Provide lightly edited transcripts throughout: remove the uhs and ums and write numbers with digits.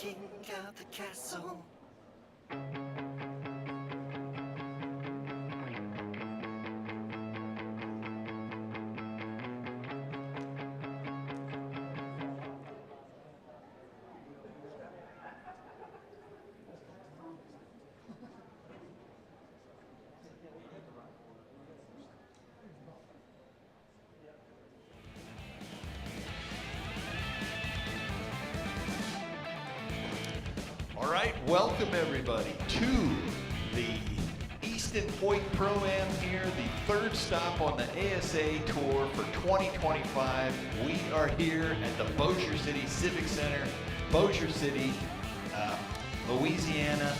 king of the castle. All right, welcome everybody to the Easton Hoyt Pro-Am here, the third stop on the ASA Tour for 2025. We are here at the Bossier City Civic Center, Bossier City, Louisiana.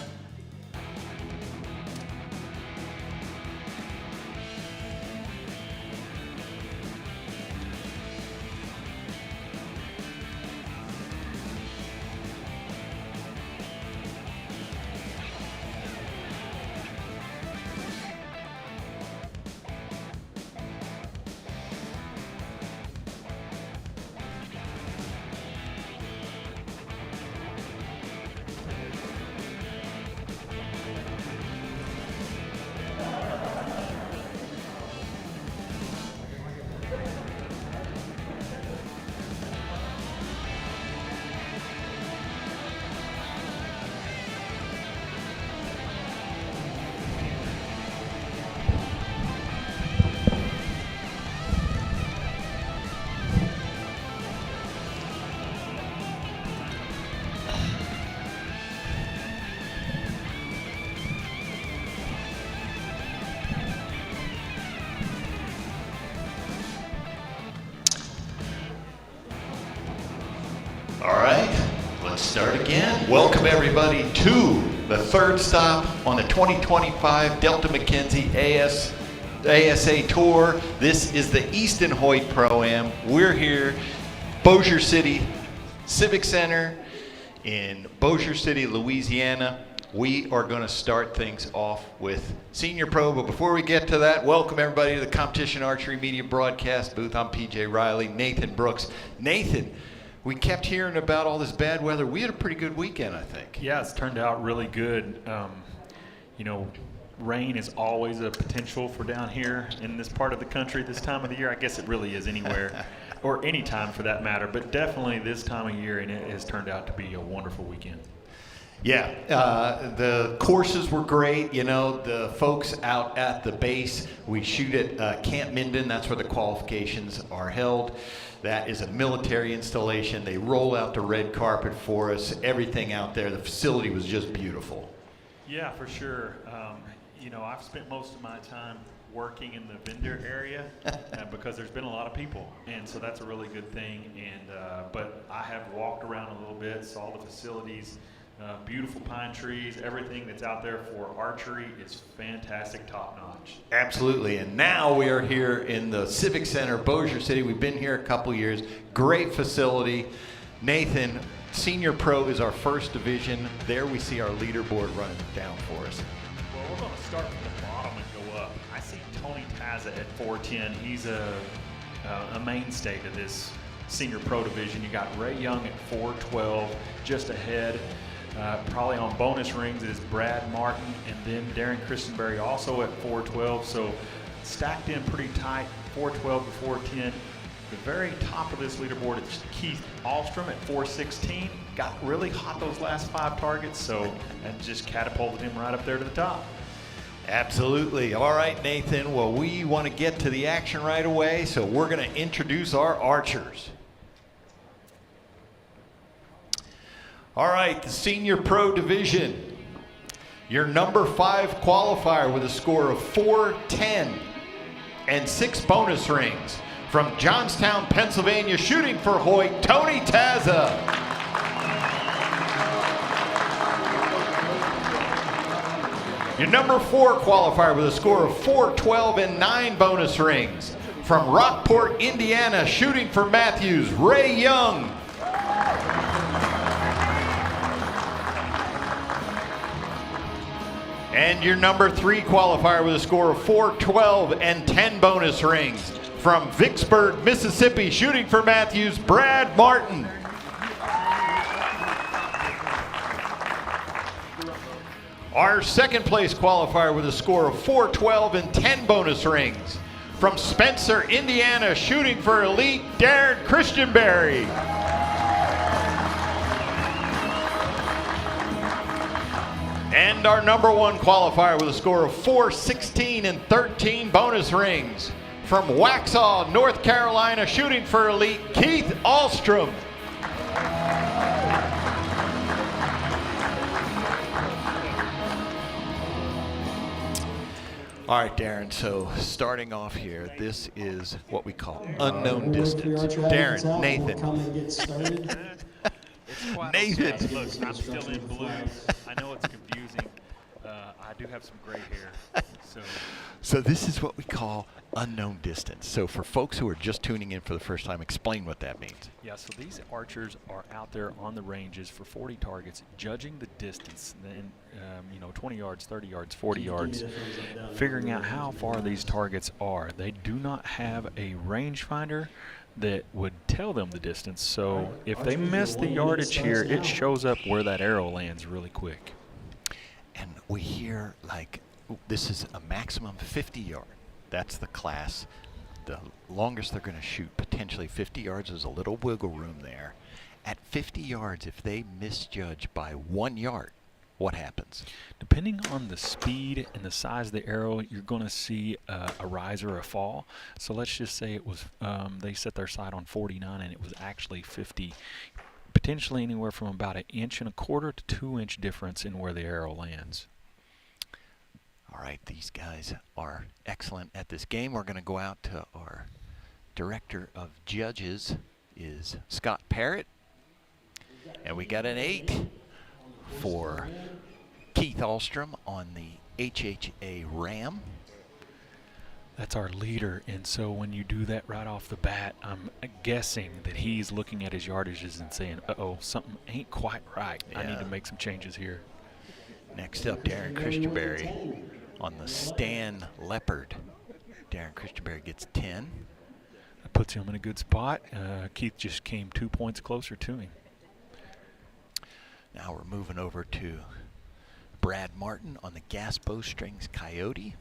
All right, let's start again. Welcome everybody to the third stop on the 2025 Delta McKenzie ASA Tour. This is the Easton Hoyt Pro-Am. We're here, Bossier City Civic Center in Bossier City, Louisiana. We are going to start things off with Senior Pro, but before we get to that, welcome everybody to the Competition Archery Media Broadcast booth. I'm PJ Riley, Nathan Brooks. Nathan, we kept hearing about all this bad weather. We had a pretty good weekend, I think. Yeah, it's turned out really good. You know, rain is always a potential for down here in this part of the country this time of the year. I guess it really is anywhere, or any time for that matter, but definitely this time of year, and it has turned out to be a wonderful weekend. Yeah, the courses were great. You know, the folks out at the base, we shoot at Camp Minden. That's where the qualifications are held. That is a military installation. They roll out the red carpet for us, everything out there. The facility was just beautiful. Yeah, for sure. You know, I've spent most of my time working in the vendor area because there's been a lot of people, and so that's a really good thing. And but I have walked around a little bit, saw the facilities, beautiful pine trees, everything that's out there for archery is fantastic, top notch. Absolutely, and now we are here in the Civic Center, Bossier City. We've been here a couple years, great facility. Nathan, Senior Pro is our first division. There we see our leaderboard running down for us. Well, we're going to start from the bottom and go up. I see Tony Taza at 410. He's a mainstay to this Senior Pro division. You got Ray Young at 412, just ahead. Probably on bonus rings is Brad Martin, and then Darren Christenberry also at 412. So stacked in pretty tight, 412 to 410. The very top of this leaderboard is Keith Alstrom at 416. Got really hot those last 5 targets, so that just catapulted him right up there to the top. Absolutely. All right, Nathan. Well, we want to get to the action right away, so we're going to introduce our archers. All right, the Senior Pro Division. Your number 5 qualifier with a score of 410 and 6 bonus rings. From Johnstown, Pennsylvania, shooting for Hoyt, Tony Taza. Your number 4 qualifier with a score of 412 and 9 bonus rings. From Rockport, Indiana, shooting for Matthews, Ray Young. And your number 3 qualifier with a score of 412 and 10 bonus rings. From Vicksburg, Mississippi, shooting for Matthews, Brad Martin. Our second place qualifier with a score of 412 and 10 bonus rings. From Spencer, Indiana, shooting for elite, Darren Christianberry. And our number one qualifier with a score of 416 and 13 bonus rings. From Waxhaw, North Carolina, shooting for elite, Keith Ahlstrom. All right, Darren, so starting off here, this is what we call unknown distance. Darren, Nathan. Nathan. Look, I'm still in blue. I know it's confusing. I do have some gray hair. So this is what we call unknown distance. So for folks who are just tuning in for the first time, explain what that means. Yeah, so these archers are out there on the ranges for 40 targets, judging the distance, then 20 yards, 30 yards, 40 yards, figuring out how far these targets are. They do not have a rangefinder that would tell them the distance, so if they miss the yardage here, it shows up where that arrow lands really quick. And we hear like this is a maximum 50 yard. That's the class. The longest they're going to shoot, potentially 50 yards. There's a little wiggle room there. At 50 yards, if they misjudge by 1 yard, what happens? Depending on the speed and the size of the arrow, you're going to see a rise or a fall. So let's just say it was they set their sight on 49 and it was actually 50. Potentially anywhere from about 1.25 inches to 2 inch difference in where the arrow lands. All right, these guys are excellent at this game. We're going to go out to our director of judges is Scott Parrott. And we got an 8 for Keith Ahlstrom on the HHA Ram. That's our leader, and so when you do that right off the bat, I'm guessing that he's looking at his yardages and saying, uh-oh, something ain't quite right. Yeah. I need to make some changes here. Next up, Darren Christianberry on the Stan Leopard. Darren Christianberry gets 10. That puts him in a good spot. Keith just came 2 points closer to him. Now we're moving over to Brad Martin on the Gas Bowstrings Coyote.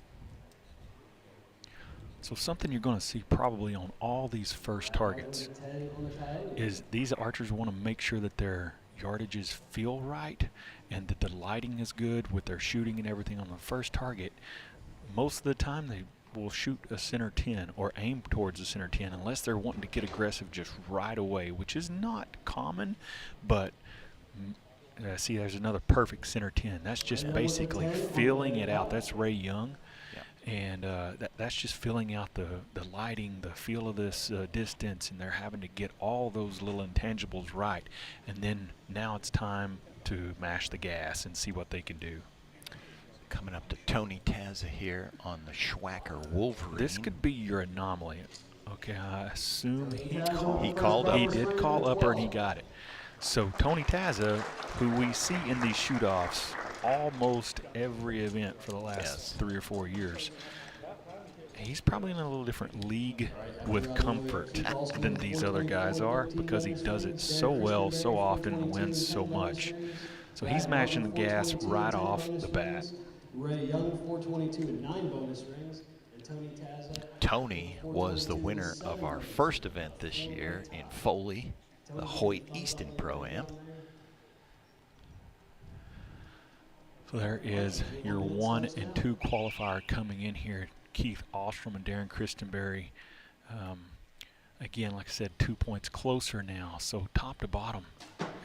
So something you're going to see probably on all these first targets is these archers want to make sure that their yardages feel right and that the lighting is good with their shooting and everything on the first target. Most of the time they will shoot a center 10 or aim towards the center 10 unless they're wanting to get aggressive just right away, which is not common, but see, there's another perfect center 10. That's just basically filling it out. That's Ray Young. And that's just filling out the lighting, the feel of this distance, and they're having to get all those little intangibles right. And then now it's time to mash the gas and see what they can do. Coming up to Tony Taza here on the Schwacker Wolverine. This could be your anomaly. Okay, I assume he called up. He did call upper and he got it. So Tony Taza, who we see in these shoot-offs almost every event for the last 3 or 4 years, he's probably in a little different league with comfort than these other guys are because he does it so well, so often, and wins so much. So he's mashing the gas right off the bat. Ray Young, 422 and 9 bonus rings. And Tony was the winner of our first event this year in Foley, the Hoyt Easton Pro-Am. So there is your 1 and 2 qualifier coming in here. Keith Ahlstrom and Darren Christianberry. Again, like I said, 2 points closer now. So top to bottom,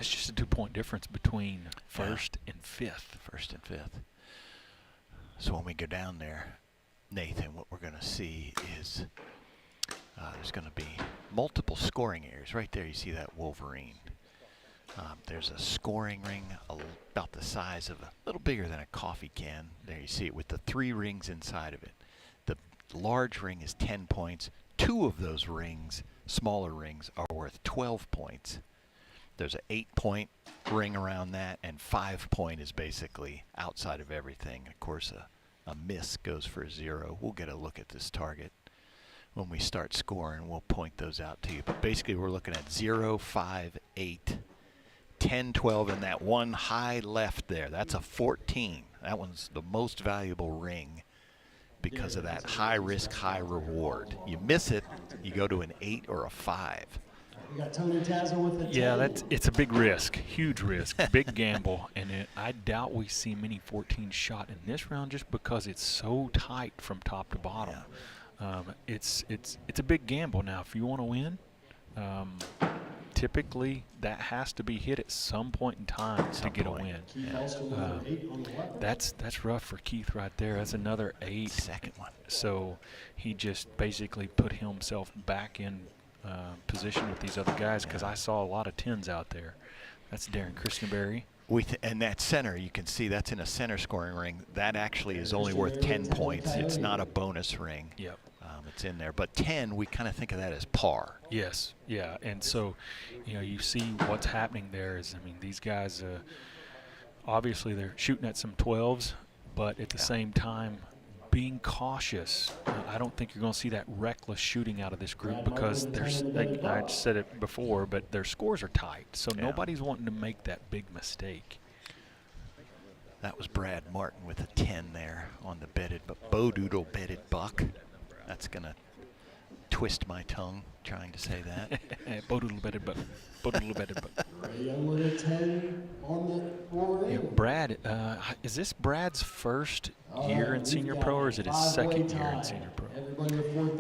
it's just a 2-point difference between first and fifth. First and fifth. So when we go down there, Nathan, what we're going to see is there's going to be multiple scoring areas. Right there, you see that Wolverine. There's a scoring ring about the size of a little bigger than a coffee can. There you see it with the 3 rings inside of it. The large ring is 10 points. 2 of those rings, smaller rings, are worth 12 points. There's an 8-point ring around that, and 5-point is basically outside of everything. Of course, a miss goes for a 0. We'll get a look at this target when we start scoring. We'll point those out to you. But basically, we're looking at 0, 5, 8, 10, 12, and that one high left there. That's a 14. That one's the most valuable ring because of that high risk, high reward. You miss it, you go to an 8 or a 5. We got Tony Tazza with the 10. Yeah, it's a big risk, huge risk, big gamble, and I doubt we see many 14 shot in this round just because it's so tight from top to bottom. It's a big gamble. Now, if you want to win, typically that has to be hit at some point in time to get a win. That's rough for Keith right there. That's another 8. Second one. So he just basically put himself back in position with these other guys because I saw a lot of 10s out there. That's Darren Christenberry. And that center, you can see that's in a center scoring ring. That actually is only worth 10 points. It's not a bonus ring. Yep. It's in there. But 10, we kind of think of that as par. Yes, yeah. And so, you see what's happening there is, I mean, these guys, obviously they're shooting at some 12s, but at the same time, being cautious. I don't think you're going to see that reckless shooting out of this group because I said it before, but their scores are tight. So nobody's wanting to make that big mistake. That was Brad Martin with a 10 there on the bedded, but Bodoodle bedded buck. That's going to twist my tongue trying to say that. Bodoodle bedded buck. Bodoodle bedded buck. Ray Young with a 10 on the forward angle. Brad, is this Brad's first year in senior pro, or is it his second year in senior pro?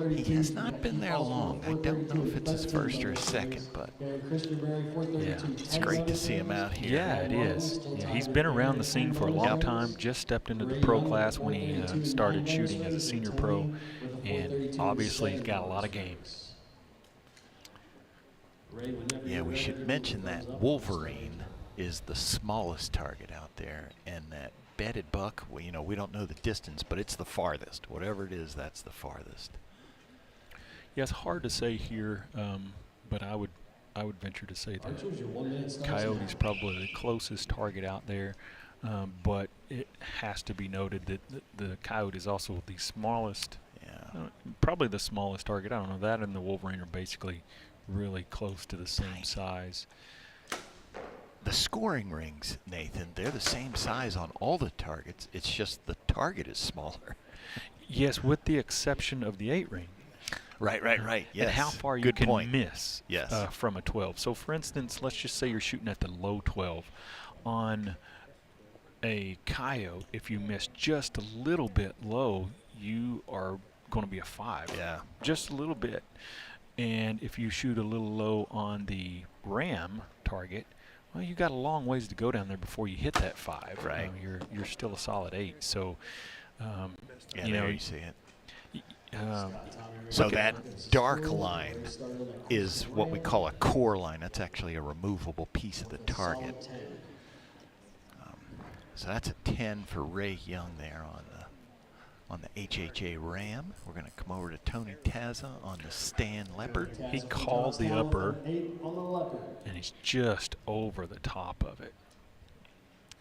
He has not been there long. I don't know if it's his first or his second, but it's great to see him out here. Yeah, it is. Yeah, he's been around the scene for a long time, just stepped into the pro class when he started shooting as a senior pro, and obviously he's got a lot of games. Yeah, we should mention that Wolverine is the smallest target out there, and that bedded buck, we don't know the distance, but it's the farthest. Whatever it is, that's the farthest. Yeah, it's hard to say here, but I would venture to say that Coyote's probably the closest target out there, but it has to be noted that the Coyote is also the smallest, probably the smallest target. I don't know, that and the Wolverine are basically really close to the same size. The scoring rings, Nathan, they're the same size on all the targets. It's just the target is smaller. Yes, with the exception of the 8 ring. Right. Yes. And how far you Good can point. miss Yes. from a 12. So, for instance, let's just say you're shooting at the low 12. On a Coyote, if you miss just a little bit low, you are going to be a 5. Yeah. Just a little bit. And if you shoot a little low on the Ram target, well, you got a long ways to go down there before you hit that 5. Right. You're still a solid 8. So, there you see it. So that dark line is what we call a core line. That's actually a removable piece of the target. So that's a 10 for Ray Young there on the HHA Ram. We're going to come over to Tony Tazza on the Stan Leopard. He called the upper, and he's just over the top of it.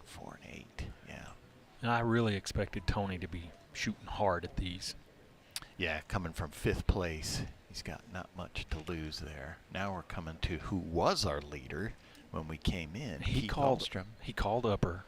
4 and 8, yeah. And I really expected Tony to be shooting hard at these. Yeah, coming from 5th place, he's got not much to lose there. Now we're coming to who was our leader when we came in. He called upper.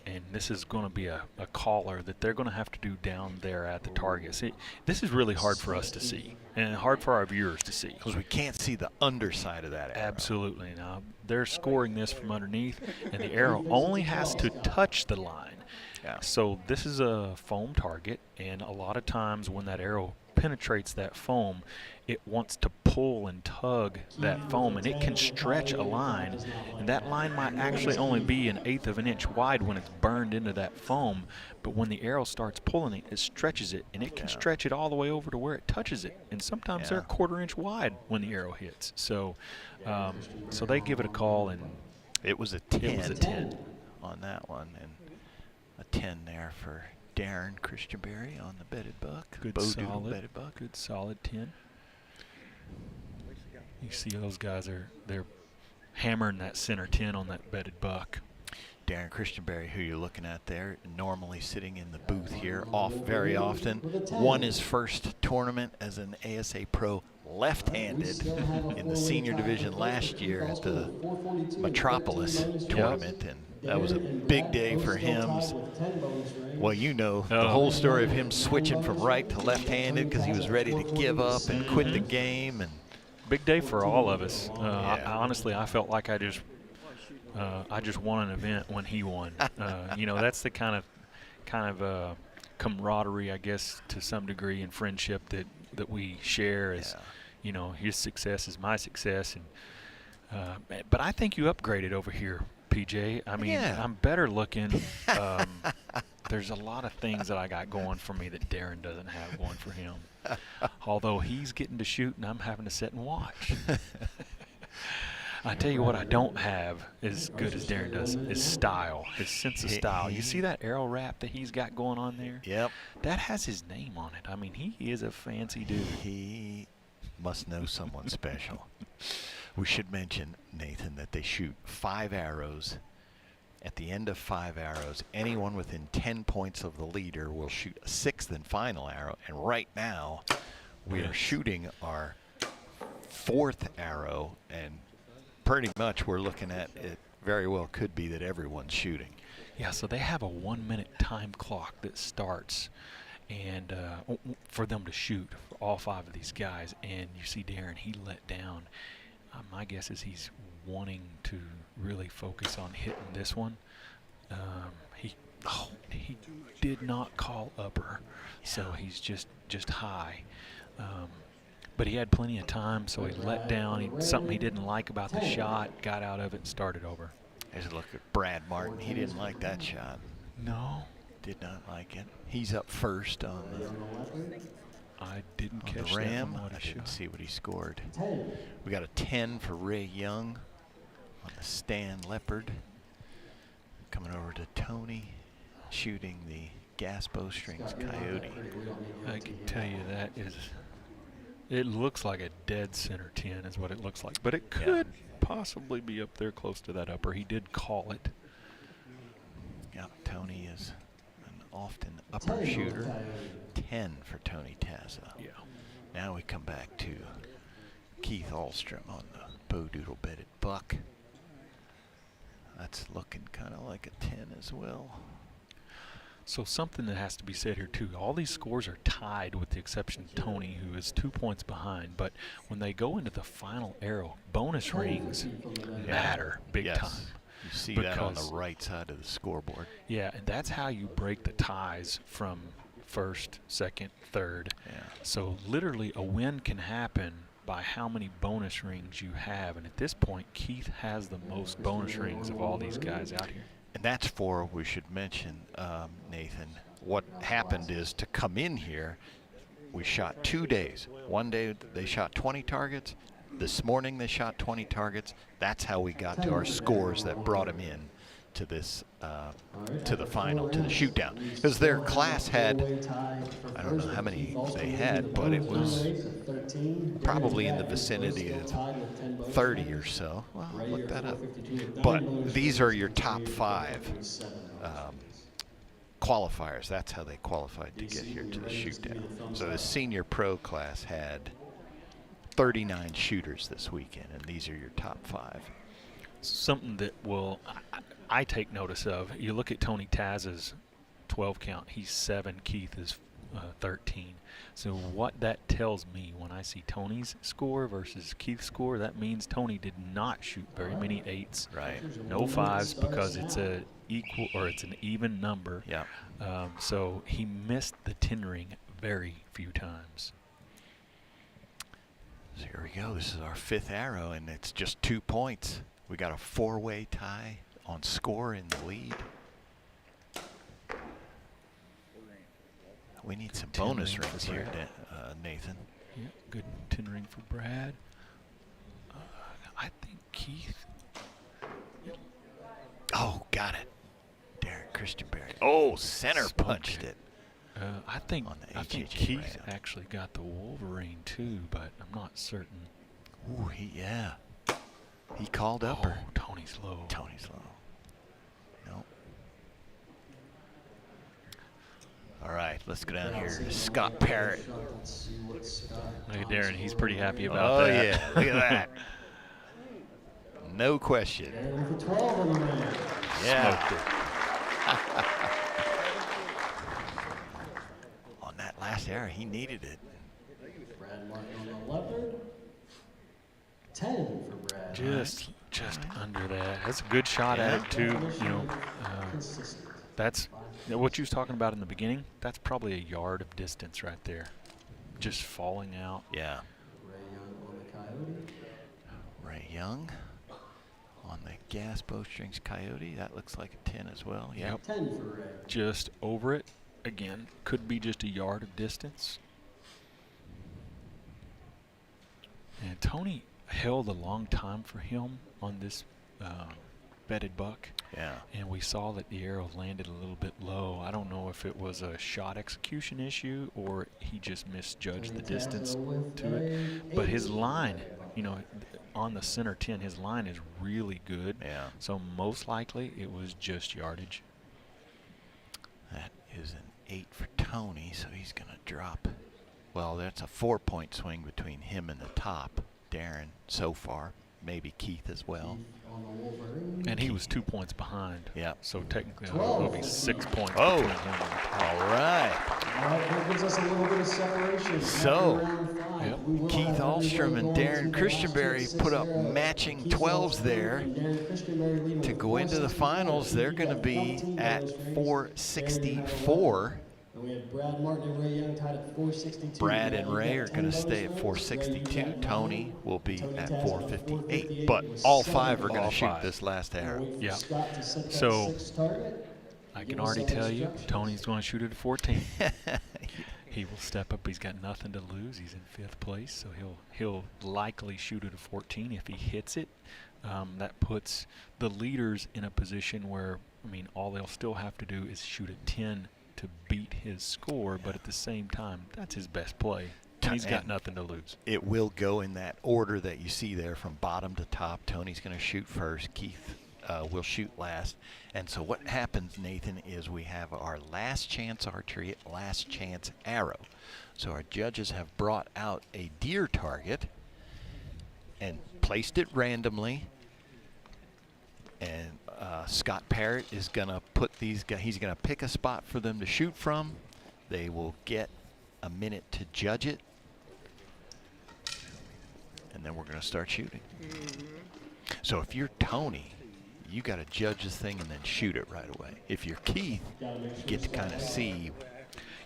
And this is going to be a caller that they're going to have to do down there at the target. See, this is really hard for us to see and hard for our viewers to see. Because we can't see the underside of that arrow. Absolutely. Now, they're scoring this from underneath, and the arrow only has to touch the line. Yeah. So this is a foam target, and a lot of times when that arrow penetrates that foam, it wants to pull and tug that foam, and it can stretch a line, and that line might actually only be 1/8 of an inch wide when it's burned into that foam, but when the arrow starts pulling it, it stretches it, and it can stretch it all the way over to where it touches it, and sometimes they're 1/4 inch wide when the arrow hits. So so they give it a call, and it was a 10. It was a 10 on that one, and a 10 there for Darren Christenberry on the bedded buck. Good solid bedded buck. Good solid 10. You see those guys they're hammering that center 10 on that bedded buck. Darren Christenberry, who you're looking at there, normally sitting in the booth here, off very often. Won his first tournament as an ASA Pro left-handed in the senior division last year at the Metropolis tournament, and That was a big day for him. Well, you know the Oh. whole story of him switching from right to left-handed because he was ready to give up and quit the game. And Big day for all of us. Yeah. Honestly, I felt like I just won an event when he won. You know, that's the kind of camaraderie, I guess, to some degree, and friendship that we share. Is, you know, his success is my success, and but I think you upgraded over here, PJ. I mean, Yeah. I'm better looking. There's a lot of things that I got going for me that Darren doesn't have going for him. Although he's getting to shoot and I'm having to sit and watch. I tell you what I don't have as good as Darren does is style, his sense of style. You see that arrow wrap that he's got going on there? Yep. That has his name on it. I mean, he is a fancy dude. He must know someone special. We should mention, Nathan, that they shoot 5 arrows. At the end of 5 arrows, anyone within 10 points of the leader will shoot a 6th and final arrow. And right now, we are shooting our 4th arrow, and pretty much we're looking at it very well could be that everyone's shooting. Yeah, so they have a 1-minute time clock that starts, and for them to shoot, for all 5 of these guys. And you see Darren, he let down. My guess is he's wanting to really focus on hitting this one. He did not call upper, so he's just high. But he had plenty of time, so he let down. Something he didn't like about the shot, got out of it and started over. There's a look at Brad Martin. He didn't like that shot. No, Did not like it. He's up first on I didn't the catch Ram. that one. I didn't see what he scored. We got a 10 for Ray Young on the Stan Leopard. Coming over to Tony, shooting the gas bowstrings Coyote. I can tell you that is, it looks like a dead center 10 is what it looks like. But it could possibly be up there close to that upper. He did call it. Yeah, Tony is an often upper shooter. 10 for Tony Taza. Yeah. Now we come back to Keith Ahlstrom on the bow doodle bedded buck. That's looking kind of like a 10 as well. So something that has to be said here too, all these scores are tied with the exception of Tony, who is 2 points behind. But when they go into the final arrow, bonus rings matter big time. You see that on the right side of the scoreboard. Yeah, and that's how you break the ties from first, second, third. Yeah. So literally a win can happen by how many bonus rings you have. And at this point, Keith has the most bonus rings of all these guys out here. And that's for, we should mention, Nathan, what happened is to come in here, we shot 2 days. One day they shot 20 targets. This morning they shot 20 targets. That's how we got to our scores that brought them in to this, to the final, to the shoot-down. Because their class had, I don't know how many they had, but it was probably in the vicinity of 30 or so. Well, I'll look that up. But these are your top 5 qualifiers. That's how they qualified to get here to the shoot-down. So the senior pro class had 39 shooters this weekend, and these are your top 5. Something that I take notice of, you look at Tony Taz's 12 count, he's 7, Keith is 13. So what that tells me when I see Tony's score versus Keith's score, that means Tony did not shoot very many 8s. Right. No 5s because it's a equal or it's an even number. Yeah. So he missed the 10 ring very few times. So here we go. This is our 5th arrow, and it's just 2 points. We got a 4-way tie on score in the lead. We need some bonus rings here, Nathan. Yeah, good 10 ring for Brad. I think Keith. Oh, got it. Derek Christianberry. Oh, center punched it. I think On the HHA Keith round. actually got the Wolverine too, but I'm not certain. Ooh, yeah. He called upper. Oh, Tony's low. Tony's low. Nope. All right, let's go down here to Scott Parrott. Look at Darren, he's pretty happy about Oh, that. yeah, look at that. No question. Yeah. Smoked it. On that last arrow, he needed it. Brad Martin on the leopard. 10 for Brad. Just under that. That's a good shot Yeah. at it too. You know, Consistent. that's what you was talking about in the beginning. That's probably a yard of distance right there, just falling out. Yeah. Ray Young on the Coyote. Ray Young on the gas bowstrings Coyote. That looks like a 10 as well. Yep. 10 for Ray. Just over it. Again, could be just a yard of distance. And Tony held a long time for him on this bedded buck. Yeah. And we saw that the arrow landed a little bit low. I don't know if it was a shot execution issue or he just misjudged the distance to it. But his line, you know, on the center 10, his line is really good. Yeah. So most likely it was just yardage. That is an 8 for Tony, so he's going to drop. Well, that's a 4-point swing between him and the top, Darren, so far. Maybe Keith as well. On the Wolverine. And he was 2 points behind. Yep. So technically it'll be 6 points Oh. between him and the top. All right. All right, that gives us a little bit of separation. So, After round 5, yep. we will Keith have Ahlstrom everybody and going Darren to the last Christianberry six put up arrows. matching Keith 12s Ahlstrom there. and Darren Christianberry leading To with go into the 464. finals, they're going to be 14 at bonus rings. 464. And we have Brad Martin and Ray Young tied at 462. Brad Now and we've Ray got are 10 going to bonus stay at rings. 462. Ray, Tony will be Tony at Taz 458. But with all 7 five are going to All shoot five. this last We'll arrow. wait for Yeah. Scott to set that So, 6 target. I Give can us already some tell you, instructions. Tony's going to shoot it at 14. He will step up. He's got nothing to lose. He's in 5th place, so he'll likely shoot it at 14 if he hits it. That puts the leaders in a position where, I mean, all they'll still have to do is shoot a 10 to beat his score, but at the same time, that's his best play. And he's got And nothing to lose. It will go in that order that you see there from bottom to top. Tony's going to shoot first. Keith will shoot last. And so what happens, Nathan, is we have our last chance archery, last chance arrow. So our judges have brought out a deer target and placed it randomly. And Scott Parrott is going to put these guys, he's going to pick a spot for them to shoot from. They will get a minute to judge it. And then we're going to start shooting. So if you're Tony, you got to judge this thing and then shoot it right away. If you're Keith, you get to kind of see.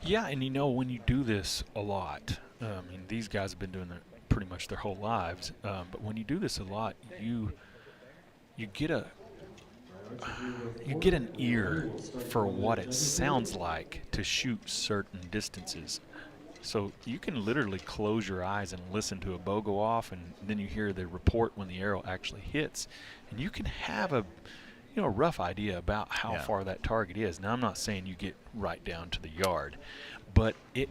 Yeah, and you know, when you do this a lot, I mean, these guys have been doing it pretty much their whole lives, but when you do this a lot, you get an ear for what it sounds like to shoot certain distances. So you can literally close your eyes and listen to a bow go off, and then you hear the report when the arrow actually hits, and you can have a rough idea about how far that target is. Now, I'm not saying you get right down to the yard, but it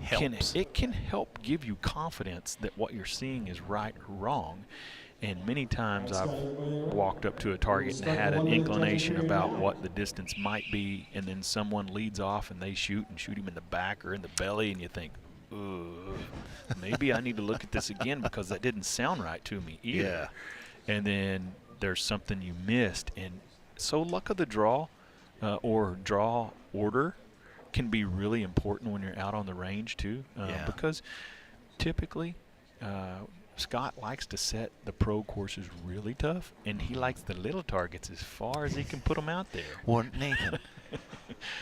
can help give you confidence that what you're seeing is right or wrong. And many times I've walked up to a target and had an inclination about what the distance might be, and then someone leads off and they shoot him in the back or in the belly, and you think, maybe I need to look at this again because that didn't sound right to me either. Yeah. And then there's something you missed. And so luck of the draw or draw order can be really important when you're out on the range too, because typically Scott likes to set the pro courses really tough, and he likes the little targets as far as he can put them out there. Well, Nathan,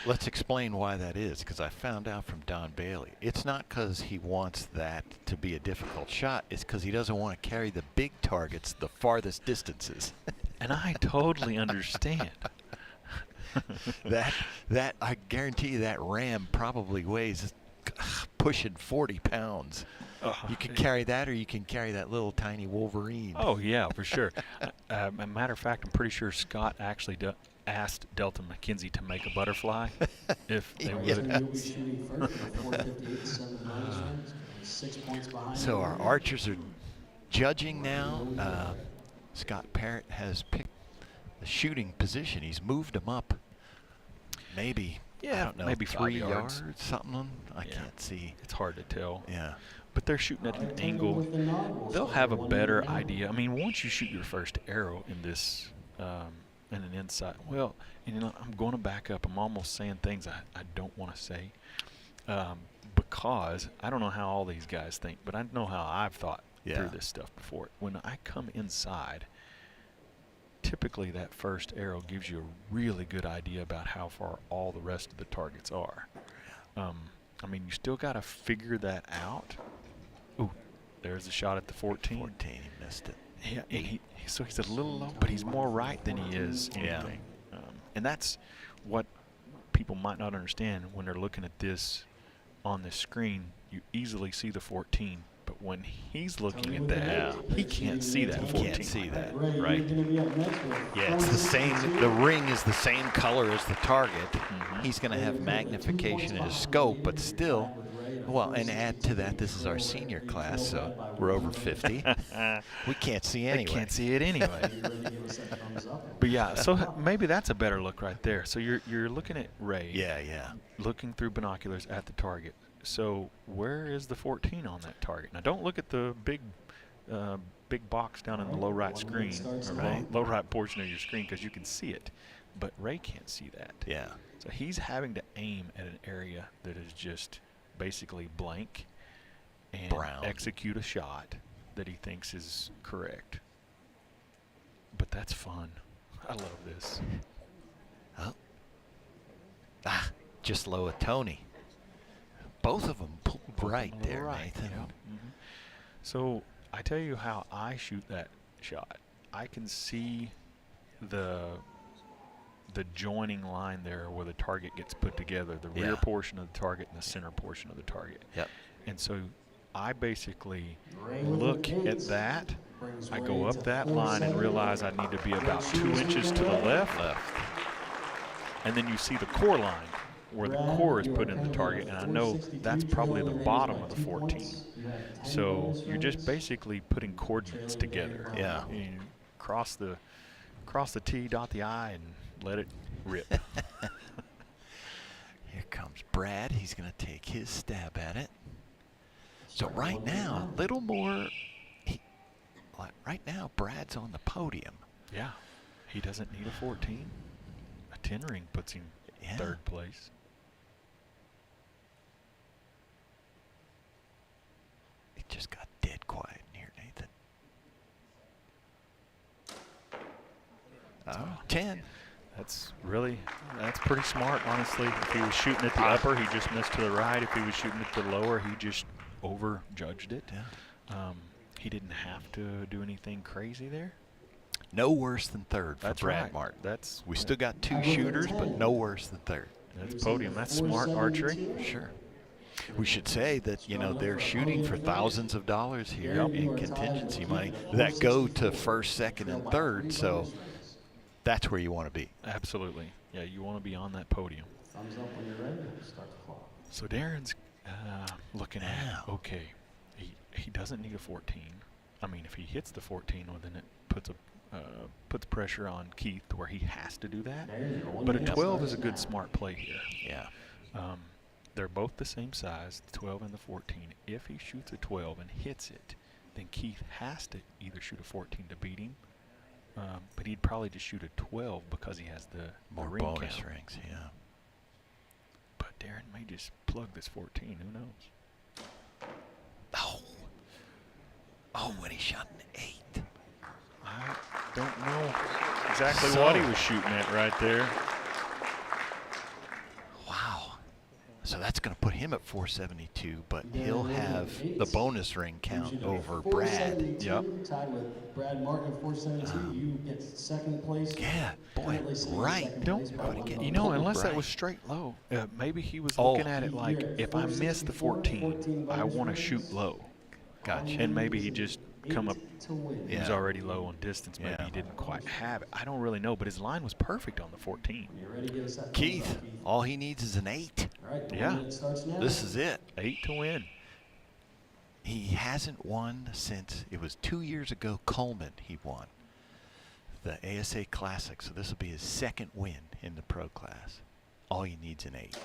let's explain why that is, because I found out from Don Bailey. It's not because he wants that to be a difficult shot. It's because he doesn't want to carry the big targets the farthest distances. And I totally understand. that I guarantee you that ram probably weighs pushing 40 pounds. You can carry that, or you can carry that little tiny Wolverine. Oh, yeah, for sure. A matter of fact, I'm pretty sure Scott actually asked Delta McKenzie to make a butterfly if they would. So you'll be shooting first with 458, 7 bonus rings, 6 points behind. So our archers are judging now. Scott Parrott has picked the shooting position. He's moved them up. Maybe, I don't know, maybe 3 5 yards, something. I can't see. It's hard to tell. Yeah. But they're shooting at an angle. They'll have a better idea. I mean, once you shoot your first arrow in this and an inside. Well, and, you know, I'm going to back up. I'm almost saying things I don't want to say because I don't know how all these guys think, but I know how I've thought through this stuff before. When I come inside, typically that first arrow gives you a really good idea about how far all the rest of the targets are. I mean, you still got to figure that out. Ooh, there's a shot at the 14. 14, he missed it. Yeah, and so he's a little low, but he's more right than he is anything. And that's what people might not understand when they're looking at this on this screen. You easily see the 14, but when he's looking at that, he can't see that 14. He can't see that, Ray, right? you're gonna be up next with Yeah, it's the same. The ring is the same color as the target. He's going to have magnification in his scope, but still, well, and add to that, this is our senior class, so we're over 50. We can't see anyway. They can't see it anyway. But yeah, so maybe that's a better look right there. So you're looking at Ray. Yeah. Looking through binoculars at the target. So where is the 14 on that target? Now don't look at the big box down in the low right screen, or low right portion of your screen, because you can see it, but Ray can't see that. Yeah. So he's having to aim at an area that is just basically blank and Brown. execute a shot that he thinks is correct. But that's fun. I love this. Oh. Just low of Tony. Both of them right there, Nathan. Yeah. So I tell you how I shoot that shot. I can see the joining line there where the target gets put together, the rear portion of the target and the center portion of the target. Yep. And so I basically look at that. I go up that line and realize I need to be about 2 inches to the left. And then you see the core line where the core is put in the target, and I know that's probably the bottom of the 14. So you're just basically putting coordinates together. Yeah. You cross the T, dot the I, and let it rip. Here comes Brad. He's going to take his stab at it. So right now, a little more. Right now, Brad's on the podium. Yeah. He doesn't need a 14. A 10 ring puts him third place. It just got dead quiet in here, Nathan. Oh, 10. That's pretty smart, honestly. If he was shooting at the upper, he just missed to the right. If he was shooting at the lower, he just over-judged it. Yeah. He didn't have to do anything crazy there. No worse than third for That's Brad right. Martin. We still got 2 shooters, but no worse than third. That's podium. That's smart archery. Sure. We should say that, you know, they're shooting for thousands of dollars here in contingency money that go to first, second, and third. So that's where you want to be. Absolutely. Yeah, you want to be on that podium. Thumbs up when you're ready. Start the clock. So Darren's looking at, okay, he doesn't need a 14. I mean, if he hits the 14, well, then it puts pressure on Keith to where he has to do that. But a 12 is a good smart play here. Yeah. They're both the same size, the 12 and the 14. If he shoots a 12 and hits it, then Keith has to either shoot a 14 to beat him, but he'd probably just shoot a 12 because he has the More ring bonus count. rings, yeah. But Darren may just plug this 14. Who knows? Oh, when he shot an 8. I don't know exactly what he was shooting at right there. Wow. So that's going to put him at 472, but he'll have the bonus ring count over Brad. Yep. Tied with Brad Martin at 472. You get second place. Yeah, boy, right. You know, unless that was straight low, maybe he was looking at it like, if I miss the 14, I want to shoot low. Gotcha. And maybe he just come up. He was Yeah. already low on distance. Maybe he didn't quite have it. I don't really know, but his line was perfect on the 14. Keith, all he needs is an 8. All right, the Yeah. 1 minute starts now. This is it. 8 to win. He hasn't won since, it was 2 years ago, Coleman he won the ASA Classic. So this will be his second win in the pro class. All he needs an 8.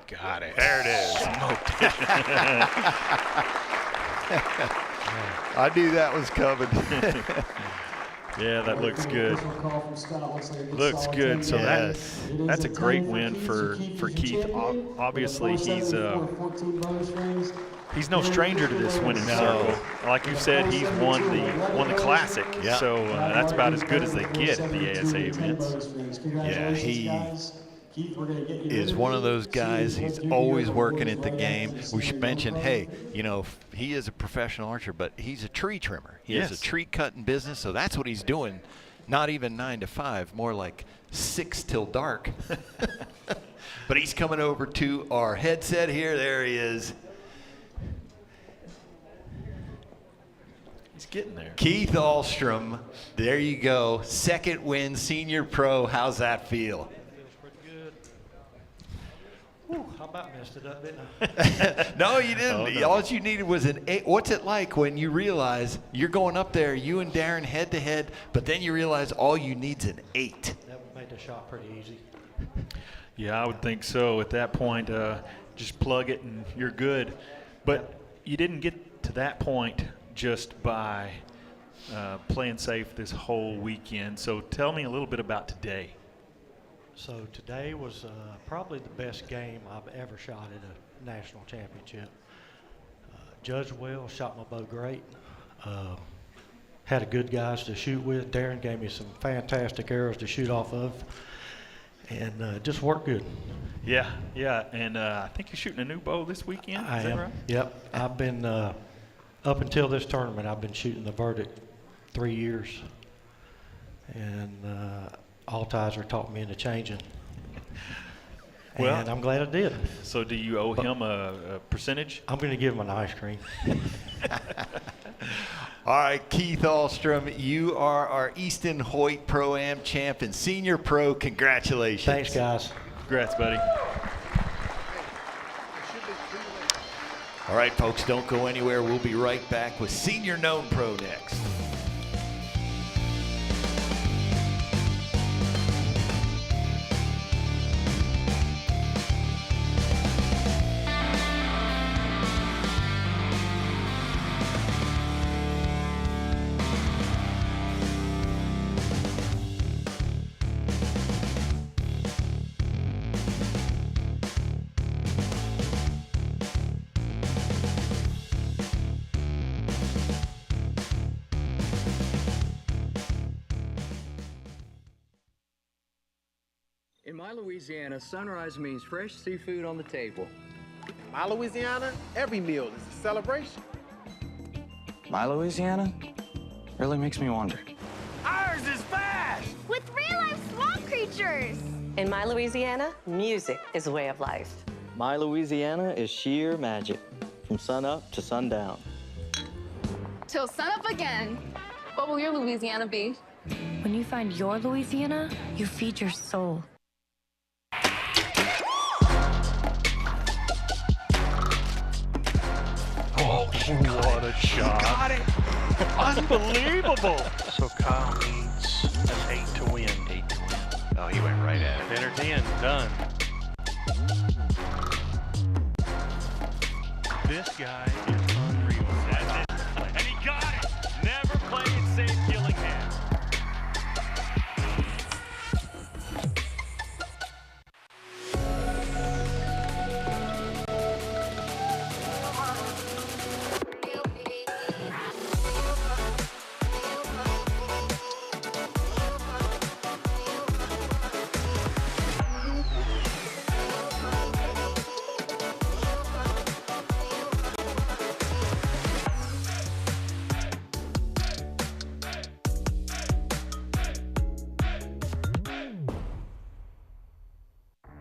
Got it. There it is. Smoked it. I knew that was coming. Yeah, that looks good. Official call from Scott. Looks like a Looks solid good. 10. So Yes. that's a great win Keith. for So Keith is your Keith. champion Obviously, with a he's 474, 14 bonus rings. he's no stranger to this winning No. circle. Like you said, he's won the classic. Yeah. So that's about as good as they get at the ASA events. Yeah, he guys. Keith, we're gonna get you is one of those guys. He's always working at the game. We should mention, hey, you know, he is a professional archer, but he's a tree trimmer. He has a tree cutting business, so that's what he's doing. Not even 9 to 5, more like 6 till dark. But he's coming over to our headset here. There he is. He's getting there. Keith Ahlstrom, there you go. Second win, senior pro. How's that feel? Feels pretty good. Whew, I about messed it up, didn't I? No, you didn't. Oh, no. All you needed was an 8. What's it like when you realize you're going up there, you and Darren head to head, but then you realize all you need's an 8? That would make the shot pretty easy. Yeah, I would think so. At that point, just plug it and you're good. But you didn't get to that point just by playing safe this whole weekend. So tell me a little bit about today. So today was probably the best game I've ever shot at a national championship. Judged well, shot my bow great. Had a good guys to shoot with. Darren gave me some fantastic arrows to shoot off of. And just worked good. Yeah, and I think you're shooting a new bow this weekend. I Is that am. right? Yep. I've been, up until this tournament, I've been shooting the Verdict 3 years. And all ties are talking me into changing. Well, and I'm glad I did. So do you owe him a percentage? I'm going to give him an ice cream. All right, Keith Ahlstrom, you are our Easton Hoyt Pro-Am champ and senior pro. Congratulations. Thanks, guys. Congrats, buddy. All right, folks, don't go anywhere. We'll be right back with Senior Known Pro next. In my Louisiana, sunrise means fresh seafood on the table. My Louisiana, every meal is a celebration. My Louisiana really makes me wonder. Ours is fast! With real-life swamp creatures. In my Louisiana, music is a way of life. My Louisiana is sheer magic, from sun up to sundown. Till sunup again. What will your Louisiana be? When you find your Louisiana, you feed your soul. Oh, what a shot. Got it! Unbelievable. So Kyle needs an 8 to win. 8 to win. Oh, he went right at it. 10 or 10, done. This guy is unreal. That's it. And he got it. Never played it safe, Gillingham.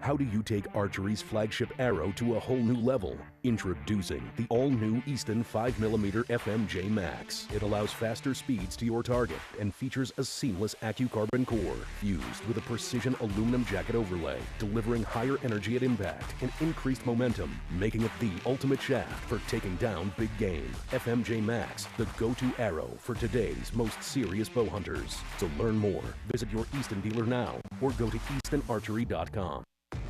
How do you take archery's flagship arrow to a whole new level? Introducing the all-new Easton 5mm FMJ Max. It allows faster speeds to your target and features a seamless AccuCarbon core fused with a precision aluminum jacket overlay, delivering higher energy at impact and increased momentum, making it the ultimate shaft for taking down big game. FMJ Max, the go-to arrow for today's most serious bow hunters. To learn more, visit your Easton dealer now or go to eastonarchery.com.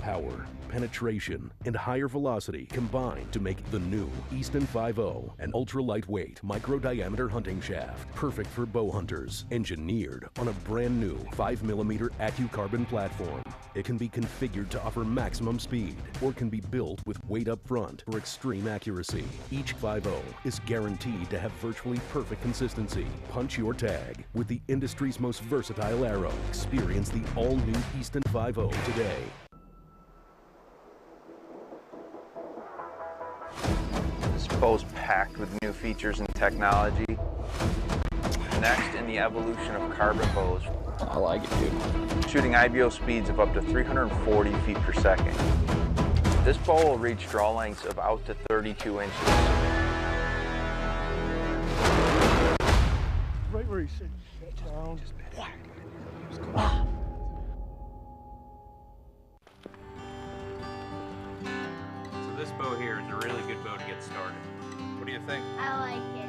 power, penetration, and higher velocity combine to make the new Easton 5.0, an ultra-lightweight, micro-diameter hunting shaft, perfect for bow hunters, engineered on a brand new 5mm AccuCarbon platform. It can be configured to offer maximum speed, or can be built with weight up front for extreme accuracy. Each 5.0 is guaranteed to have virtually perfect consistency. Punch your tag with the industry's most versatile arrow. Experience the all-new Easton 5.0 today. This bow's packed with new features and technology. Next in the evolution of carbon bows. I like it, dude. Shooting IBO speeds of up to 340 feet per second. This bow will reach draw lengths of out to 32 inches. Right where he said, shut down. So this bow here is a really good bow to get started. What do you think? I like it.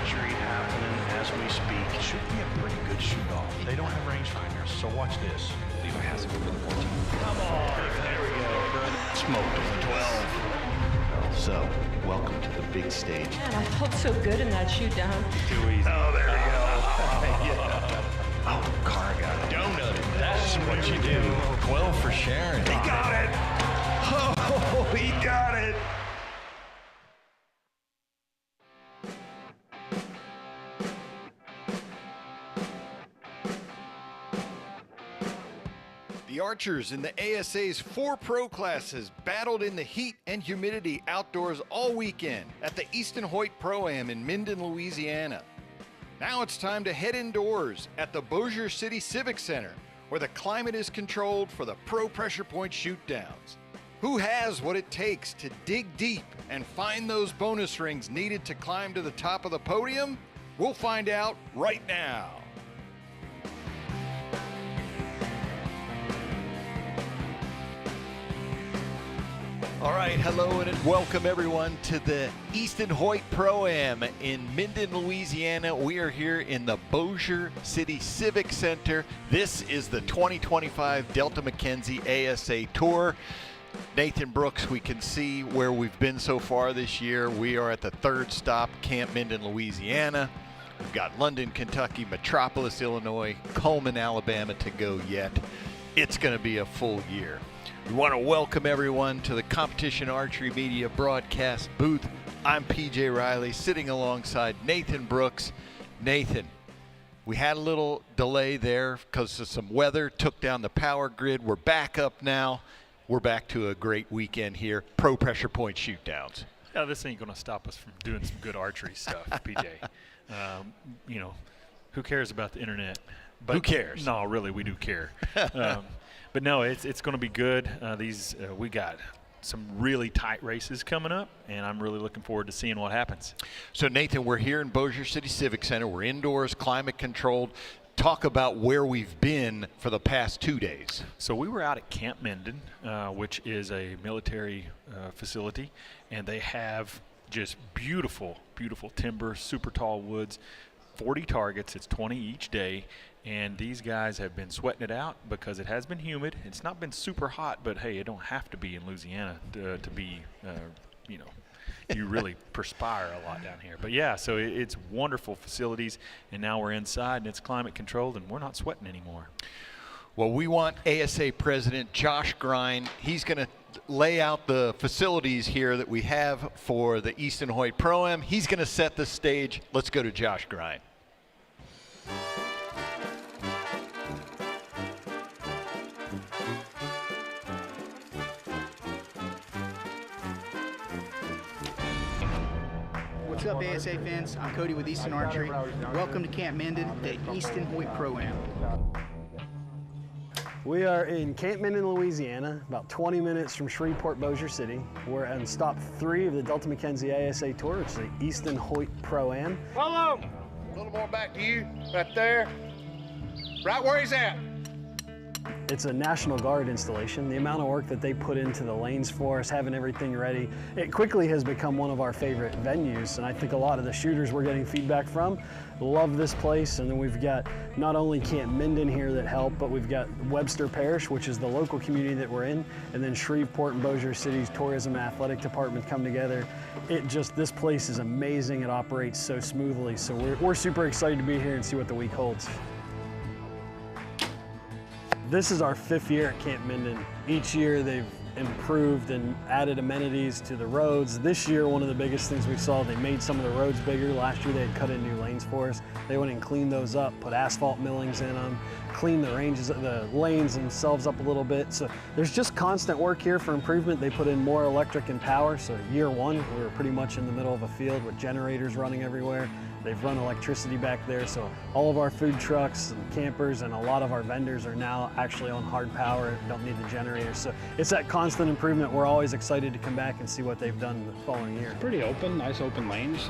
archery happening as we speak. It should be a pretty good shoot-off. They don't have rangefinders, so watch this. Levi has it for the 14. Come on! There we go. Smoked for 12. So, welcome to the big stage. Man, I felt so good in that Shootdown. Too easy. Oh, there we go. Yeah. Oh, Car got donutted. That's what you do. 12 for Sharon. He got it! Oh, he got it! The archers in the ASA's 4 pro classes battled in the heat and humidity outdoors all weekend at the Easton Hoyt Pro-Am in Minden, Louisiana. Now it's time to head indoors at the Bossier City Civic Center, where the climate is controlled for the Pro Pressure Point Shootdowns. Who has what it takes to dig deep and find those bonus rings needed to climb to the top of the podium? We'll find out right now. All right, hello and welcome everyone to the Easton Hoyt Pro-Am in Minden, Louisiana. We are here in the Bossier City Civic Center. This is the 2025 Delta McKenzie ASA Tour. Nathan Brooks, we can see where we've been so far this year. We are at the 3rd stop, Camp Minden, Louisiana. We've got London, Kentucky, Metropolis, Illinois, Coleman, Alabama to go yet. It's going to be a full year. We want to welcome everyone to the Competition Archery Media broadcast booth. I'm PJ Riley, sitting alongside Nathan Brooks. Nathan, we had a little delay there because of some weather, took down the power grid. We're back up now. We're back to a great weekend here. Pro Pressure Point Shootdowns. Yeah, this ain't going to stop us from doing some good archery stuff, PJ. You know, who cares about the internet? But who cares? No, really, we do care. But no, it's going to be good. We got some really tight races coming up, and I'm really looking forward to seeing what happens. So, Nathan, we're here in Bossier City Civic Center. We're indoors, climate controlled. Talk about where we've been for the past 2 days. So we were out at Camp Minden, which is a military facility, and they have just beautiful, beautiful timber, super tall woods, 40 targets. It's 20 each day. And these guys have been sweating it out because it has been humid. It's not been super hot, but hey, it don't have to be in Louisiana to be, you know, you really perspire a lot down here. But yeah, so it's wonderful facilities, and now we're inside and it's climate controlled and we're not sweating anymore. Well, we want ASA President Josh Grind. He's going to lay out the facilities here that we have for the Easton Hoyt Pro-Am. He's going to set the stage. Let's go to Josh Grind. What's up, ASA fans? I'm Cody with Easton Archery. Welcome to Camp Minden, the Easton Hoyt Pro-Am. We are in Camp Minden, Louisiana, about 20 minutes from Shreveport, Bossier City. We're on stop 3 of the Delta McKenzie ASA Tour. It's the Easton Hoyt Pro-Am. Follow! A little more back to you, right there. Right where he's at. It's a National Guard installation. The amount of work that they put into the lanes for us, having everything ready, it quickly has become one of our favorite venues, and I think a lot of the shooters we're getting feedback from love this place. And then we've got not only Camp Minden here that help, but we've got Webster Parish, which is the local community that we're in, and then Shreveport and Bossier City's tourism and athletic department come together. This place is amazing. It operates so smoothly, so we're super excited to be here and see what the week holds. This is our 5th year at Camp Minden. Each year they've improved and added amenities to the roads. This year, one of the biggest things we saw, they made some of the roads bigger. Last year they had cut in new lanes for us. They went and cleaned those up, put asphalt millings in them, cleaned the lanes themselves up a little bit. So there's just constant work here for improvement. They put in more electric and power. So year 1, we were pretty much in the middle of a field with generators running everywhere. They've run electricity back there, so all of our food trucks and campers and a lot of our vendors are now actually on hard power, don't need the generators. So it's that constant improvement. We're always excited to come back and see what they've done the following year. Pretty open, nice open lanes.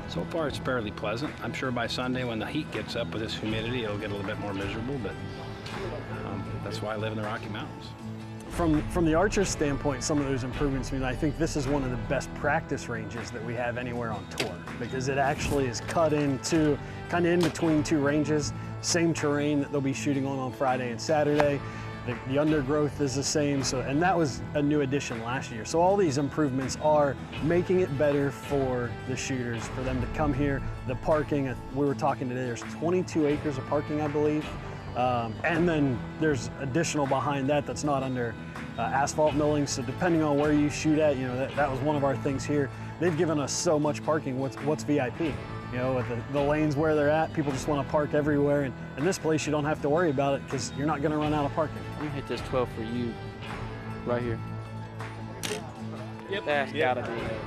So far it's fairly pleasant. I'm sure by Sunday when the heat gets up with this humidity, it'll get a little bit more miserable, but that's why I live in the Rocky Mountains. From the archer standpoint, some of those improvements mean I think this is one of the best practice ranges that we have anywhere on tour, because it actually is cut into kind of in between 2 ranges, same terrain that they'll be shooting on Friday and Saturday. The undergrowth is the same, and that was a new addition last year. So all these improvements are making it better for the shooters, for them to come here. The parking, we were talking today, there's 22 acres of parking, I believe. And then there's additional behind that that's not under asphalt milling. So depending on where you shoot at, that was one of our things here. They've given us so much parking. What's VIP? You know, with the lanes where they're at, people just want to park everywhere. And in this place, you don't have to worry about it because you're not going to run out of parking. I'm going to hit this 12 for you right here. Yep. That's gotta be it.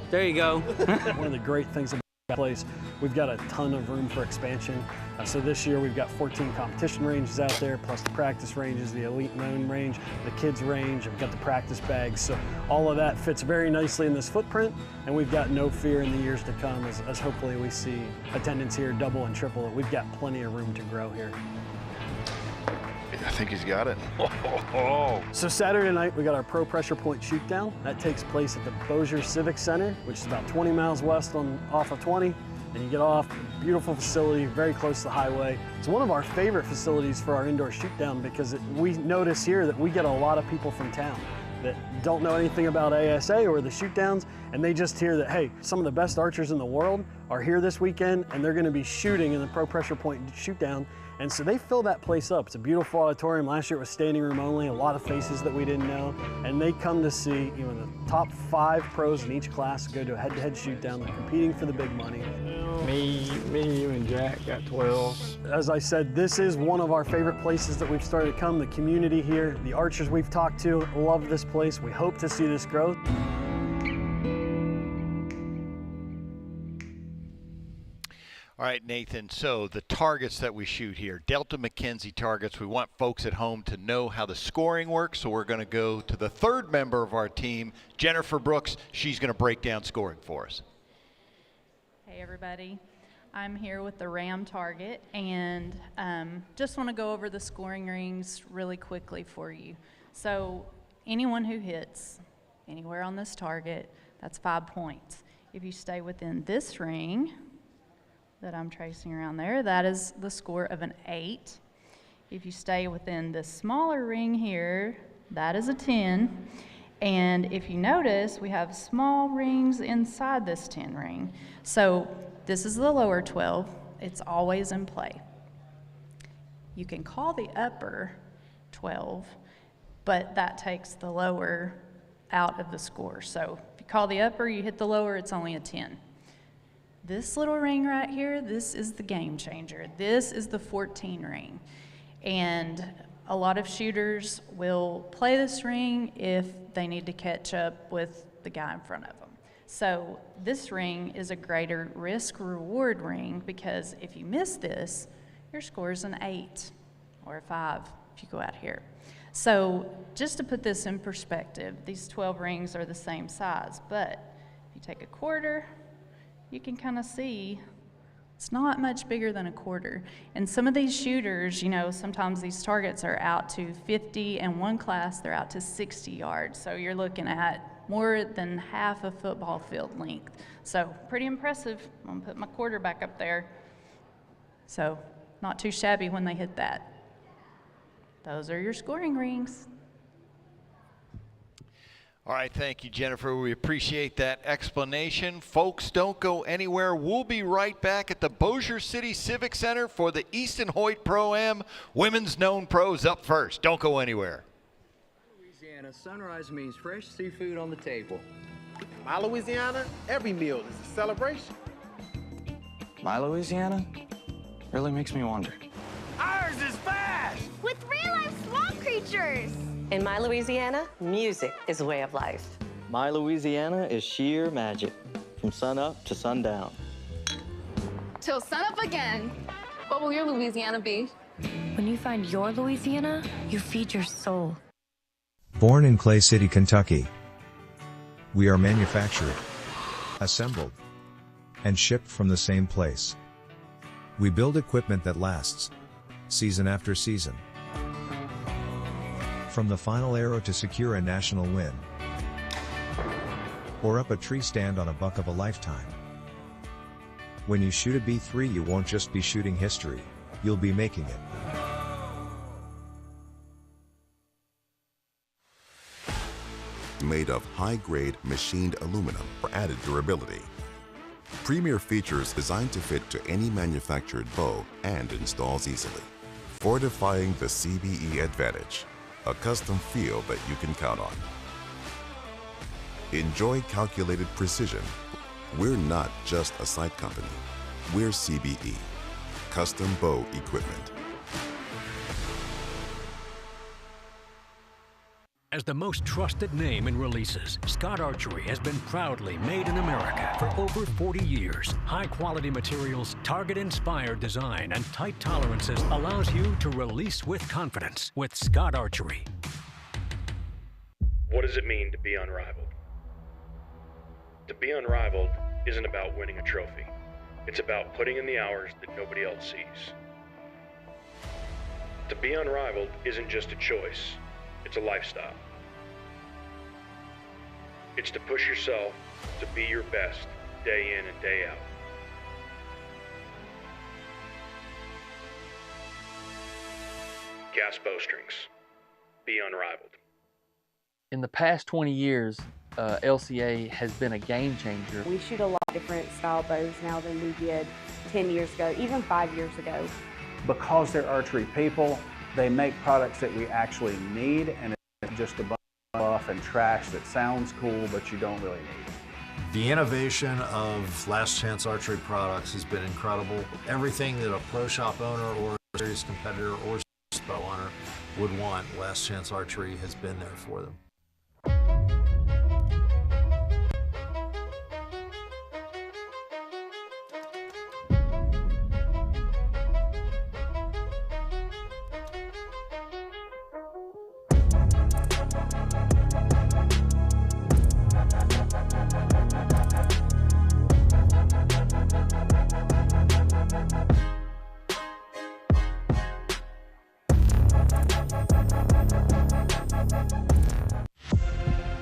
There you go. One of the great things about the place, we've got a ton of room for expansion. So this year we've got 14 competition ranges out there, plus the practice ranges, the elite known range, the kids range, we've got the practice bags. So all of that fits very nicely in this footprint, and we've got no fear in the years to come as hopefully we see attendance here double and triple it. We've got plenty of room to grow here. I think he's got it. So Saturday night, we got our Pro Pressure Point Shootdown. That takes place at the Bossier Civic Center, which is about 20 miles west off of 20. And you get off, beautiful facility, very close to the highway. It's one of our favorite facilities for our indoor shootdown because we notice here that we get a lot of people from town that don't know anything about ASA or the shootdowns, and they just hear that, hey, some of the best archers in the world are here this weekend and they're gonna be shooting in the Pro Pressure Point Shootdown. And so they fill that place up. It's a beautiful auditorium. Last year it was standing room only, a lot of faces that we didn't know. And they come to see, you know, the top 5 pros in each class go to a head-to-head shootdown. They're competing for the big money. Me, you, and Jack got 12. As I said, this is one of our favorite places that we've started to come. The community here, the archers we've talked to love this place. We hope to see this growth. All right, Nathan, so the targets that we shoot here, Delta McKenzie targets, we want folks at home to know how the scoring works, so we're going to go to the third member of our team, Jennifer Brooks. She's going to break down scoring for us. Hey, everybody. I'm here with the Ram target, and just want to go over the scoring rings really quickly for you. So anyone who hits anywhere on this target, that's 5 points. If you stay within this ring that I'm tracing around there, that is the score of an 8. If you stay within this smaller ring here, that is a 10. And if you notice, we have small rings inside this 10 ring. So this is the lower 12. It's always in play. You can call the upper 12, but that takes the lower out of the score. So if you call the upper, you hit the lower, it's only a 10. This little ring right here, this is the game changer. This is the 14 ring. And a lot of shooters will play this ring if they need to catch up with the guy in front of them. So this ring is a greater risk-reward ring because if you miss this, your score is an 8 or a 5 if you go out here. So just to put this in perspective, these 12 rings are the same size, but if you take a quarter, you can kind of see it's not much bigger than a quarter. And some of these shooters, you know, sometimes these targets are out to 50, and one class they're out to 60 yards. So you're looking at more than half a football field length. So pretty impressive. I'm gonna put my quarter back up there. So not too shabby when they hit that. Those are your scoring rings. All right, thank you, Jennifer. We appreciate that explanation. Folks, don't go anywhere. We'll be right back at the Bossier City Civic Center for the Easton Hoyt Pro-Am. Women's known pros up first. Don't go anywhere. Louisiana, sunrise means fresh seafood on the table. My Louisiana, every meal is a celebration. My Louisiana really makes me wonder. Ours is fast! With real-life swamp creatures! In my Louisiana, music is a way of life. My Louisiana is sheer magic, from sun up to sundown. Till sunup again. What will your Louisiana be? When you find your Louisiana, you feed your soul. Born in Clay City, Kentucky, we are manufactured, assembled, and shipped from the same place. We build equipment that lasts, season after season. From the final arrow to secure a national win, or up a tree stand on a buck of a lifetime. When you shoot a B3, you won't just be shooting history, you'll be making it. Made of high-grade machined aluminum for added durability. Premier features designed to fit to any manufactured bow and installs easily. Fortifying the CBE Advantage, a custom feel that you can count on. Enjoy calculated precision We're not just a sight company. We're CBE, Custom Bow Equipment. As the most trusted name in releases, Scott Archery has been proudly made in America for over 40 years. High-quality materials, target-inspired design, and tight tolerances allows you to release with confidence with Scott Archery. What does it mean to be unrivaled? To be unrivaled isn't about winning a trophy. It's about putting in the hours that nobody else sees. To be unrivaled isn't just a choice, it's a lifestyle. It's to push yourself to be your best day in and day out. Gas Bowstrings. Be unrivaled. In the past 20 years, LCA has been a game changer. We shoot a lot of different style bows now than we did 10 years ago, even 5 years ago. Because they're archery people, they make products that we actually need, and it's just a bunch of fluff and trash that sounds cool, but you don't really need. The innovation of Last Chance Archery products has been incredible. Everything that a pro shop owner or a serious competitor or bow hunter would want, Last Chance Archery has been there for them.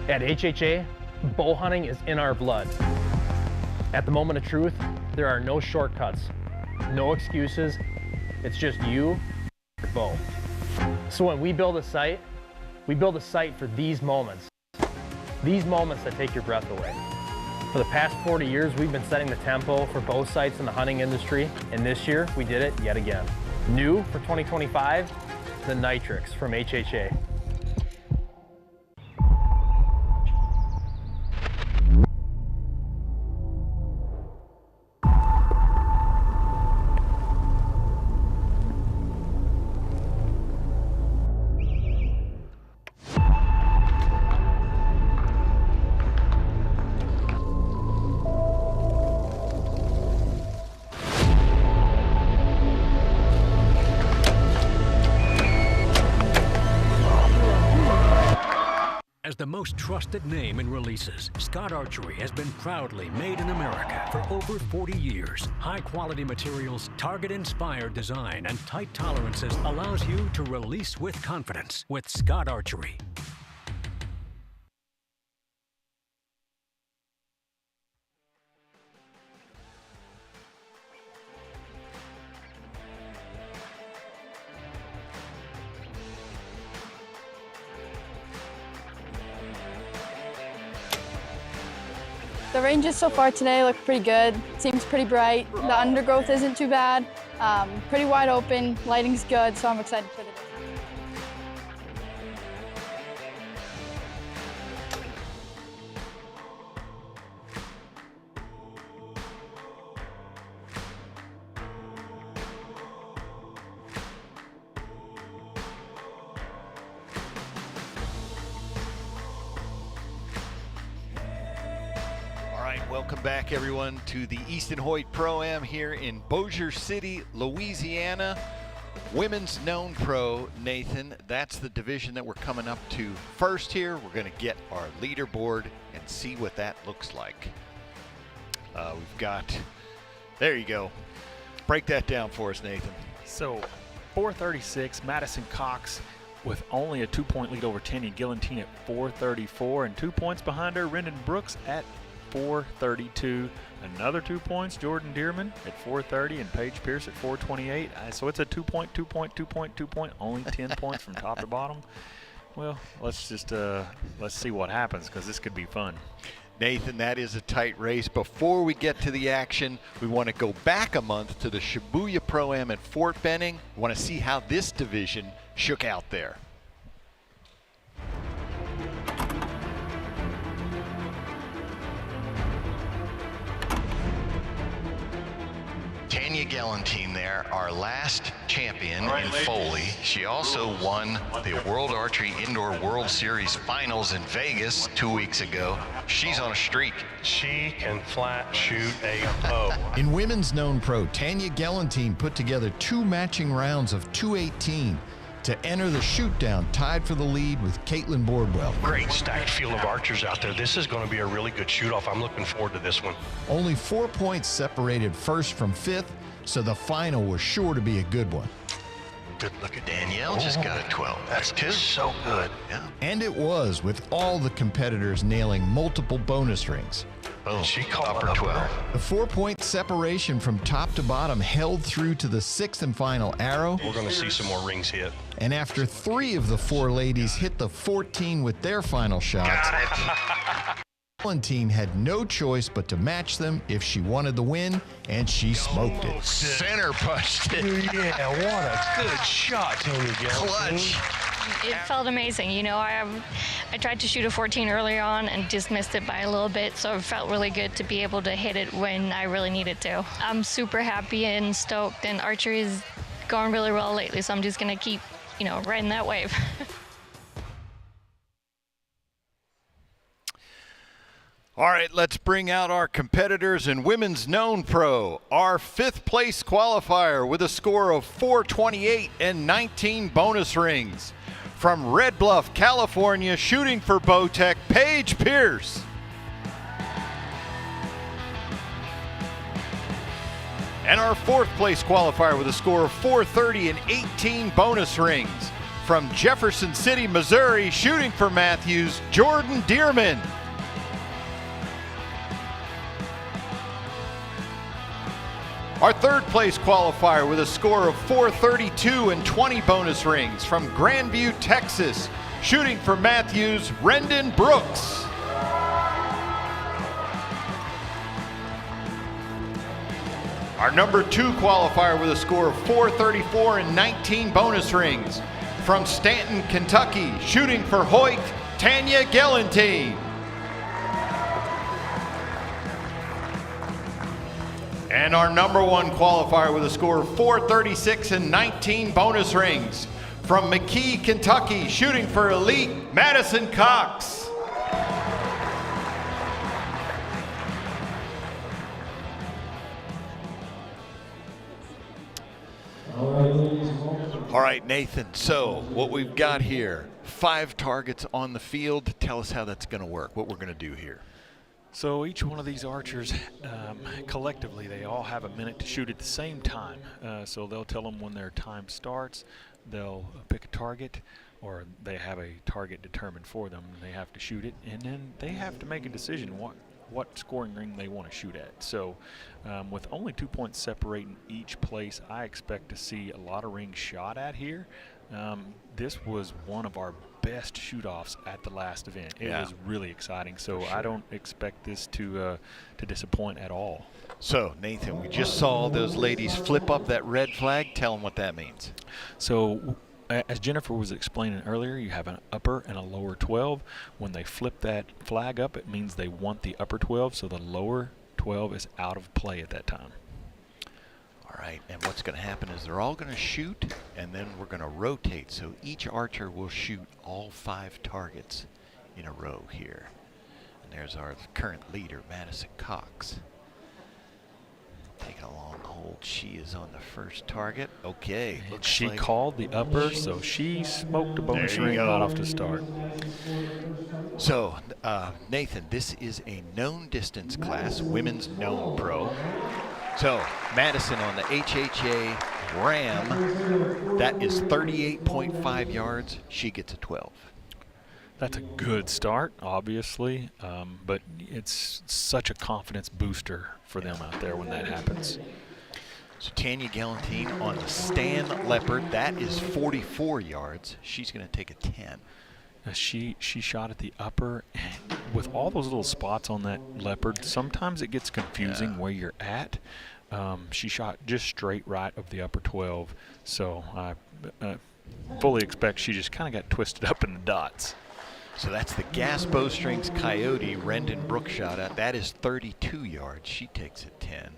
At HHA, bow hunting is in our blood. At the moment of truth, there are no shortcuts, no excuses. It's just you, your bow. So when we build a sight for these moments that take your breath away. For the past 40 years, we've been setting the tempo for bow sights in the hunting industry, and this year, we did it yet again. New for 2025, the Nitrix from HHA. As the most trusted name in releases, Scott Archery has been proudly made in America for over 40 years. High-quality materials, target-inspired design, and tight tolerances allows you to release with confidence with Scott Archery. The ranges so far today look pretty good. Seems pretty bright. The undergrowth isn't too bad. Pretty wide open. Lighting's good, so I'm excited for the day. Welcome back, everyone, to the Easton Hoyt Pro-Am here in Bossier City, Louisiana. Women's Known Pro, Nathan, that's the division that we're coming up to first here. We're going to get our leaderboard and see what that looks like. We've got, there you go. Break that down for us, Nathan. So 436, Madison Cox with only a 2-point lead over Tanya Gillantine at 434, and 2 points behind her, Rendon Brooks at 432. Another 2 points, Jordan Dearman at 430, and Paige Pierce at 428. So it's a 2 point, only 10 points from top to bottom. Well, let's just let's see what happens, because this could be fun. Nathan, that is a tight race. Before we get to the action, we want to go back a month to the Shibuya Pro-Am at Fort Benning. We want to see how this division shook out there. Tanya Galantine there, our last champion in Foley. She also won the World Archery Indoor World Series Finals in Vegas 2 weeks ago. She's on a streak. She can flat shoot a bow. In women's known pro, Tanya Galantine put together 2 matching rounds of 218 to enter the Shootdown, tied for the lead with Caitlin Bordwell. Great stacked field of archers out there. This is going to be a really good shoot-off. I'm looking forward to this one. Only 4 points separated first from fifth, so the final was sure to be a good one. Good look at Danielle, just got a 12. That's so good. Yeah. And it was, with all the competitors nailing multiple bonus rings. Boom. She called upper 12. The 4-point separation from top to bottom held through to the 6th and final arrow. We're going to see some more rings hit. And after 3 of the 4 ladies hit the 14 with their final shots, Galantine had no choice but to match them if she wanted the win, and she smoked it. Center punched it. Yeah, what a good shot, Tony Galantine. Clutch. It felt amazing. You know, I tried to shoot a 14 early on and just missed it by a little bit, so it felt really good to be able to hit it when I really needed to. I'm super happy and stoked, and archery is going really well lately, so I'm just going to keep, you know, riding that wave. All right, let's bring out our competitors in women's known pro. Our 5th place qualifier with a score of 428 and 19 bonus rings. From Red Bluff, California, shooting for Bowtech, Paige Pierce. And our 4th place qualifier with a score of 430 and 18 bonus rings. From Jefferson City, Missouri, shooting for Matthews, Jordan Dearman. Our 3rd place qualifier with a score of 432 and 20 bonus rings from Grandview, Texas, shooting for Matthews, Rendon Brooks. Our number 2 qualifier with a score of 434 and 19 bonus rings from Stanton, Kentucky, shooting for Hoyt, Tanya Galantine. And our number 1 qualifier with a score of 436 and 19 bonus rings from McKee, Kentucky, shooting for Elite, Madison Cox. All right, Nathan, so what we've got here, 5 targets on the field. Tell us how that's going to work, what we're going to do here. So each one of these archers, collectively, they all have a minute to shoot at the same time. So they'll tell them when their time starts, they'll pick a target, or they have a target determined for them, and they have to shoot it, and then they have to make a decision what scoring ring they want to shoot at. So with only 2 points separating each place, I expect to see a lot of rings shot at here. This was one of our best shoot-offs at the last event. It was really exciting, so I don't expect this to disappoint at all. So, Nathan, we just saw those ladies flip up that red flag. Tell them what that means. So, as Jennifer was explaining earlier, you have an upper and a lower 12. When they flip that flag up, it means they want the upper 12, so the lower 12 is out of play at that time. All right, and what's going to happen is they're all going to shoot, and then we're going to rotate. So each archer will shoot all 5 targets in a row here. And there's our current leader, Madison Cox. Take a long hold. She is on the first target. Okay. She called the upper, so she smoked a bonus ring right off the start. So, Nathan, this is a known distance class, women's known pro. So, Madison on the HHA Ram, that is 38.5 yards. She gets a 12. That's a good start, obviously, but it's such a confidence booster for them out there when that happens. So Tanya Galantine on the Stan Leopard, that is 44 yards. She's going to take a 10. She shot at the upper, and with all those little spots on that Leopard, sometimes it gets confusing where you're at. She shot just straight right of the upper 12, so I fully expect she just kind of got twisted up in the dots. So that's the Gas Bowstrings Coyote Rendon Brooks shot at. That is 32 yards. She takes a 10.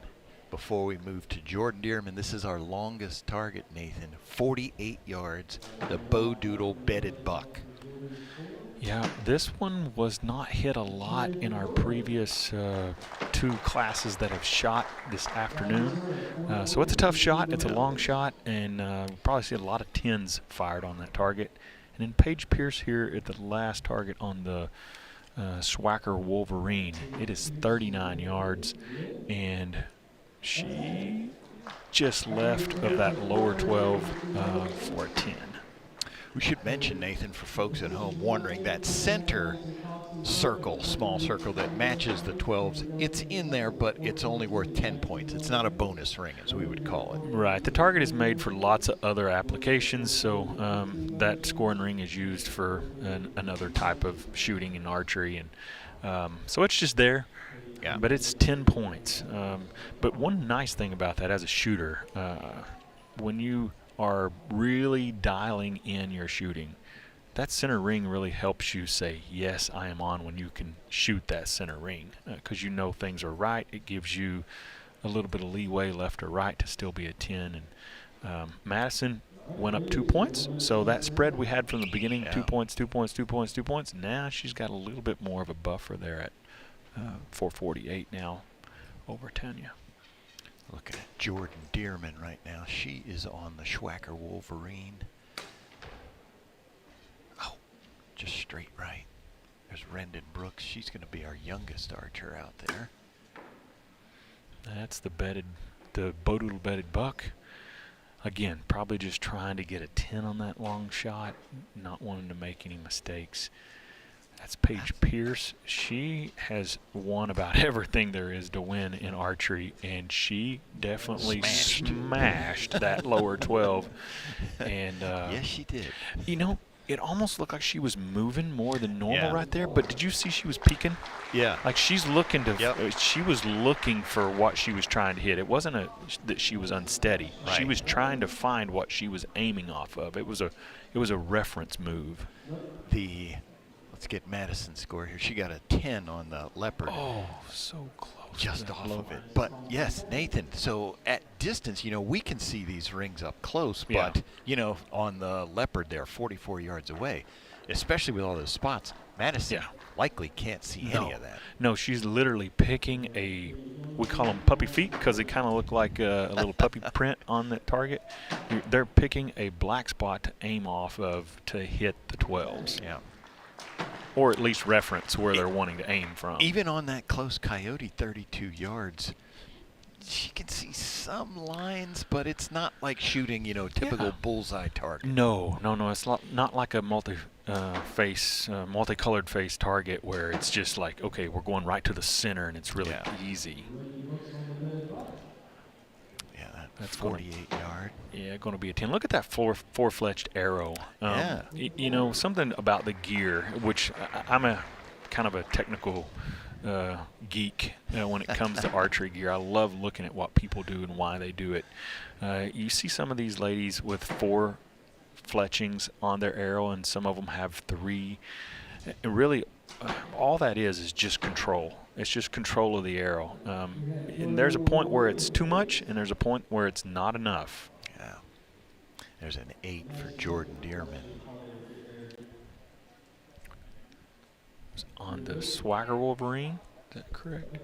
before we move to Jordan Dearman. This is our longest target, Nathan. 48 yards, the Bow Doodle bedded buck. Yeah, this one was not hit a lot in our previous 2 classes that have shot this afternoon. So it's a tough shot. It's a long shot, and we'll probably see a lot of 10s fired on that target. And then Paige Pierce here at the last target on the Swacker Wolverine. It is 39 yards, and she just left of that lower 12 for a 10. We should mention, Nathan, for folks at home wondering, that center circle, small circle that matches the 12s, it's in there, but it's only worth 10 points. It's not a bonus ring, as we would call it. Right. The target is made for lots of other applications, so that scoring ring is used for another type of shooting and archery, and so it's just there. Yeah. But it's 10 points. But one nice thing about that as a shooter, when you are really dialing in your shooting, that center ring really helps you say, yes, I am on, when you can shoot that center ring, because you know things are right. It gives you a little bit of leeway left or right to still be a 10. And Madison went up 2 points, so that spread we had from the beginning, yeah. 2 points, 2 points, 2 points, 2 points. Now she's got a little bit more of a buffer there at 448 now over Tanya. Looking at Jordan Dearman right now. She is on the Swacker Wolverine. Oh, just straight right. There's Rendon Brooks. She's going to be our youngest archer out there. That's the Bow Doodle bedded buck. Again, probably just trying to get a 10 on that long shot, not wanting to make any mistakes. That's Paige Pierce. She has won about everything there is to win in archery, and she definitely smashed that lower 12. And yes, she did. You know, it almost looked like she was moving more than normal right there, but did you see she was peeking? Yeah. Like she's looking to, she was looking for what she was trying to hit. It wasn't that she was unsteady. Right. She was trying to find what she was aiming off of. It was a reference move. Let's get Madison's score here. She got a 10 on the Leopard. Oh, so close. Just off of it. But yes, Nathan, so at distance, you know, we can see these rings up close, but, you know, on the Leopard, they're 44 yards away, especially with all those spots. Madison likely can't see any of that. No, she's literally picking we call them puppy feet because they kind of look like a little puppy print on that target. They're picking a black spot to aim off of to hit the 12s. Yeah. Or at least reference where they're wanting to aim from. Even on that close coyote, 32 yards, she can see some lines, but it's not like shooting, you know, typical bullseye target. No. It's not like a multicolored face target where it's just like, okay, we're going right to the center and it's really easy. That's 48 yard. Yeah, going to be a 10. Look at that four-fletched arrow. You know, something about the gear, which I'm a kind of a technical geek when it comes to archery gear. I love looking at what people do and why they do it. You see some of these ladies with 4 fletchings on their arrow, and some of them have 3. And really, all that is just control. It's just control of the arrow. And there's a point where it's too much, and there's a point where it's not enough. Yeah. There's an 8 for Jordan Dearman. On the Swagger Wolverine, is that correct?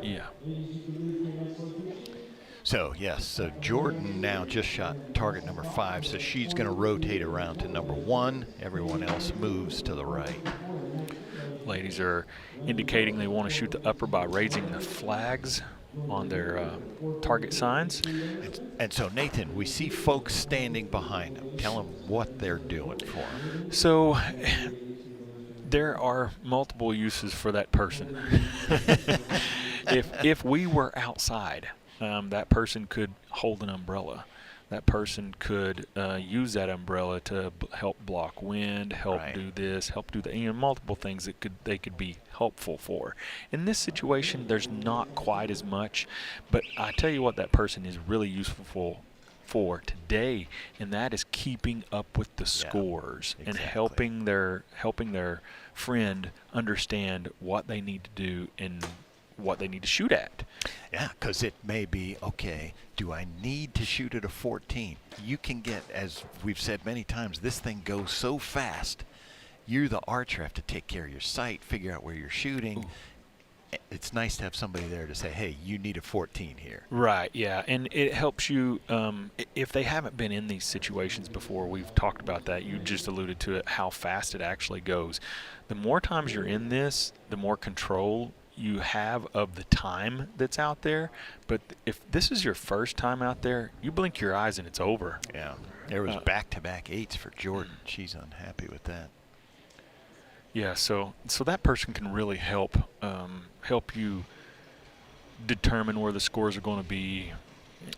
Yeah. So, yes, so Jordan now just shot target number 5, so she's going to rotate around to number 1. Everyone else moves to the right. Ladies are indicating they want to shoot the upper by raising the flags on their target signs. And so, Nathan, we see folks standing behind them. Tell them what they're doing for them. So, there are multiple uses for that person. If we were outside, that person could hold an umbrella. That person could use that umbrella to help block wind, help do this, help do that. You know, multiple things that they could be helpful for. In this situation, there's not quite as much, but I tell you what, that person is really useful for today, and that is keeping up with the scores and helping their friend understand what they need to do and what they need to shoot at. Yeah, because it may be, okay, do I need to shoot at a 14? You can get, as we've said many times, this thing goes so fast. You, the archer, have to take care of your sight, figure out where you're shooting. Ooh. It's nice to have somebody there to say, hey, you need a 14 here. Right, yeah, and it helps you, if they haven't been in these situations before, we've talked about that, you just alluded to it, how fast it actually goes. The more times you're in this, the more control you have of the time that's out there. But if this is your first time out there, you blink your eyes and it's over. Yeah, there was back-to-back 8s for Jordan. She's unhappy with that. Yeah, so that person can really help you determine where the scores are going to be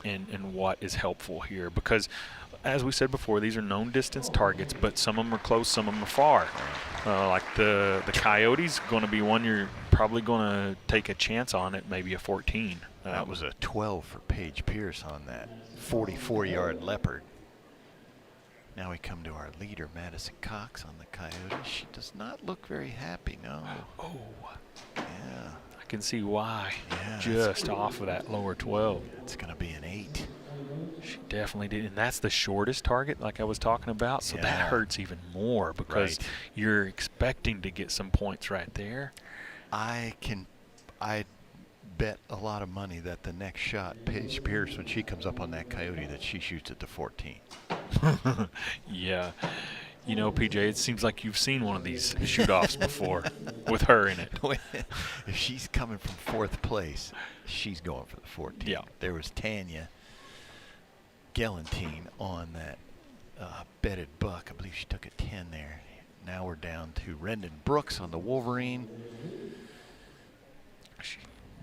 and what is helpful here. Because, as we said before, these are known distance targets, but some of them are close, some of them are far. Like the Coyote's going to be one you're probably going to take a chance on at maybe a 14. That was a 12 for Paige Pierce on that 44-yard Leopard. Now we come to our leader, Madison Cox, on the Coyote. She does not look very happy, no. Oh, yeah. I can see why. Yeah, just off of that lower 12. It's going to be an 8. She definitely did, and that's the shortest target, like I was talking about. So that hurts even more because you're expecting to get some points right there. I bet a lot of money that the next shot, Paige Pierce, when she comes up on that Coyote, that she shoots at the 14. Yeah. You know, PJ, it seems like you've seen one of these shoot-offs before with her in it. If she's coming from 4th place, she's going for the 14. Yeah. There was Tanya Gelantine on that bedded buck. I believe she took a 10 there. Now we're down to Rendon Brooks on the Wolverine.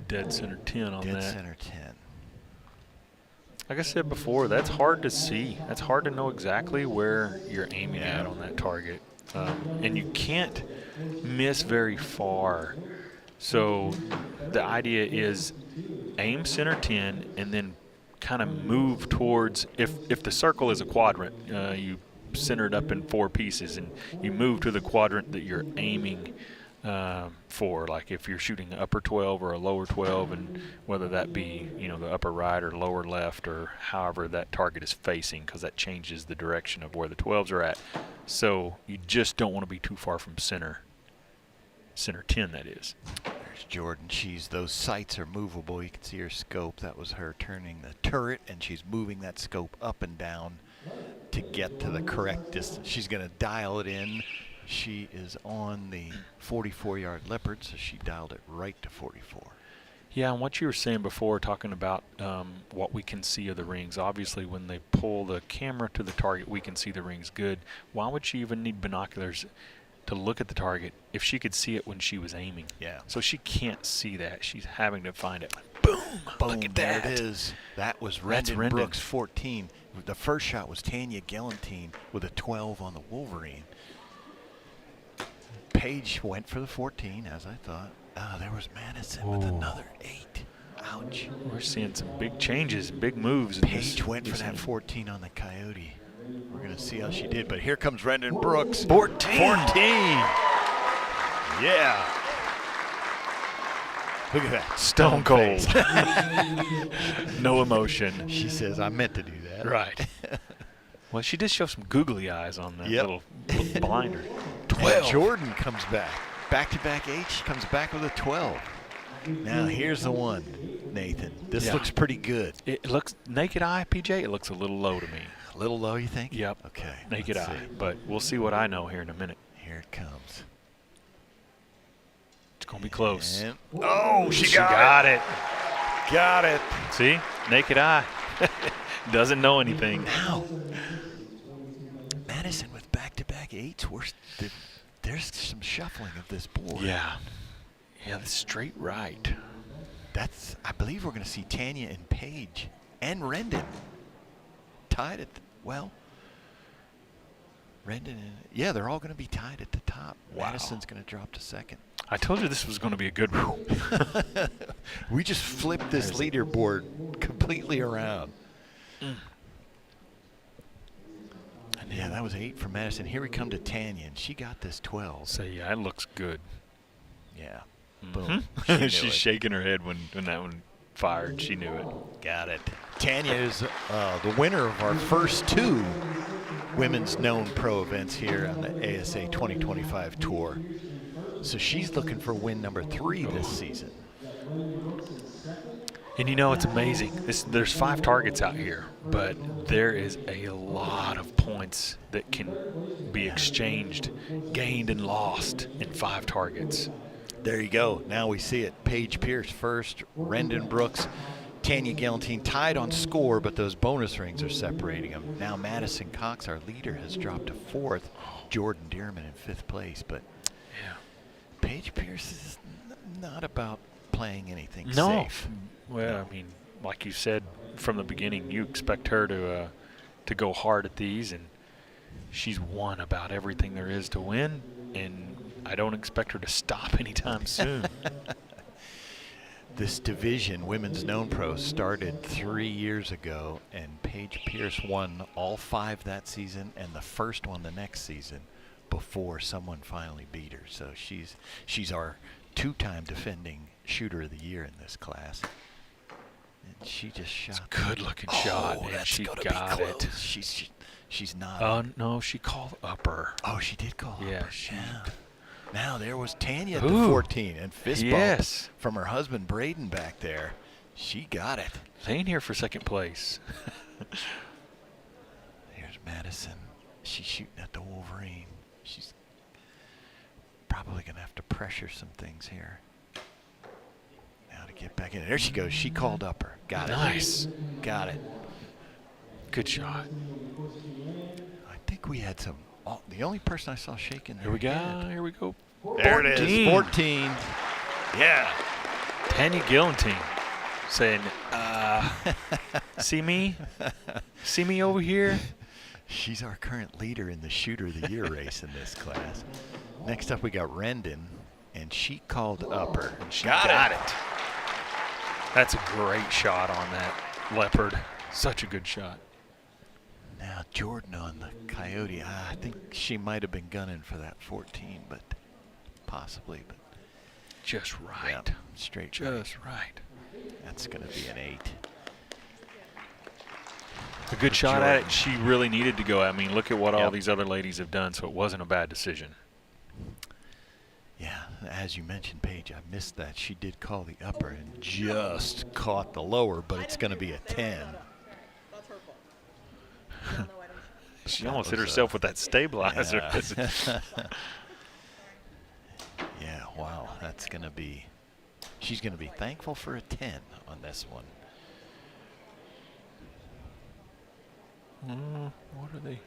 Dead center 10 on that. Dead center 10. Like I said before, that's hard to see. That's hard to know exactly where you're aiming at on that target. And you can't miss very far. So the idea is aim center 10 and then kind of move towards, if the circle is a quadrant, you center it up in 4 pieces and you move to the quadrant that you're aiming for, like if you're shooting upper 12 or a lower 12, and whether that be, you know, the upper right or lower left or however that target is facing, because that changes the direction of where the 12s are at. So you just don't want to be too far from center 10, that is. There's Jordan. Those sights are movable. You can see her scope. That was her turning the turret, and she's moving that scope up and down to get to the correct distance. She's going to dial it in. She is on the 44-yard Leopard, so she dialed it right to 44. Yeah, and what you were saying before, talking about what we can see of the rings. Obviously, when they pull the camera to the target, we can see the rings good. Why would she even need binoculars to look at the target if she could see it when she was aiming? Yeah. So she can't see that. She's having to find it. Boom! Boom, look at that. There it is. That was Rendon Brooks, 14. The first shot was Tanya Gelantine with a 12 on the Wolverine. Paige went for the 14, as I thought. There was Madison with another 8. Ouch. We're seeing some big changes, big moves. Paige went for that 14 on the Coyote. We're going to see how she did, but here comes Rendon Brooks. 14. Yeah. Look at that. Stone cold. No emotion. She says, I meant to do that. Right. Well, she did show some googly eyes on that little blinder. 12. And Jordan comes back. Back-to-back 8. She comes back with a 12. Now, here's the one, Nathan. This looks pretty good. It looks, naked eye, PJ, it looks a little low to me. A little low, you think? Yep. Okay. Naked eye. But we'll see what I know here in a minute. Here it comes. It's going to be close. And, oh, she got it. Got it. See? Naked eye. Doesn't know anything. Now, Madison with back-to-back 8s. There's some shuffling of this board. Yeah. Yeah, the straight right. I believe we're going to see Tanya and Paige and Rendon tied at, Rendon and, they're all going to be tied at the top. Wow. Madison's going to drop to second. I told you this was going to be a good one. We just flipped this leaderboard completely around. Yeah, that was 8 for Madison. Here we come to Tanya, and she got this 12. So, yeah, it looks good. Yeah. Boom. She's shaking her head when that one fired. She knew it. Got it. Tanya is the winner of our first 2 women's known pro events here on the ASA 2025 tour. So she's looking for win number 3 this season. And you know, it's amazing. There's 5 targets out here, but there is a lot of points that can be exchanged, gained, and lost in 5 targets. There you go. Now we see it. Paige Pierce first, Rendon Brooks, Tanya Galantine tied on score, but those bonus rings are separating them. Now Madison Cox, our leader, has dropped to 4th. Jordan Dearman in 5th place, but yeah, Paige Pierce is not about playing anything No. safe. Well, I mean, like you said from the beginning, you expect her to go hard at these, and she's won about everything there is to win, and I don't expect her to stop anytime soon. This division, Women's Known Pro, started 3 years ago, and Paige Pierce won all 5 that season and the first one the next season before someone finally beat her. So she's our 2-time defending shooter of the year in this class. And she just shot. Good-looking shot, Oh, and that's she gonna got be it. close. She's not. No, she called upper. Oh, she did call Yeah, upper. she. Yeah. Now there was Tanya at the Ooh. 14 and fist bump Yes. from her husband Braden back there. She got it. They ain't here for second place. Here's Madison. She's shooting at the Wolverine. She's probably going to have to pressure some things here. Now to get back in. There she goes. She called upper. Got it. Nice. Got it. Good shot. I think we had some. The only person I saw shaking there. Here we go. Here we go. There it is. 14. Yeah. Tanya Gillantine saying, see me? See me over here? She's our current leader in the Shooter of the Year race in this class. Next up, we got Rendon, and she called upper. And she got it. That's a great shot on that leopard. Such a good shot. Now Jordan on the Coyote. I think she might have been gunning for that 14, but possibly. But just right. Yeah, straight. Just right. That's going to be an 8. A good shot Jordan. at it. She really needed to go. I mean, look at what all these other ladies have done, so it wasn't a bad decision. Yeah, as you mentioned, Paige, I missed that. She did call the upper and just caught the lower, but it's going to be a 10. She almost hit herself with that stabilizer. Yeah. Yeah, wow, that's going to be, she's going to be thankful for a 10 on this one. What are they?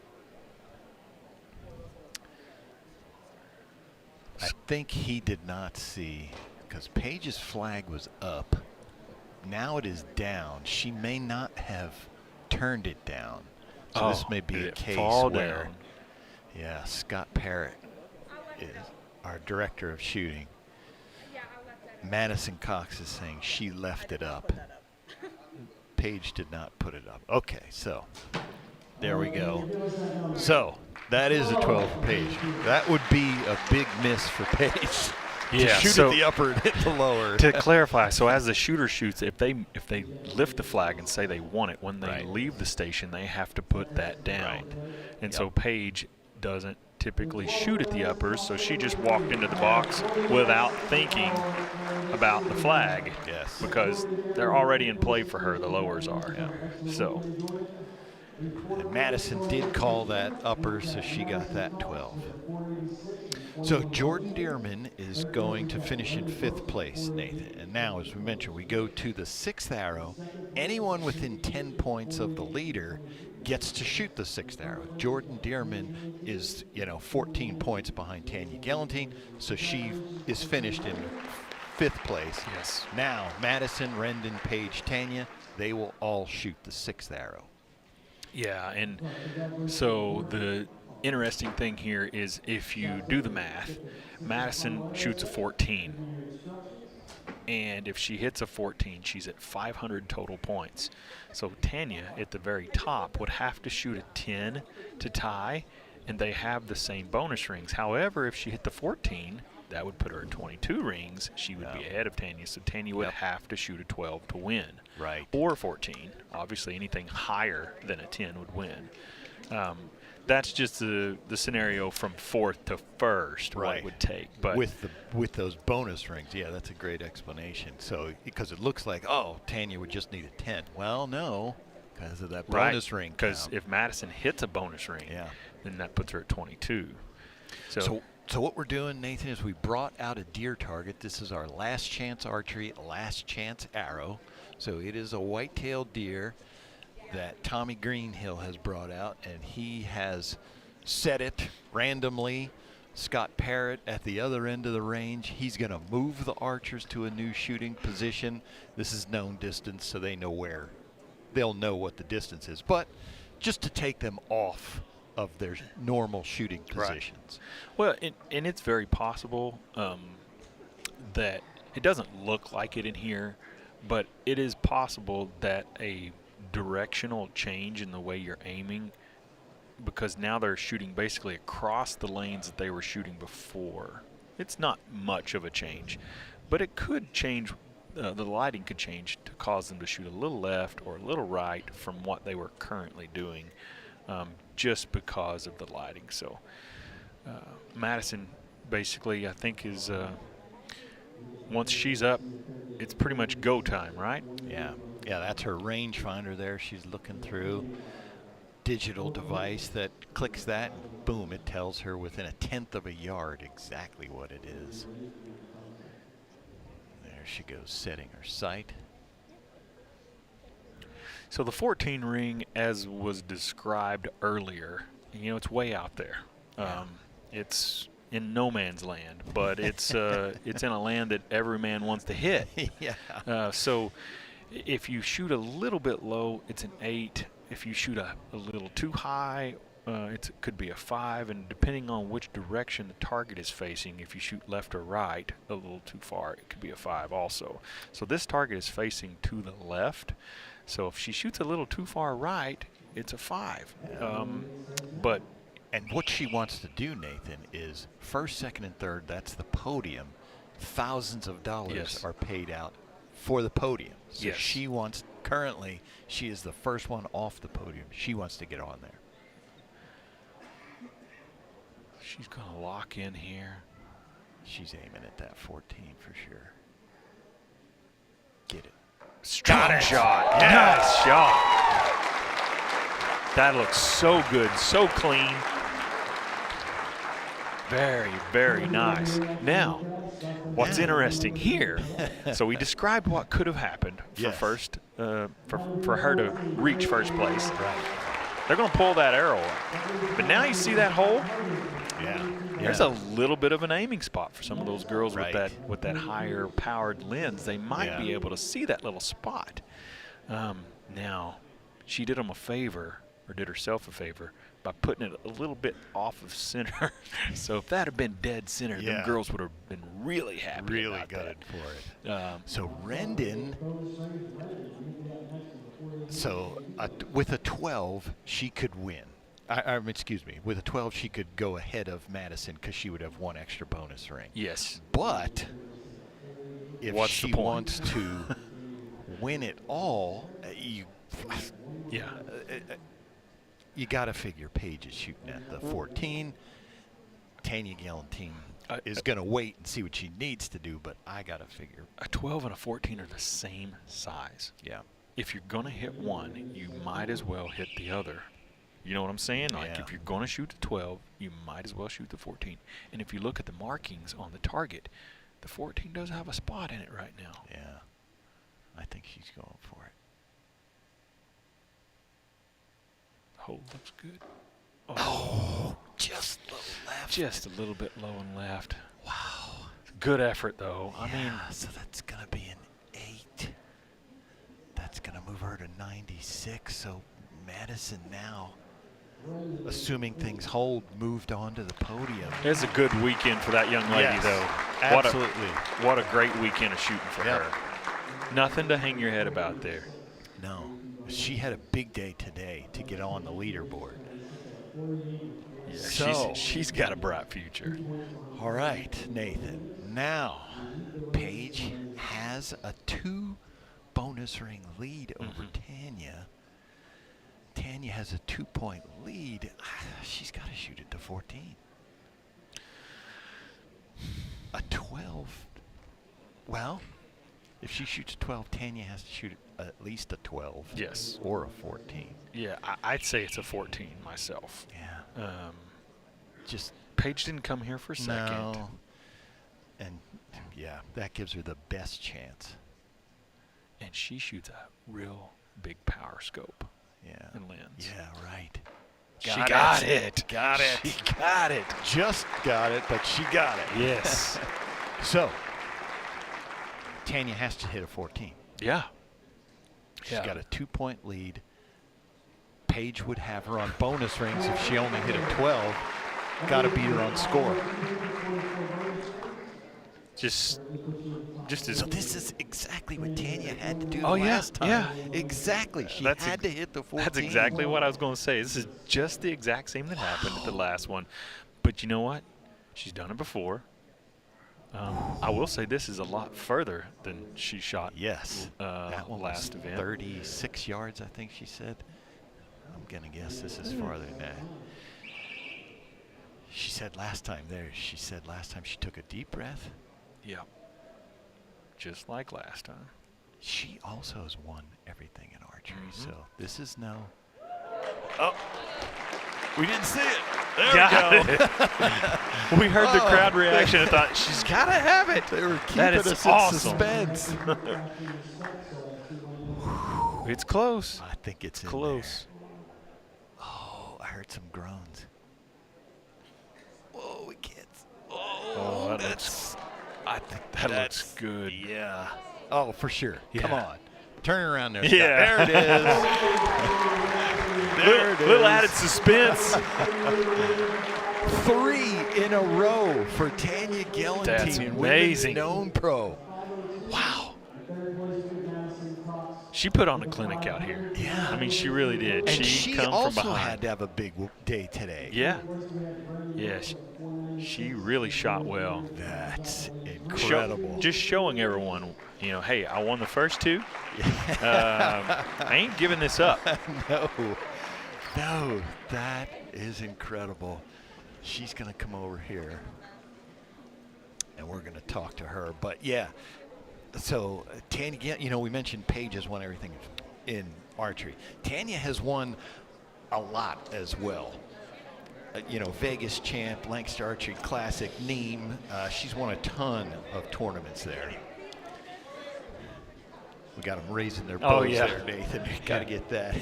I think he did not see, because Paige's flag was up. Now it is down. She may not have turned it down. So this may be a case where, yeah, Scott Parrott is our director of shooting. Madison Cox is saying she left it up. Paige did not put it up. Okay, so there we go. So that is a 12 for Paige. That would be a big miss for Paige. Yeah, to shoot so at the upper and hit the lower. To clarify, so as the shooter shoots, if they lift the flag and say they want it, when they leave the station, they have to put that down. And so Paige doesn't typically shoot at the uppers, so she just walked into the box without thinking about the flag. Yes. Because they're already in play for her, the lowers are. Yeah. So. And Madison did call that upper, so she got that 12. So Jordan Dearman is going to finish in 5th place, Nathan. And now, as we mentioned, we go to the 6th arrow. Anyone within 10 points of the leader gets to shoot the 6th arrow. Jordan Dearman is, 14 points behind Tanya Galantine, so she is finished in 5th place. Yes. Now, Madison, Rendon, Paige, Tanya, they will all shoot the 6th arrow. Yeah, and so the interesting thing here is if you do the math, Madison shoots a 14. And if she hits a 14, she's at 500 total points. So Tanya at the very top would have to shoot a 10 to tie, and they have the same bonus rings. However, if she hit the 14, That would put her at 22 rings. She would be ahead of Tanya. So Tanya would have to shoot a 12 to win. Right. Or 14. Obviously, anything higher than a 10 would win. That's just the scenario from 4th to 1st, what it would take. But with those bonus rings, yeah, that's a great explanation. So because it looks like, oh, Tanya would just need a 10. Well, no, because of that bonus ring. Because if Madison hits a bonus ring, then that puts her at 22. So what we're doing, Nathan, is we brought out a deer target. This is our last chance archery, last chance arrow. So it is a white-tailed deer that Tommy Greenhill has brought out, and he has set it randomly. Scott Parrott at the other end of the range. He's going to move the archers to a new shooting position. This is known distance, so they know where. They'll know what the distance is. But just to take them off of their normal shooting positions. Well, and it's very possible that it doesn't look like it in here, but it is possible that a directional change in the way you're aiming, because now they're shooting basically across the lanes that they were shooting before. It's not much of a change, but it could change. The lighting could change to cause them to shoot a little left or a little right from what they were currently doing, just because of the lighting. So Madison basically, I think, is once she's up, it's pretty much go time, right? Yeah, that's her rangefinder there. She's looking through digital device that clicks that, and boom, it tells her within 1/10 of a yard exactly what it is. There she goes, setting her sight. So the 14 ring, as was described earlier, it's way out there. It's in no man's land, but it's it's in a land that every man wants to hit. So if you shoot a little bit low, it's an 8. If you shoot a little too high, it could be a 5. And depending on which direction the target is facing, if you shoot left or right a little too far, it could be a 5 also. So this target is facing to the left. So if she shoots a little too far right, it's a 5. And what she wants to do, Nathan, is 1st, 2nd, and 3rd, that's the podium. Thousands of dollars are paid out for the podium. So she wants, currently, she is the first one off the podium. She wants to get on there. She's going to lock in here. She's aiming at that 14 for sure. Get it. Strong shot. Nice shot. That looks so good, so clean. Very, very nice. Now, what's interesting here, so we described what could have happened for first, for her to reach first place. They're going to pull that arrow up. But now you see that hole? There's a little bit of an aiming spot for some of those girls with that higher powered lens. They might be able to see that little spot. Now, she did them a favor, or did herself a favor, by putting it a little bit off of center. So if that had been dead center, them girls would have been really happy. Really good for it. So Rendon, with a 12, she could win. Excuse me, with a 12, she could go ahead of Madison because she would have 1 extra bonus ring. Yes. But if she wants to win it all, you got to figure Paige is shooting at the 14. Tanya Galantine is going to wait and see what she needs to do, but I got to figure. A 12 and a 14 are the same size. Yeah. If you're going to hit one, you might as well hit the other. You know what I'm saying? Like if you're going to shoot the 12, you might as well shoot the 14. And if you look at the markings on the target, the 14 does have a spot in it right now. Yeah. I think she's going for it. Hole looks good. Oh, just a little left. Just a little bit low and left. Wow. Good effort, though. I mean, so that's going to be an 8. That's going to move her to 96. So Madison now, assuming things hold, moved on to the podium. It's a good weekend for that young lady, though. Absolutely. What a great weekend of shooting for her. Nothing to hang your head about there. No. She had a big day today to get on the leaderboard. Yeah, So she's got a bright future. All right, Nathan. Now, Paige has a 2 bonus ring lead over Tanya. Tanya has a 2-point lead. She's got to shoot it to 14. A 12. Well, if she shoots 12, Tanya has to shoot at least a 12. Yes. Or a 14. Yeah, I'd say it's a 14 myself. Yeah. Just Paige didn't come here for second. No. And yeah, that gives her the best chance. And she shoots a real big power scope. Yeah. And lens. Yeah, right. She got it. Got it. She got it. Just got it, but she got it. Yes. So, Tanya has to hit a 14. Yeah. She's got a 2-point lead. Paige would have her on bonus rings if she only hit a 12. Got to beat her on score. Just as. So this is exactly what Tanya had to do Oh, last time. yeah. Exactly. She had to hit the 14. That's exactly what I was going to say. This is just the exact same that happened at the last one. But you know what? She's done it before. I will say this is a lot further than she shot. Yes. That one last was event. 36 yards, I think she said. I'm going to guess this is farther than that. She said last time she took a deep breath. Yep. Just like last time. She also has won everything in archery, so this is no. Oh, we didn't see it. There Got we go. it. We heard the crowd reaction and thought, she's got to have it. They were keeping That is us awesome. in suspense. It's close. I think it's close. Oh, I heard some groans. Whoa, we can't. Oh, I think that looks good. Yeah. Oh, for sure. Yeah. Come on. Turn it around there. Yeah. Scott. There it is. There it is. Little added suspense. 3 in a row for Tanya Gellantine. That's in amazing. Women's Known Pro. Wow. She put on a clinic out here. Yeah. I mean, she really did. And she she come also from behind. had to have a big day today. Yeah. Yeah. She really shot well. That's incredible. Just showing everyone, hey, I won the first 2. I ain't giving this up. No, that is incredible. She's going to come over here, and we're going to talk to her. But, yeah, so Tanya, we mentioned Paige has won everything in archery. Tanya has won a lot as well. Vegas champ, Lancaster Archery Classic, Nîmes. She's won a ton of tournaments there. We got them raising their bows there, Nathan. Got to get that.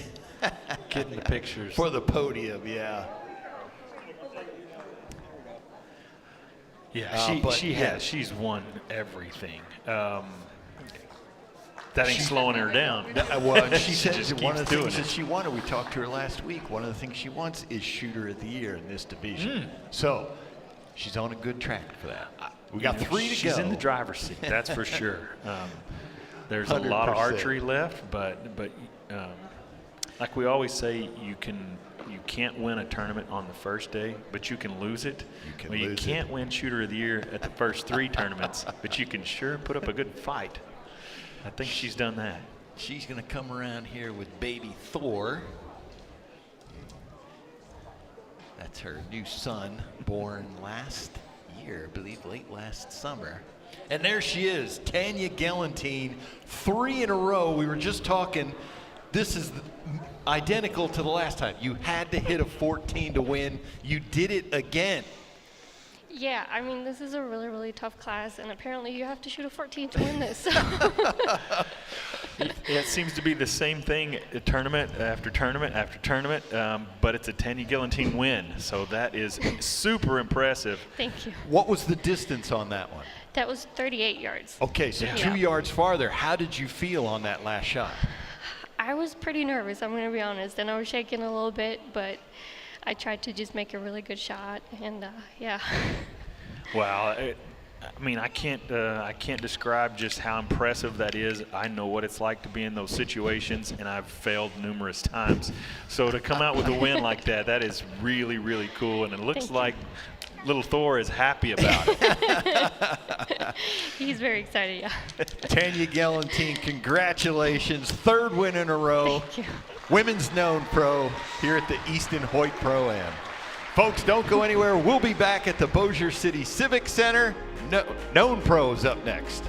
Getting the pictures. For the podium, yeah. Yeah, she's won everything. That ain't slowing her down. Well, she said just one of the keeps things that she wanted, we talked to her last week, one of the things she wants is Shooter of the Year in this division. So she's on a good track for that. We got 3 to go. She's in the driver's seat, that's for sure. There's a lot of 100%. archery left, but like we always say, you can't win a tournament on the first day, but you can lose it. You can't win Shooter of the Year at the first 3 tournaments, but you can sure put up a good fight. I think she's done that. She's going to come around here with baby Thor. That's her new son, born last year, I believe late last summer. And there she is, Tanya Gellantine, 3 in a row. We were just talking, this is identical to the last time. You had to hit a 14 to win. You did it again. Yeah, I mean, this is a really, really tough class, and apparently you have to shoot a 14 to win this. It seems to be the same thing, tournament after tournament after tournament, but it's a Tanya Gellantine win, so that is super impressive. Thank you. What was the distance on that one? That was 38 yards. Okay, so 2 yards farther. How did you feel on that last shot? I was pretty nervous, I'm going to be honest, and I was shaking a little bit, but I tried to just make a really good shot, and yeah. Wow, I mean, I can't describe just how impressive that is. I know what it's like to be in those situations, and I've failed numerous times. So to come out with a win like that, that is really, really cool. And it looks like little Thor is happy about it. He's very excited, yeah. Tanya Galantine, congratulations. 3rd win in a row. Thank you. Women's known pro here at the Easton Hoyt Pro-Am. Folks, don't go anywhere. We'll be back at the Bossier City Civic Center. Known pros up next.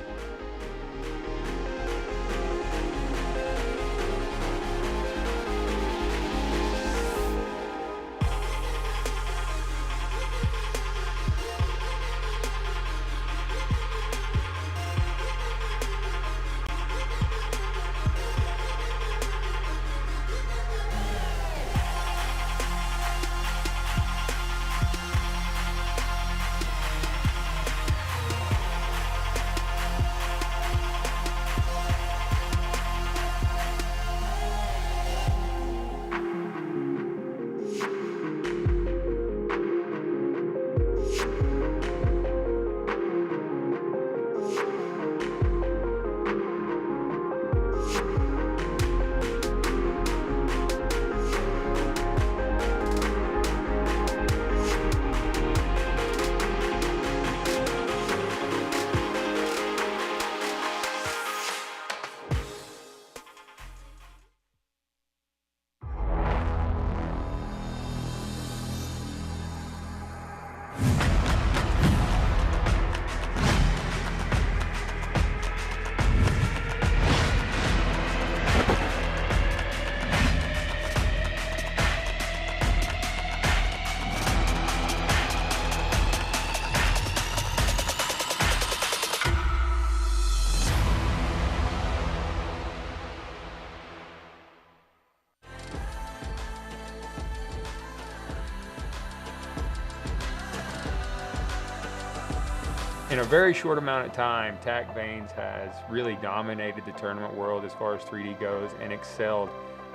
In a very short amount of time, TAC Vanes has really dominated the tournament world as far as 3D goes and excelled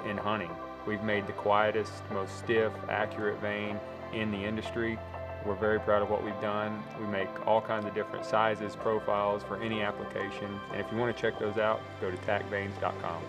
in hunting. We've made the quietest, most stiff, accurate vane in the industry. We're very proud of what we've done. We make all kinds of different sizes, profiles for any application. And if you want to check those out, go to tacvanes.com.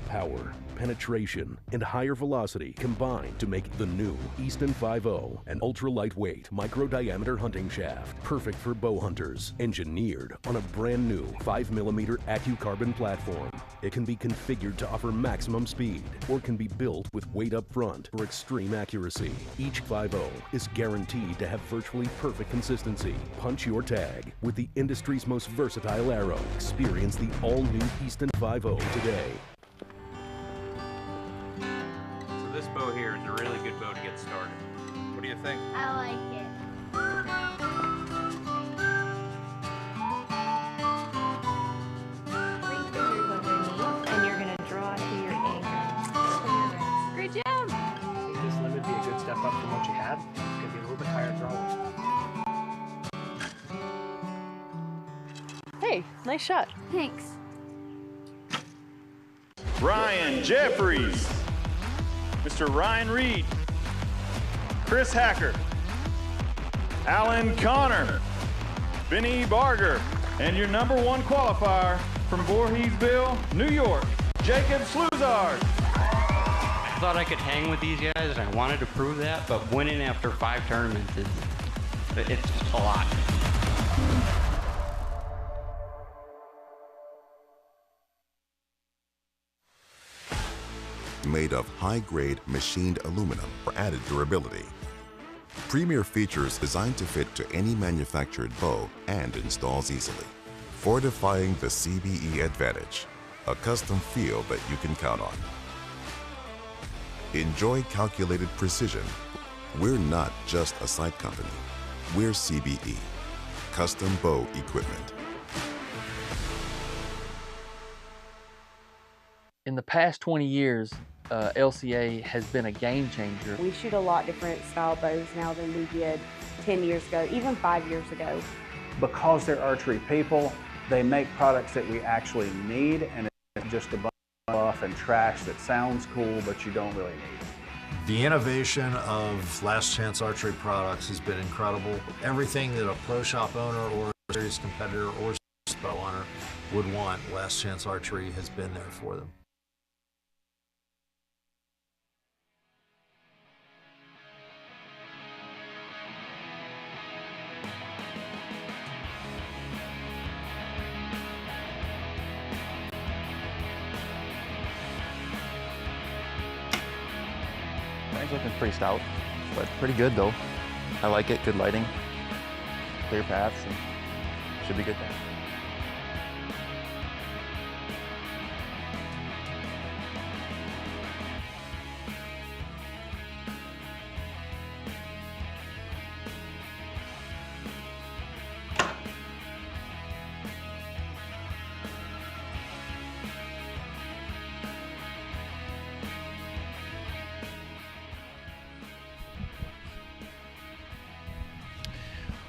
Power, penetration, and higher velocity combine to make the new Easton 5.0, an ultra-lightweight, micro-diameter hunting shaft, perfect for bow hunters, engineered on a brand new 5mm AccuCarbon platform. It can be configured to offer maximum speed, or can be built with weight up front for extreme accuracy. Each 5.0 is guaranteed to have virtually perfect consistency. Punch your tag with the industry's most versatile arrow. Experience the all-new Easton 5.0 today. This bow here is a really good bow to get started. What do you think? I like it. Three fingers underneath, and you're going to draw to your anchor. Great job! I think this limb would be a good step up from what you had. It's going to be a little bit higher draw. Hey, nice shot. Thanks. Ryan Jeffries, Mr. Ryan Reed, Chris Hacker, Alan Connor, Benny Barger, and your #1 qualifier from Voorheesville, New York, Jacob Sluzard. I thought I could hang with these guys, and I wanted to prove that, but winning after 5 tournaments it's just a lot. Made of high-grade machined aluminum for added durability. Premier features designed to fit to any manufactured bow and installs easily. Fortifying the CBE advantage, a custom feel that you can count on. Enjoy calculated precision. We're not just a sight company. We're CBE, Custom Bow Equipment. In the past 20 years, LCA has been a game changer. We shoot a lot different style bows now than we did 10 years ago, even 5 years ago. Because they're archery people, they make products that we actually need, and it's just a bunch of fluff and trash that sounds cool, but you don't really need. The innovation of Last Chance Archery products has been incredible. Everything that a pro shop owner or a serious competitor or bow hunter would want, Last Chance Archery has been there for them. Mine's looking pretty stout, but pretty good though. I like it, good lighting, clear paths, and should be good there.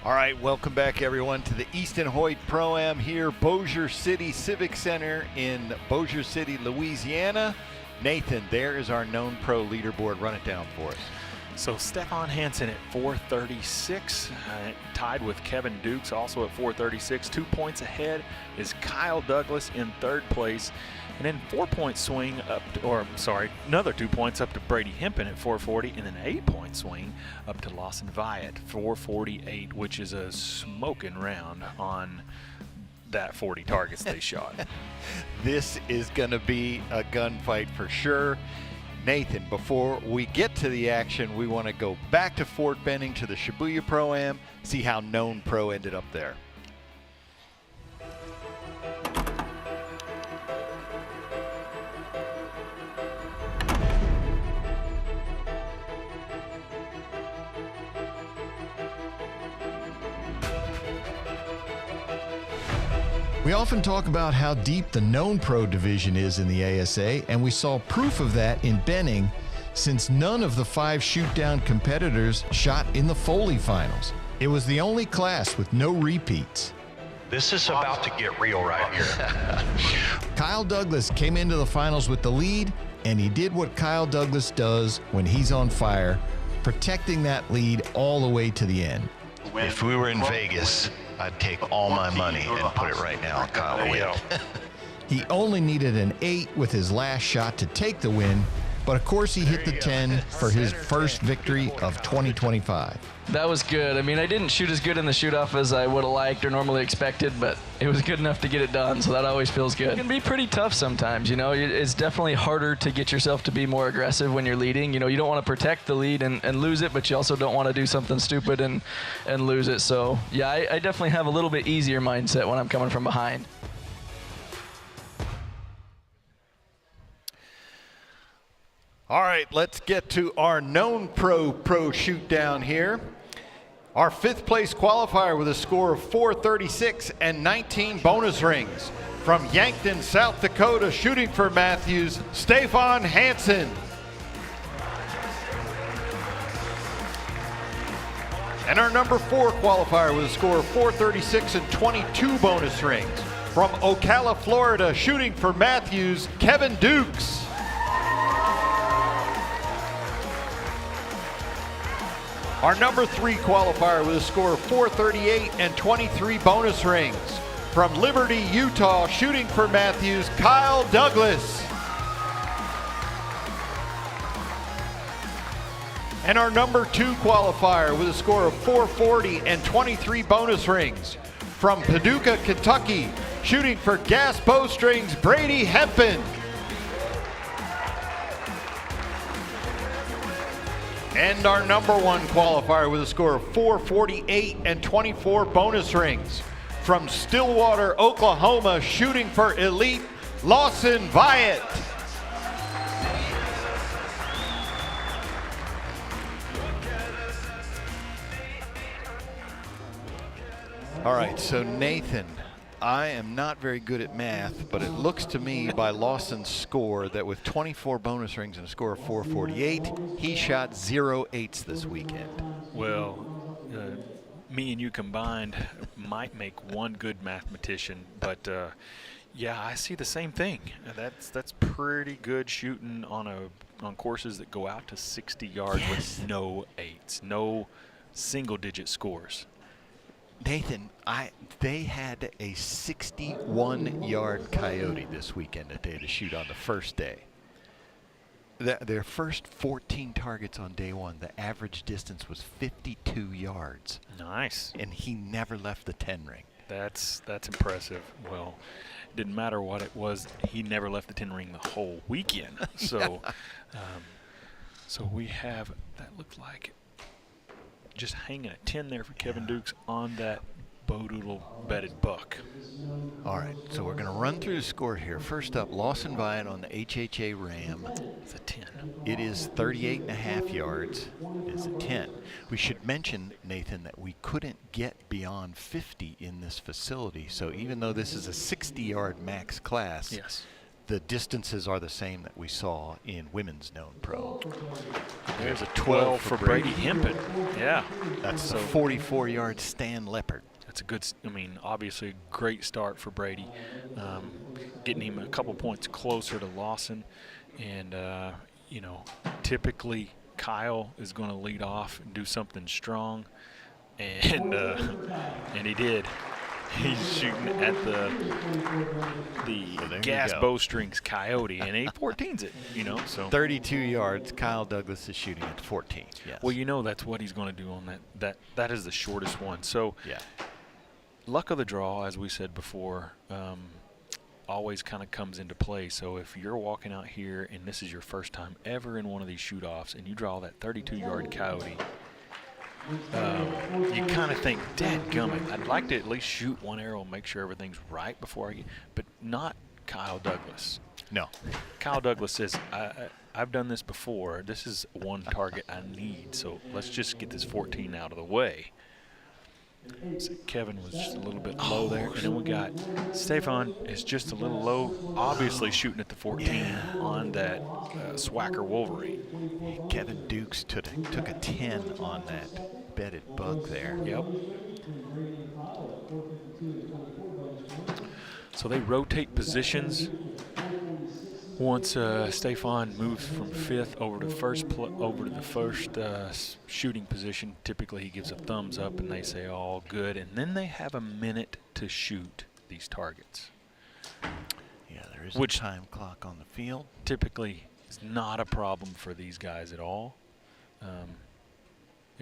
All right, welcome back everyone to the Easton Hoyt Pro-Am here, Bossier City Civic Center in Bossier City, Louisiana. Nathan, there is our known pro leaderboard. Run it down for us. So Stefan Hansen at 436, tied with Kevin Dukes also at 436. 2 points ahead is Kyle Douglas in third place. And then 4-point swing up to, or sorry, another 2 points up to Brady Hempen at 440, and then an 8-point swing up to Lawson Vi at 448, which is a smoking round on that 40 targets they shot. This is going to be a gunfight for sure. Nathan, before we get to the action, we want to go back to Fort Benning to the Shibuya Pro-Am, see how Known Pro ended up there. We often talk about how deep the known pro division is in the ASA, and we saw proof of that in Benning, since none of the 5 shoot-down competitors shot in the Foley finals. It was the only class with no repeats. This is about to get real right here. Kyle Douglas came into the finals with the lead, and he did what Kyle Douglas does when he's on fire, protecting that lead all the way to the end. If we were in Vegas, I'd take all my money and put it right now on Kyle win. He only needed an 8 with his last shot to take the win, but of course he hit the 10 for his first victory of 2025. That was good. I mean, I didn't shoot as good in the shoot-off as I would have liked or normally expected, but it was good enough to get it done, so that always feels good. It can be pretty tough sometimes, you know. It's definitely harder to get yourself to be more aggressive when you're leading. You know, you don't want to protect the lead and lose it, but you also don't want to do something stupid and lose it. So, yeah, I definitely have a little bit easier mindset when I'm coming from behind. All right, let's get to our known pro shoot down here. Our 5th place qualifier with a score of 436 and 19 bonus rings. From Yankton, South Dakota, shooting for Matthews, Stefan Hansen. And our number 4 qualifier with a score of 436 and 22 bonus rings. From Ocala, Florida, shooting for Matthews, Kevin Dukes. Our number 3 qualifier with a score of 438 and 23 bonus rings. From Liberty, Utah, shooting for Matthews, Kyle Douglas. And our number 2 qualifier with a score of 440 and 23 bonus rings. From Paducah, Kentucky, shooting for Gas Bowstrings, Brady Hempen. And our number 1 qualifier with a score of 448 and 24 bonus rings. From Stillwater, Oklahoma, shooting for Elite, Lawson Viet. All right, so Nathan, I am not very good at math, but it looks to me by Lawson's score that with 24 bonus rings and a score of 448, he shot 0 8s this weekend. Well, me and you combined might make one good mathematician, but yeah, I see the same thing. That's pretty good shooting on courses that go out to 60 yards with no 8s, no single-digit scores. Nathan, they had a 61-yard coyote this weekend that they had to shoot on the first day. Their first 14 targets on day one, the average distance was 52 yards. Nice. And he never left the 10 ring. That's impressive. Well, it didn't matter what it was. He never left the 10 ring the whole weekend. So, so we have, that looked like just hanging a 10 there for Kevin Dukes on that Bodoodle bedded buck. All right, so we're going to run through the score here. First up, Lawson Viat on the HHA Ram. It's a 10. It is 38.5 yards. It is a 10. We should mention, Nathan, that we couldn't get beyond 50 in this facility. So even though this is a 60-yard max class, yes, the distances are the same that we saw in women's known pro. There's a 12 for Brady Hempin. Yeah. That's a 44-yard Stan Leopard. That's a good, I mean, obviously a great start for Brady. Getting him a couple points closer to Lawson. And, you know, typically Kyle is going to lead off and do something strong. And he did. He's shooting at the gas bowstrings coyote, and he 14s it, you know. So 32 yards. Kyle Douglas is shooting at 14. Yes. Well, you know that's what he's going to do on that. That is the shortest one. So yeah, luck of the draw, as we said before, always kind of comes into play. So if you're walking out here and this is your first time ever in one of these shoot-offs, and you draw that 32-yard coyote, you kind of think, dadgummit, I'd like to at least shoot one arrow and make sure everything's right before I get, but not Kyle Douglas. No. Kyle Douglas says, I've done this before. This is one target I need, so let's just get this 14 out of the way. So Kevin was just a little bit low there, and then we got Stefan is just a little low, obviously shooting at the 14 on that Swacker Wolverine. Kevin Dukes took a 10 on that bedded buck there. Yep. So they rotate positions. Once Stefan moves from fifth over to the first shooting position, typically he gives a thumbs up and they say all good, and then they have a minute to shoot these targets. Yeah, there is a time clock on the field. Typically, it's not a problem for these guys at all,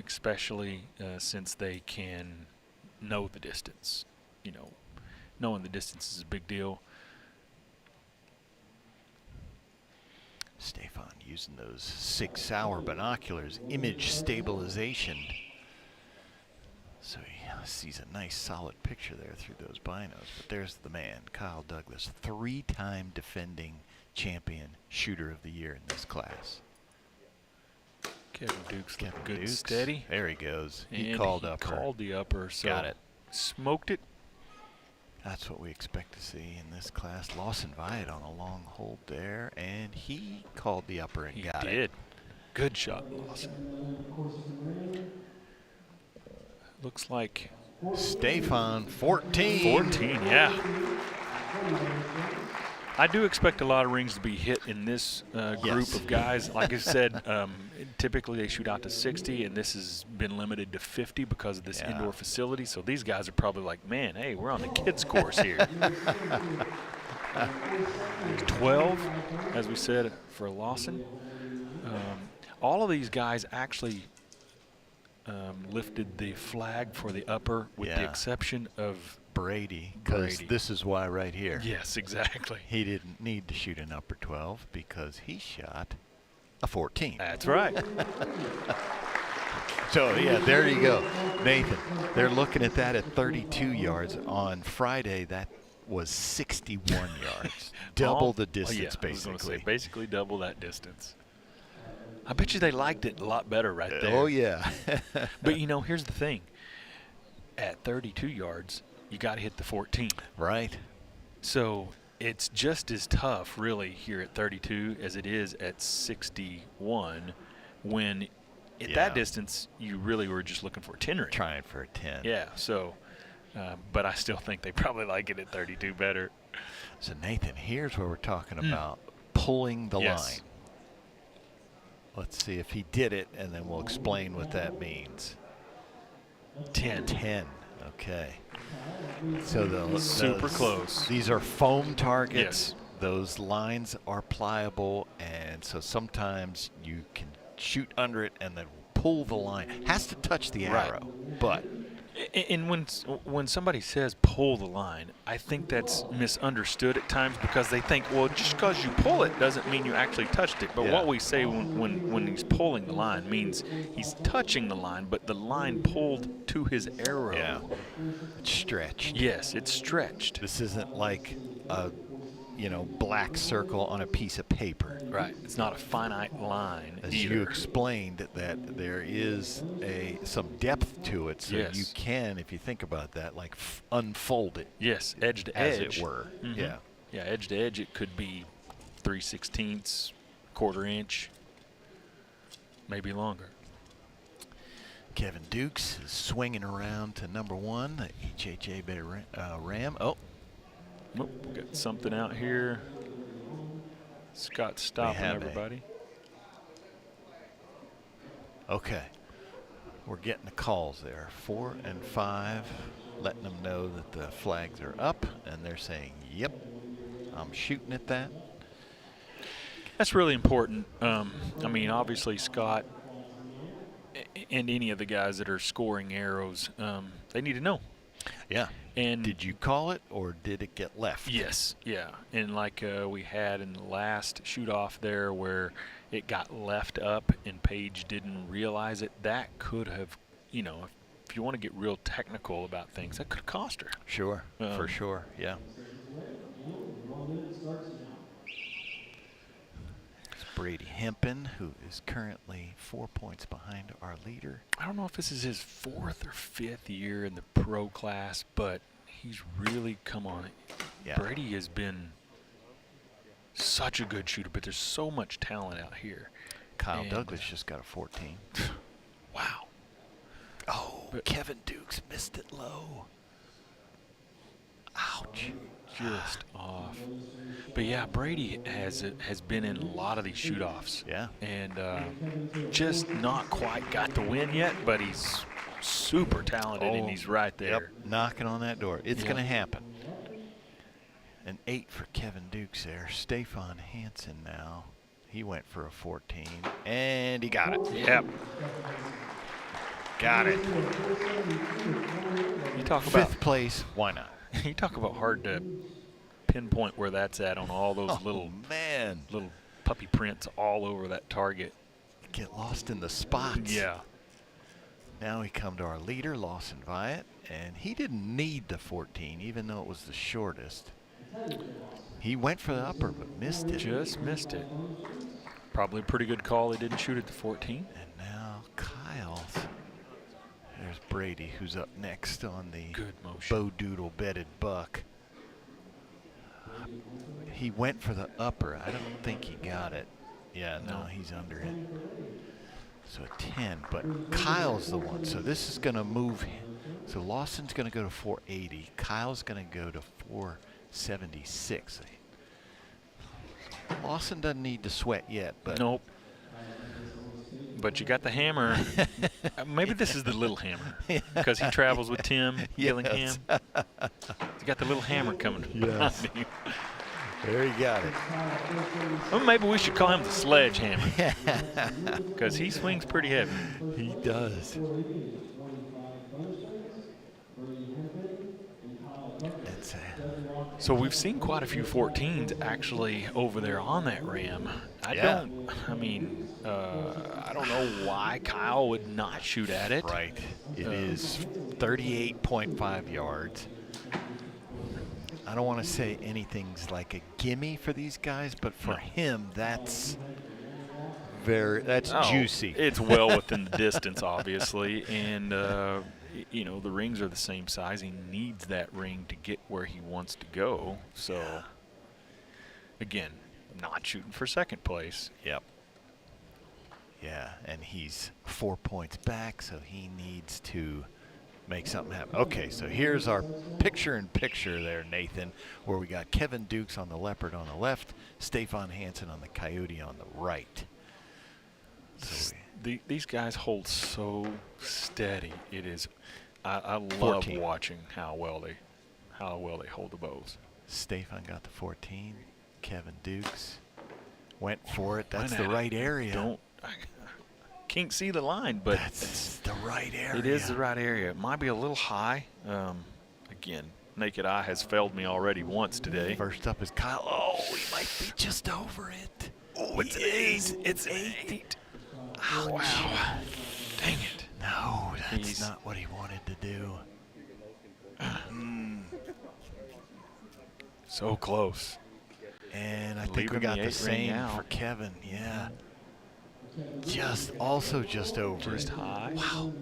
especially since they can know the distance. You know, knowing the distance is a big deal. Stefan using those 6 Sauer binoculars, image stabilization. So he sees a nice solid picture there through those binos. But there's the man, Kyle Douglas, 3-time defending champion shooter of the year in this class. Kevin Dukes looking good and steady. There he goes. And he called upper. Called the upper. So got it. Smoked it. That's what we expect to see in this class. Lawson Viat on a long hold there, and he called the upper and got it. He did. Good shot, Lawson. Looks like Stefan, 14. 14, yeah. I do expect a lot of rings to be hit in this group of guys. Like I said, typically they shoot out to 60, and this has been limited to 50 because of this indoor facility. So these guys are probably like, man, hey, we're on the kids' course here. 12, as we said, for Lawson. All of these guys actually lifted the flag for the upper, with the exception of Brady, because this is why right here. Yes, exactly. He didn't need to shoot an upper 12 because he shot a 14. That's right. So, yeah, there you go. Nathan, they're looking at that at 32 yards. On Friday, that was 61 yards. Double the distance, basically. I was gonna say, basically double that distance. I bet you they liked it a lot better right there. Oh, yeah. But, you know, here's the thing. at 32 yards, you got to hit the 14. Right. So it's just as tough, really, here at 32 as it is at 61 when at that distance you really were just looking for a 10 ring. Trying for a 10. Yeah, so, but I still think they probably like it at 32 better. So, Nathan, here's where we're talking about pulling the line. Let's see if he did it, and then we'll explain what that means. 10. 10. Okay. So super close. These are foam targets. Yes. Those lines are pliable, and so sometimes you can shoot under it and then pull the line. Has to touch the arrow, but. And when somebody says pull the line, I think that's misunderstood at times because they think, well, just because you pull it doesn't mean you actually touched it. But what we say when he's pulling the line means he's touching the line, but the line pulled to his arrow. Yeah, it's stretched. Yes, it's stretched. This isn't like a black circle on a piece of paper. Right. It's not a finite line. As you explained, that there is some depth to it, so you can, if you think about that, like unfold it. Yes, edge to edge, as it were. Mm-hmm. Yeah. Yeah, edge to edge. It could be 3/16, quarter inch, maybe longer. Kevin Dukes is swinging around to number 1, the HHA Ram. Oh. Nope, got something out here. Scott's stopping everybody. Okay. We're getting the calls there. 4 and 5, letting them know that the flags are up, and they're saying, yep, I'm shooting at that. That's really important. I mean, obviously, Scott and any of the guys that are scoring arrows, they need to know. Yeah. And did you call it, or did it get left? Yes, yeah. And like we had in the last shoot-off there where it got left up and Paige didn't realize it, that could have, if you want to get real technical about things, that could have cost her. Sure, for sure, yeah. It's Brady Hempen, who is currently 4 points behind our leader. I don't know if this is his 4th or 5th year in the pro class, but he's really come on. Yeah. Brady has been such a good shooter, but there's so much talent out here. Kyle Douglas just got a 14. Wow. Oh, but Kevin Dukes missed it low. Ouch. Just off. But yeah, Brady has been in a lot of these shoot-offs. Yeah. And just not quite got the win yet, but he's super talented and he's right there. Yep, knocking on that door. It's going to happen. An 8 for Kevin Dukes there. Stefan Hansen now. He went for a 14, and he got it. Yep. Got it. You talk about 5th place. Why not? You talk about hard to pinpoint where that's at on all those little puppy prints all over that target. Get lost in the spots. Yeah. Now we come to our leader, Lawson Vyatt, and he didn't need the 14, even though it was the shortest. He went for the upper, but missed it. Just missed it. Probably a pretty good call. He didn't shoot at the 14. And now Kyle. There's Brady, who's up next on the Bo Doodle bedded buck. He went for the upper. I don't think he got it. Yeah, no, he's under it. So a 10, but Kyle's the one. So this is going to move him. So Lawson's going to go to 480. Kyle's going to go to 476. Lawson doesn't need to sweat yet, but nope. But you got the hammer. Maybe this is the little hammer because he travels with Tim Gillingham. You got the little hammer coming. Yes. There you got it. Well, maybe we should call him the sledgehammer because he swings pretty heavy. He does. So we've seen quite a few 14s actually over there on that Ram. I don't know why Kyle would not shoot at it. Right. It is 38.5 yards. I don't want to say anything's like a gimme for these guys, but for him, that's juicy. It's well within the distance, obviously, and you know, the rings are the same size. He needs that ring to get where he wants to go. So, again, not shooting for second place. Yep. Yeah, and he's 4 points back, so he needs to make something happen. Okay, so here's our picture-in-picture there, Nathan, where we got Kevin Dukes on the Leopard on the left, Stefan Hansen on the Coyote on the right. So These guys hold so steady. It is, I love 14. watching how well they hold the bows. Stefan got the 14. Kevin Dukes went for it. That's Went the at right it. area. I can't see the line, but That's the right area. it is the right area. It might be a little high. Again, naked eye has failed me already once today. First up is Kyle. Oh, he might be just over it. Oh, it's an 8. It's an 8. Ouch. Wow. Dang it. No, that's He's not what he wanted to do. so close. And I think we Leaving got the the 8 ring same out. for Kevin. Yeah. Just over. Just high. Wow.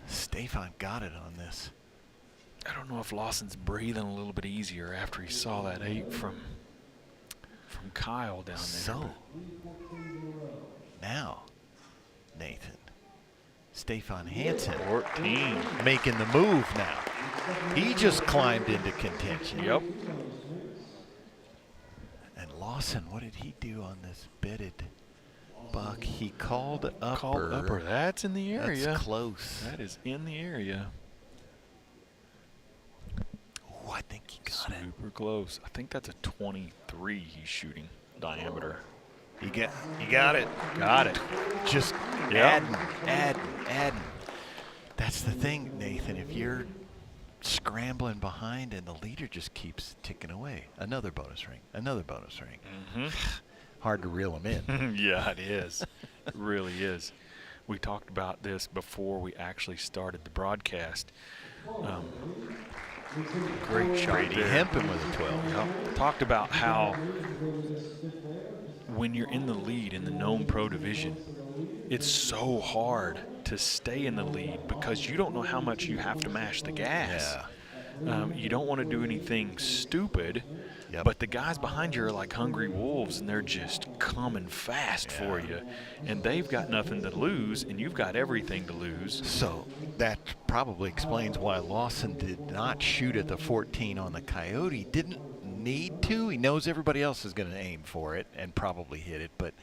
Stefan got it on this. I don't know if Lawson's breathing a little bit easier after he saw that 8 from Kyle down there. So, now, Nathan, Stefan Hansen 14. making the move now. He just climbed into contention. Yep. And Lawson, what did he do on this bedded buck? He called upper. Called upper. That's in the area. That's close. That is in the area. Oh, I think he got it. Super close. I think that's a 23 he's shooting diameter. He got it. Got it. Just Yep. adding. That's the thing, Nathan. If you're scrambling behind and the leader just keeps ticking away, another bonus ring. Mm-hmm. Hard to reel him in. Yeah, it is. It really is. We talked about this before we actually started the broadcast. Great shot Brady there. Hempen with a 12. Yep. Talked about how when you're in the lead in the known pro division, it's so hard to stay in the lead because you don't know how much you have to mash the gas. You don't want to do anything stupid, but the guys behind you are like hungry wolves, and they're just coming fast for you. And they've got nothing to lose, and you've got everything to lose. So that probably explains why Lawson did not shoot at the 14 on the Coyote. Didn't need to. He knows everybody else is going to aim for it and probably hit it, but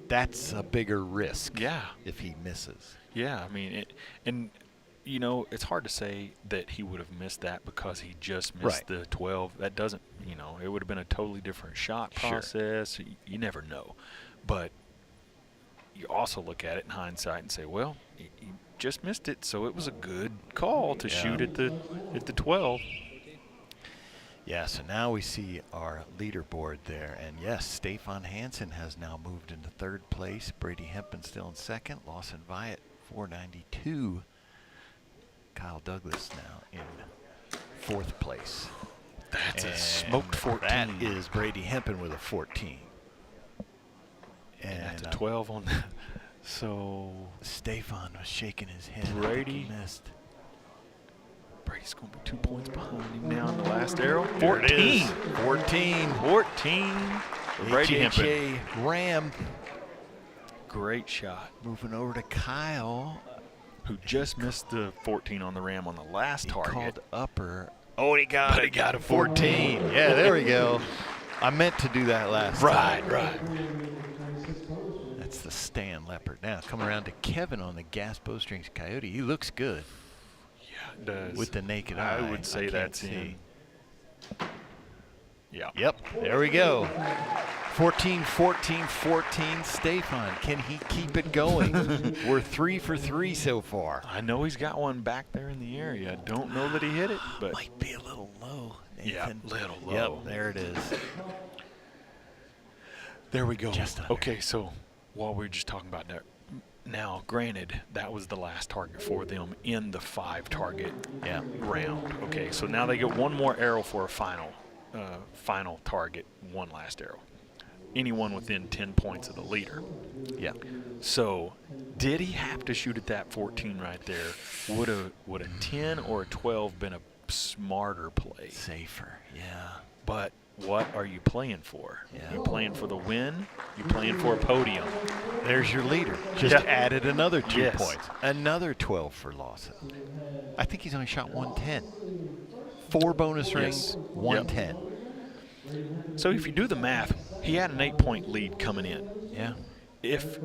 that's a bigger risk if he misses. Yeah, I mean, you know, it's hard to say that he would have missed that because he just missed the 12. That doesn't, you know, it would have been a totally different shot process. You never know. But you also look at it in hindsight and say, well, he just missed it, so it was a good call to shoot at the 12. Yeah, so now we see our leaderboard there. And yes, Stefan Hansen has now moved into third place. Brady Hempen still in second. Lawson Viat, 492. Kyle Douglas now in fourth place. That's a smoked 14. That is Brady Hempen with a 14. And that's a 12 on that. So Stefan was shaking his head. Brady missed. Brady's going to be 2 points behind him now in the last arrow. There it 14. is. 14. 14. Brady Hempen. HHA Ram. Great shot. Moving over to Kyle, who just missed the 14 on the ram on the last target. Called upper. Oh, and he got it. But he got a 14. Yeah, there we go. I meant to do that last time. Right. That's the Stan Leopard. Now coming around to Kevin on the Gas Bowstrings Coyote. He looks good. Yeah, it does. With the naked eye. I would say that's in. Yeah. Yep, there we go. 14, 14, 14. Stefan, can he keep it going? We're 3 for 3 so far. I know he's got one back there in the area. I don't know that he hit it, but might be a little low, Nathan. Yeah, little low. Yep, there it is. There we go. Just under. Okay, so while we were just talking about that, now, granted, that was the last target for them in the 5-target round. Okay, so now they get one more arrow for a final target, one last arrow. Anyone within 10 points of the leader. Yeah. So, did he have to shoot at that 14 right there? Would a 10 or a 12 been a smarter play? Safer, yeah. But what are you playing for? Yeah. You playing for the win? You playing for a podium? There's your leader. Just added another 2 Yes. points. Another 12 for Lawson. I think he's only shot 110. 4 bonus rings, 110. So if you do the math, he had an 8-point lead coming in. Yeah. If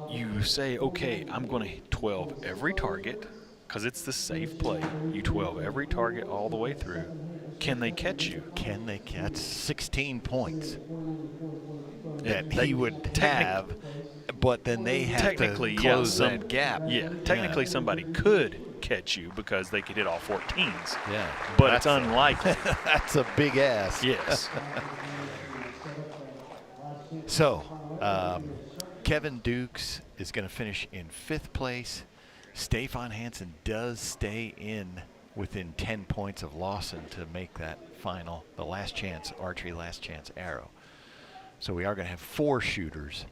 you say, okay, I'm going to 12 every target, because it's the safe play. You 12 every target all the way through. Can they catch you? Can they catch 16 points that They he would have, but then they have to close that gap. Yeah, technically somebody could catch you because they could hit all 14s. Yeah. But it's unlikely. That's a big ass. Yes. So, Kevin Dukes is going to finish in 5th place. Stefan Hansen does stay in within 10 points of Lawson to make that final, the last chance archery, last chance arrow. So we are going to have 4 shooters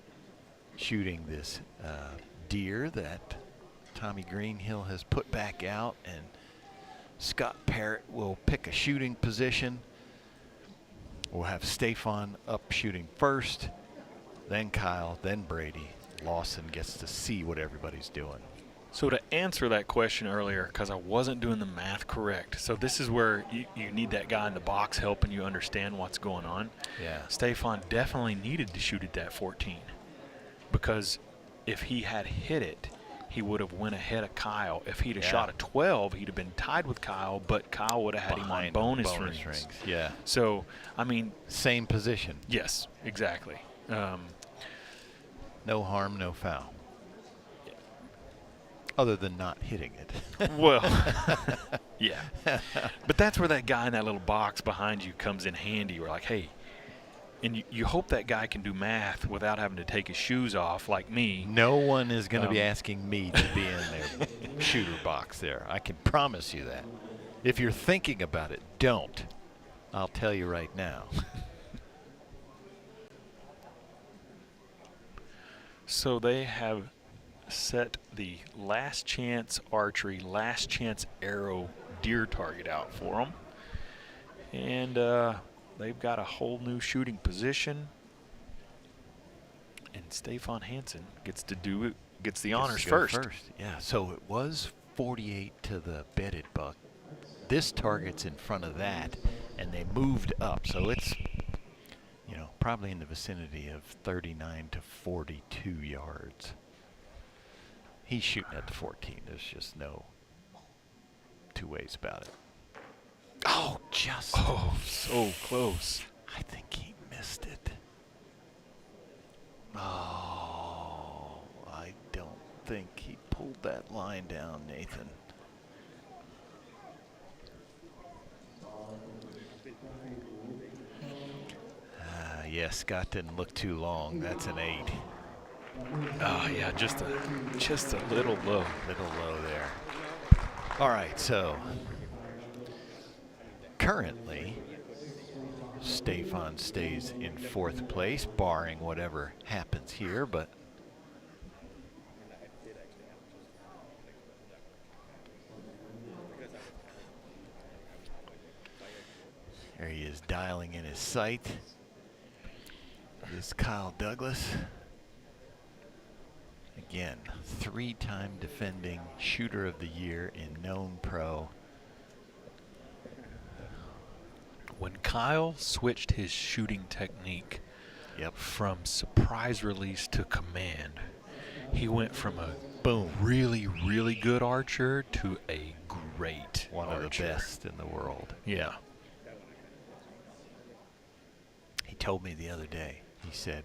shooting this deer that Tommy Greenhill has put back out, and Scott Parrott will pick a shooting position. We'll have Stefan up shooting first, then Kyle, then Brady. Lawson gets to see what everybody's doing. So to answer that question earlier, because I wasn't doing the math correct, so this is where you need that guy in the box helping you understand what's going on. Yeah. Stefan definitely needed to shoot at that 14, because if he had hit it, he would have went ahead of Kyle. If he'd have shot a 12, he'd have been tied with Kyle, but Kyle would have had him on bonus rings. Yeah. So, I mean. Same position. Yes, exactly. No harm, no foul. Other than not hitting it. Well, yeah. But that's where that guy in that little box behind you comes in handy. We're like, hey, and you hope that guy can do math without having to take his shoes off like me. No one is going to be asking me to be in their shooter box there. I can promise you that. If you're thinking about it, don't. I'll tell you right now. So they have set the last chance archery, last chance arrow deer target out for them. And they've got a whole new shooting position. And Stefan Hansen gets to do it, gets the honors first. Yeah, so it was 48 to the bedded buck. This target's in front of that, and they moved up. So it's, you know, probably in the vicinity of 39 to 42 yards. He's shooting at the 14. There's just no two ways about it. Oh, just. Oh, so close. I think he missed it. Oh, I don't think he pulled that line down, Nathan. Yeah, Scott didn't look too long. That's an 8. Oh, yeah, just a little low. Little low there. All right, so currently Stefan stays in 4th place, barring whatever happens here, but there he is dialing in his sight. This is Kyle Douglas. Again, 3-time defending shooter of the year in known pro. When Kyle switched his shooting technique from surprise release to command, he went from a really, really good archer to a great One archer. of the best in the world. Yeah. He told me the other day, he said,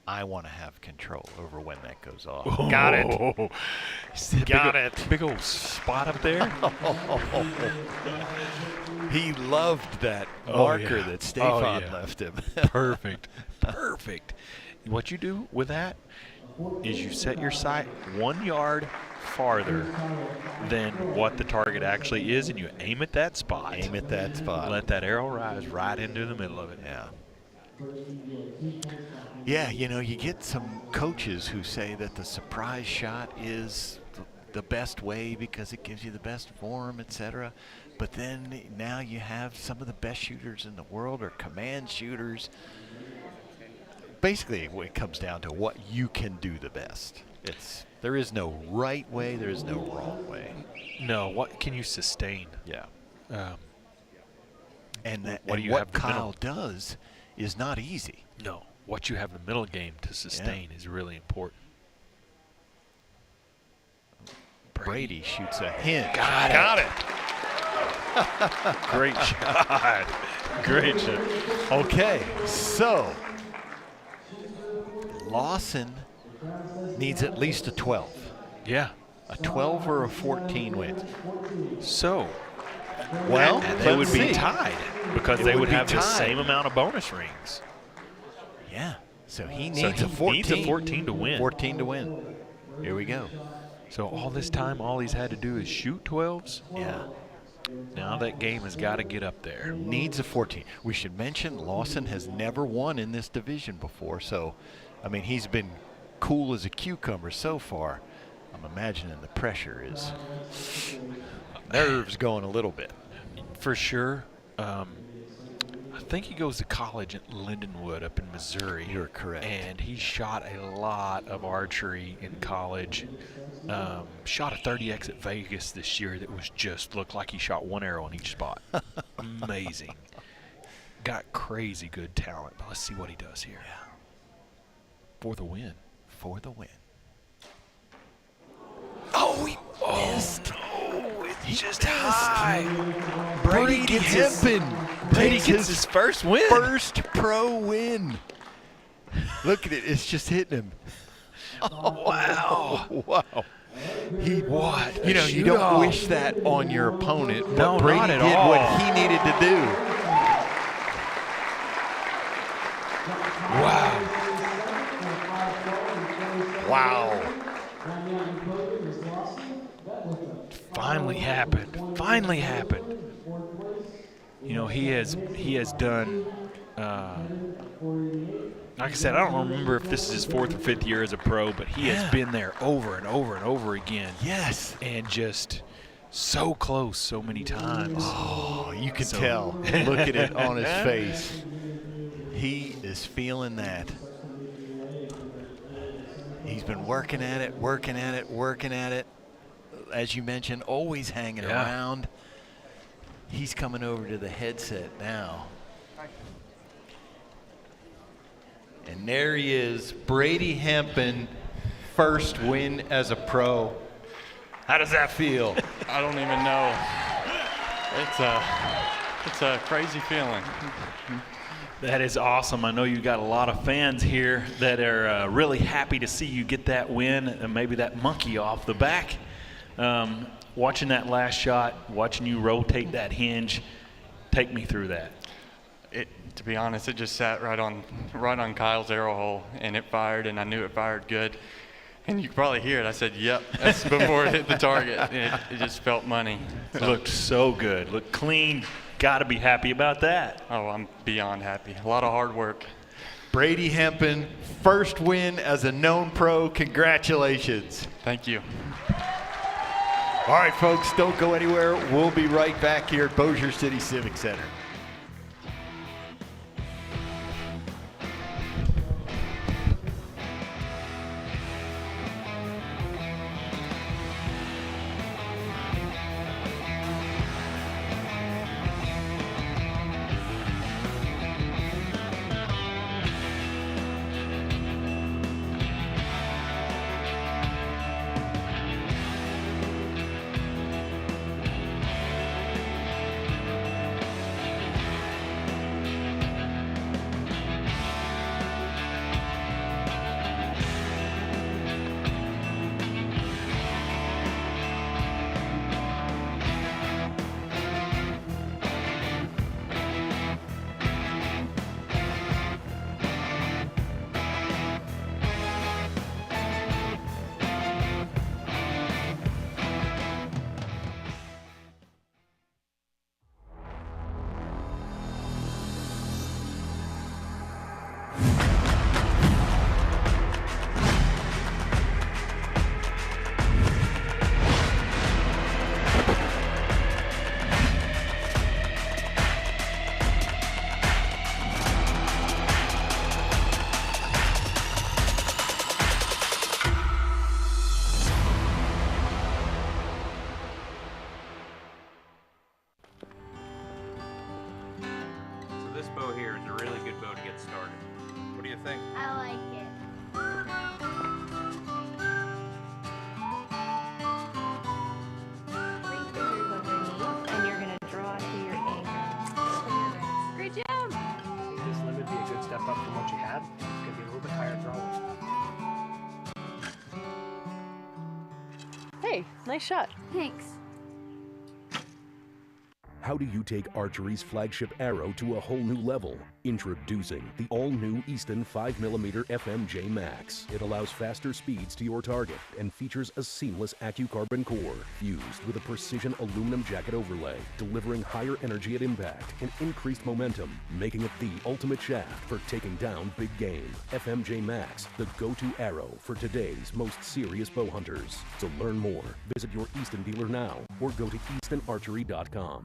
I want to have control over when that goes off. Oh, got it. Got it. Big old spot up there. He loved that marker that Stefan left him. Perfect. Perfect. What you do with that is you set your sight 1 yard farther than what the target actually is, and you aim at that spot. Aim at that spot. Let that arrow rise right into the middle of it. Yeah. Yeah, you know, you get some coaches who say that the surprise shot is the best way because it gives you the best form, etc. But then now you have some of the best shooters in the world are command shooters. Basically, it comes down to what you can do the best. There is no right way, there is no wrong way. No, what can you sustain? Yeah. And what have Kyle does is not easy. No, what you have in the middle game to sustain is really important. Brady shoots a hinge. Got it. Great shot. Great shot. Okay, so Lawson needs at least a 12. Yeah. A 12 or a 14 wins. So, well, they would be tied because they would have the tied. same amount of bonus rings. Yeah. So he needs a 14. Needs a 14 to win. 14 to win. Here we go. So all this time, all he's had to do is shoot 12s? Yeah. Now that game has got to get up there. Needs a 14. We should mention Lawson has never won in this division before. So, I mean, he's been cool as a cucumber so far. I'm imagining the pressure is nerves going a little bit. For sure. I think he goes to college at Lindenwood up in Missouri. You're correct. And he shot a lot of archery in college. Shot a 30X at Vegas this year that was just looked like he shot one arrow on each spot. Amazing. Got crazy good talent. But let's see what he does here. Yeah. For the win. For the win. Oh, he missed. Oh, it's just high. Brady gets his first win. First pro win. Look at it. It's just hitting him. Oh, wow. Wow. What? You know, you don't wish that on your opponent, but No, Brady not at did all. what he needed to do. Wow. Wow. Finally happened. Finally happened. You know, he has done. Like I said, I don't remember if this is his 4th or 5th year as a pro, but he has been there over and over and over again. Yes. And just so close so many times. Oh, you can tell. Look at it on his face. He is feeling that. He's been working at it, working at it, working at it. As you mentioned, always hanging around. He's coming over to the headset now. And there he is, Brady Hempen, first win as a pro. How does that feel? I don't even know. It's a crazy feeling. That is awesome. I know you got a lot of fans here that are really happy to see you get that win and maybe that monkey off the back. Watching that last shot, watching you rotate that hinge, take me through that. To be honest, it just sat right on Kyle's arrow hole, and it fired, and I knew it fired good. And you could probably hear it. I said, "Yep," that's before it hit the target. It just felt money. It looked so good. Looked clean. Got to be happy about that. Oh, I'm beyond happy. A lot of hard work. Brady Hempen, first win as a known pro. Congratulations. Thank you. All right, folks, don't go anywhere. We'll be right back here at Bossier City Civic Center. this bow here is a really good bow to get started. What do you think? I like it. And you're going to draw to your anchor. Great job. This limb would be a good step up from what you had. It's going to be a little bit higher draw. Hey, nice shot. Thanks. How do you take archery's flagship arrow to a whole new level? Introducing the all-new Easton 5mm FMJ Max. It allows faster speeds to your target and features a seamless AccuCarbon core fused with a precision aluminum jacket overlay, delivering higher energy at impact and increased momentum, making it the ultimate shaft for taking down big game. FMJ Max, the go-to arrow for today's most serious bow hunters. To learn more, visit your Easton dealer now or go to eastonarchery.com.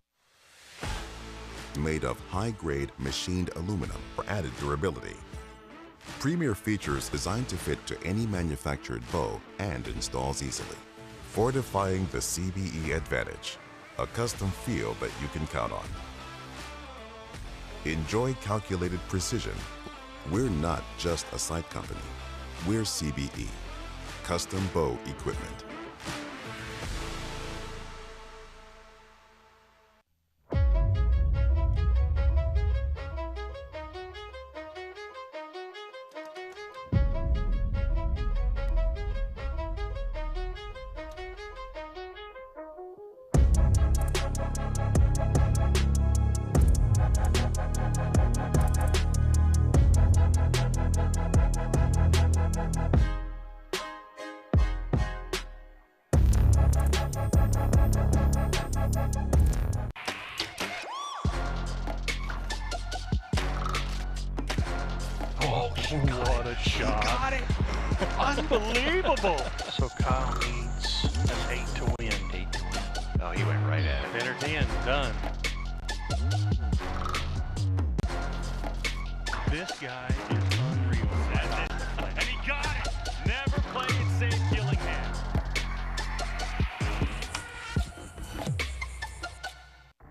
Made of high-grade machined aluminum for added durability. Premier features designed to fit to any manufactured bow and installs easily. Fortifying the CBE advantage, a custom feel that you can count on. Enjoy calculated precision. We're not just a sight company. We're CBE, custom bow equipment. What a shot. He got it. Unbelievable. So Kyle needs an 8 to win. 8 to win. Oh, he went right at it. 10 or 10, done. This guy is unreal. That's it. And he got it. Never played it safe, Gillingham.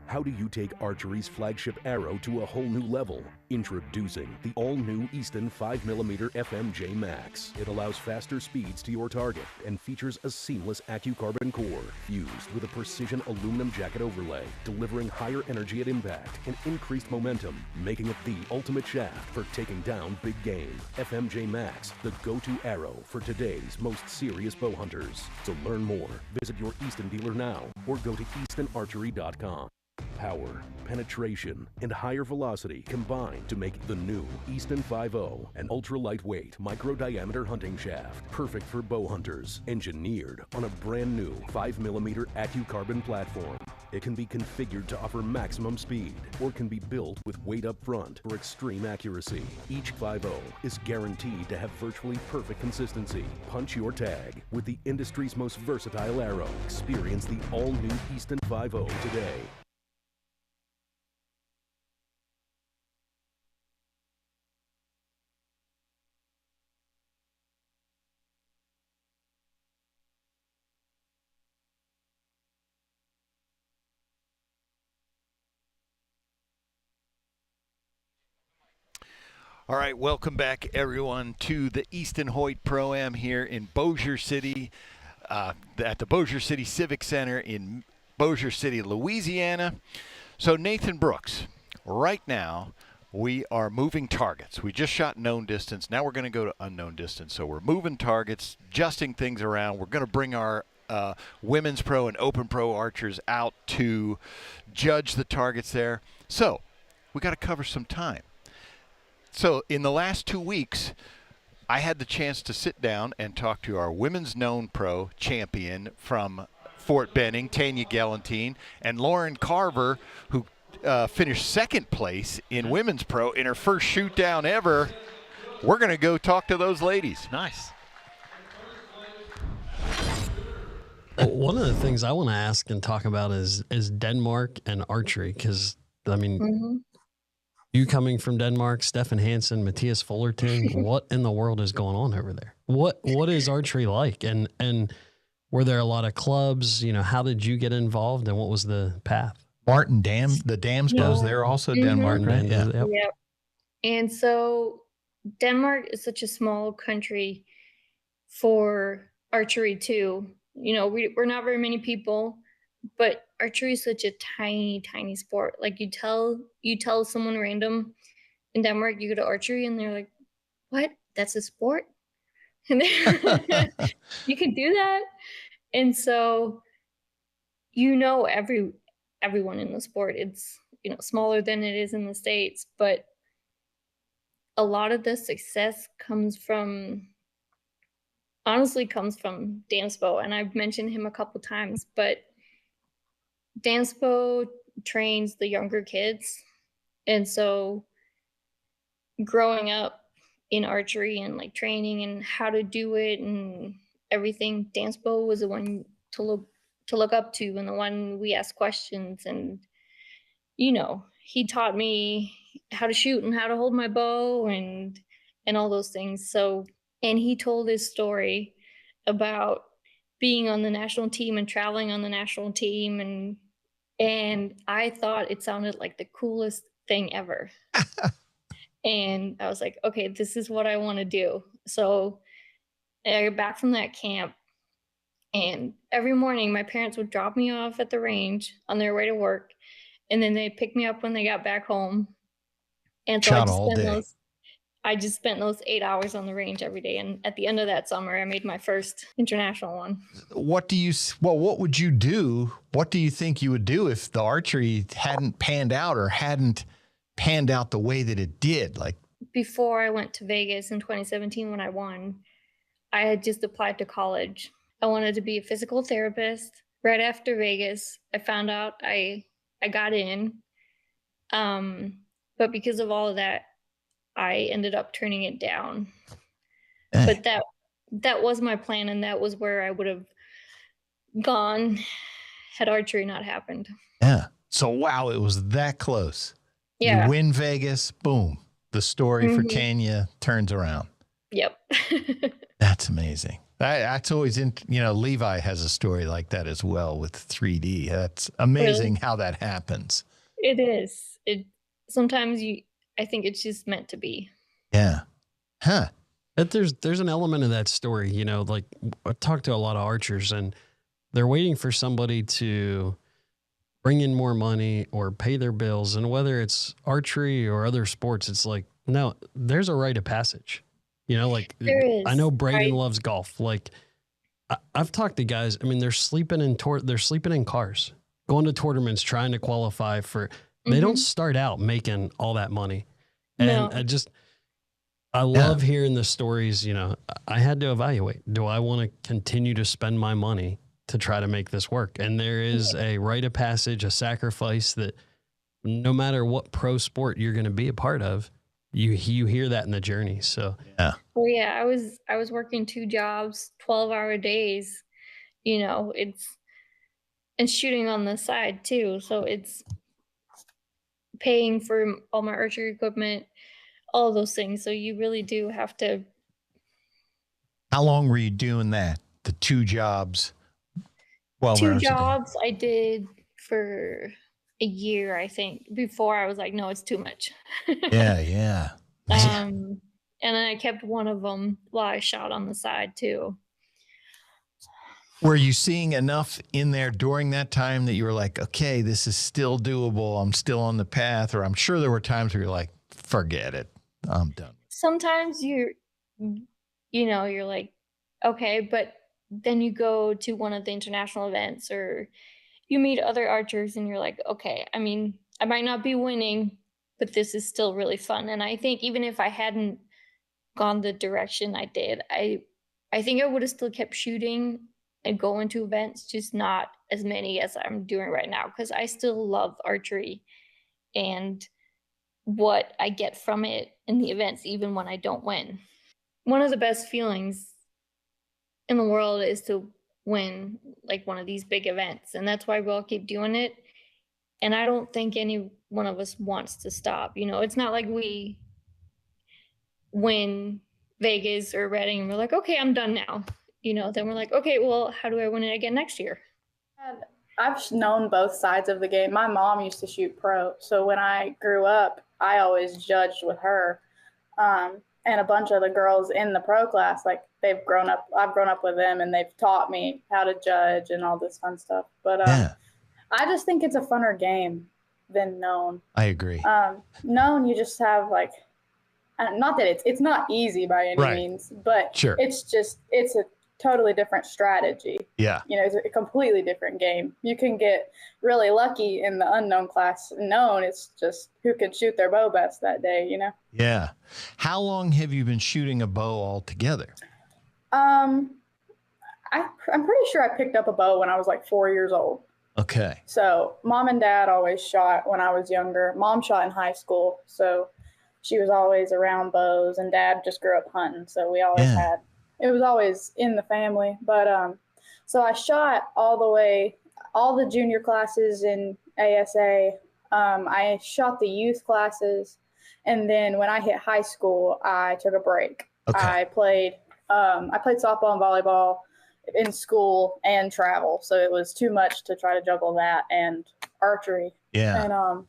How do you take archery's flagship arrow to a whole new level? Introducing the all-new Easton 5mm FMJ Max. It allows faster speeds to your target and features a seamless AccuCarbon core fused with a precision aluminum jacket overlay, delivering higher energy at impact and increased momentum, making it the ultimate shaft for taking down big game. FMJ Max, the go-to arrow for today's most serious bow hunters. To learn more, visit your Easton dealer now or go to eastonarchery.com. Power, penetration, and higher velocity combine to make the new Easton 5.0, an ultra-lightweight, micro-diameter hunting shaft, perfect for bow hunters, engineered on a brand new 5mm AccuCarbon platform. It can be configured to offer maximum speed, or can be built with weight up front for extreme accuracy. Each 5.0 is guaranteed to have virtually perfect consistency. Punch your tag with the industry's most versatile arrow. Experience the all-new Easton 5.0 today. All right, welcome back, everyone, to the Easton Hoyt Pro-Am here in Bossier City, at the Bossier City Civic Center in Bossier City, Louisiana. So, Nathan Brooks, right now, we are moving targets. We just shot known distance. Now we're going to go to unknown distance. So we're moving targets, adjusting things around. We're going to bring our women's pro and open pro archers out to judge the targets there. So we got to cover some time. So in the last 2 weeks, I had the chance to sit down and talk to our women's known pro champion from Fort Benning, Tanya Galantine, and Lauren Carver, who finished second place in women's pro in her first shoot down ever. We're going to go talk to those ladies. Nice. One of the things I want to ask and talk about is Denmark and archery, because, I mean, you coming from Denmark, Stefan Hansen, Matthias Fullerton, what in the world is going on over there? What is archery like? And were there a lot of clubs? You know, how did you get involved and what was the path? Martin Dam, the Dams goes there also, Denmark, right? Yeah. Yep. And so Denmark is such a small country for archery too. You know, we're not very many people, but archery is such a tiny, tiny sport. Like you tell someone random in Denmark you go to archery and they're like, what? That's a sport? And you can do that? And so everyone in the sport. It's, smaller than it is in the States, but a lot of the success honestly comes from Danspo, and I've mentioned him a couple times, but Danspo trains the younger kids. And so growing up in archery and like training and how to do it and everything, Danspo was the one to look up to and the one we asked questions. And he taught me how to shoot and how to hold my bow and all those things. So, and he told his story about being on the national team and traveling on the national team, and I thought it sounded like the coolest thing ever. And I was like, okay, this is what I want to do. So I got back from that camp, and every morning my parents would drop me off at the range on their way to work, and then they'd pick me up when they got back home. And so I just spent those 8 hours on the range every day. And at the end of that summer, I made my first international one. What would you do? What do you think you would do if the archery hadn't panned out or hadn't panned out the way that it did? Like before I went to Vegas in 2017 when I won, I had just applied to college. I wanted to be a physical therapist. Right after Vegas, I found out I got in. But because of all of that, I ended up turning it down. But that was my plan, and that was where I would have gone had archery not happened. Yeah. So, wow, it was that close. Yeah. You win Vegas, boom. The story for Tanya turns around. Yep. That's amazing. That's always, Levi has a story like that as well with 3D. That's amazing how that happens. It is. Sometimes I think it's just meant to be. Yeah. Huh. But there's an element of that story, like I talk to a lot of archers and they're waiting for somebody to bring in more money or pay their bills. And whether it's archery or other sports, it's like, no, there's a rite of passage. Like there is. I know Braden loves golf. Like I've talked to guys, they're sleeping in cars, going to tournaments, trying to qualify for. They don't start out making all that money. And No. I love hearing the stories. I had to evaluate, do I want to continue to spend my money to try to make this work? And there is a rite of passage, a sacrifice that no matter what pro sport you're going to be a part of, you hear that in the journey. So, yeah. Well, yeah, I was working 2 jobs, 12-hour days, and shooting on the side too. So it's paying for all my archery equipment, all of those things. So you really do have to. How long were you doing that? The 2 jobs? 2 jobs I did for a year, I think, before I was like, no, it's too much. Yeah. And then I kept one of them while I shot on the side too. Were you seeing enough in there during that time that you were like, okay, this is still doable. I'm still on the path. Or I'm sure there were times where you're like, forget it. I'm done. Sometimes you're like, okay, but then you go to one of the international events or you meet other archers and you're like, okay, I might not be winning, but this is still really fun. And I think even if I hadn't gone the direction I did, I think I would have still kept shooting and going to events, just not as many as I'm doing right now, because I still love archery and what I get from it in the events, even when I don't win. One of the best feelings in the world is to win like one of these big events, and that's why we'll keep doing it. And I don't think any one of us wants to stop. It's not like we win Vegas or Reading and we're like, okay, I'm done now. Then we're like, okay, well, how do I win it again next year? I've known both sides of the game. My mom used to shoot pro, so when I grew up, I always judged with her. And a bunch of the girls in the pro class, like I've grown up with them, and they've taught me how to judge and all this fun stuff. But I just think it's a funner game than known. I agree. Known, you just have like, not that it's not easy by any means, but Sure. it's a totally different strategy. Yeah. You know, it's a completely different game. You can get really lucky in the unknown class. Known, it's just who can shoot their bow best that day, you know? Yeah. How long have you been shooting a bow altogether? I'm pretty sure I picked up a bow when I was like 4 years old. Okay. So mom and dad always shot when I was younger. Mom shot in high school, so she was always around bows, and dad just grew up hunting. So we always had, it was always in the family. But so I shot all the junior classes in ASA. I shot the youth classes. And then when I hit high school, I took a break. Okay. I played softball and volleyball in school and travel. So it was too much to try to juggle that and archery. Yeah. And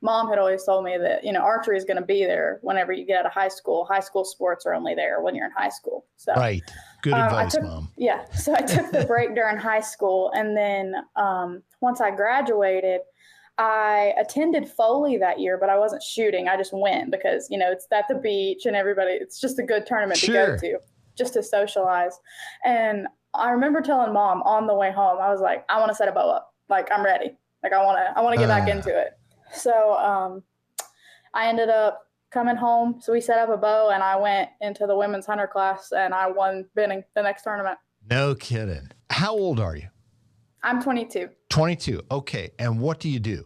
mom had always told me that, you know, archery is going to be there whenever you get out of high school. High school sports are only there when you're in high school. So right. Good advice, Mom. Yeah. So I took the break during high school. And then once I graduated, I attended Foley that year, but I wasn't shooting. I just went because, you know, it's at the beach and everybody, it's just a good tournament to go to, just to socialize. And I remember telling mom on the way home, I was like, I want to set a bow up. Like, I'm ready. Like, I want to get back into it. So I ended up coming home. So we set up a bow, and I went into the women's hunter class, and I won Minden the next tournament. No kidding. How old are you? I'm 22. 22. Okay. And what do you do?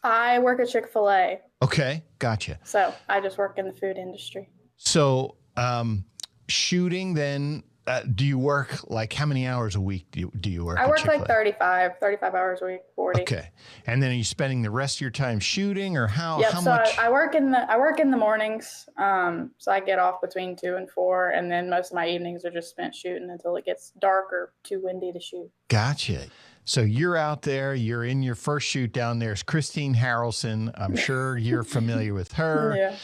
I work at Chick-fil-A. Okay. Gotcha. So I just work in the food industry. So shooting then, do you work like how many hours a week do you work? I work like 35 hours a week, 40. Okay. And then are you spending the rest of your time shooting, or how so much? I work in the mornings. So I get off between 2 and 4, and then most of my evenings are just spent shooting until it gets dark or too windy to shoot. Gotcha. So you're out there, you're in your first shoot down. There's Christine Harrelson. I'm sure you're familiar with her. Yeah.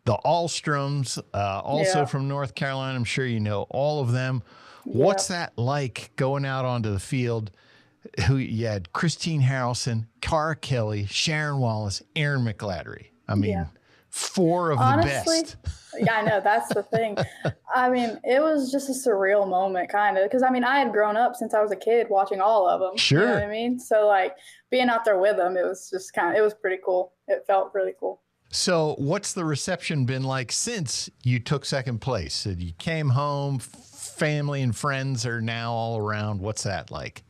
The Alstroms, also from North Carolina. I'm sure you know all of them. What's that like going out onto the field? You had Christine Harrelson, Cara Kelly, Sharon Wallace, Aaron McLattery. I mean, 4 of the best. Yeah, I know. That's the thing. I mean, it was just a surreal moment, kind of, because I mean, I had grown up since I was a kid watching all of them. Sure. You know what I mean? So like being out there with them, it was just it was pretty cool. It felt really cool. So what's the reception been like since you took second place? So you came home, family and friends are now all around. What's that like?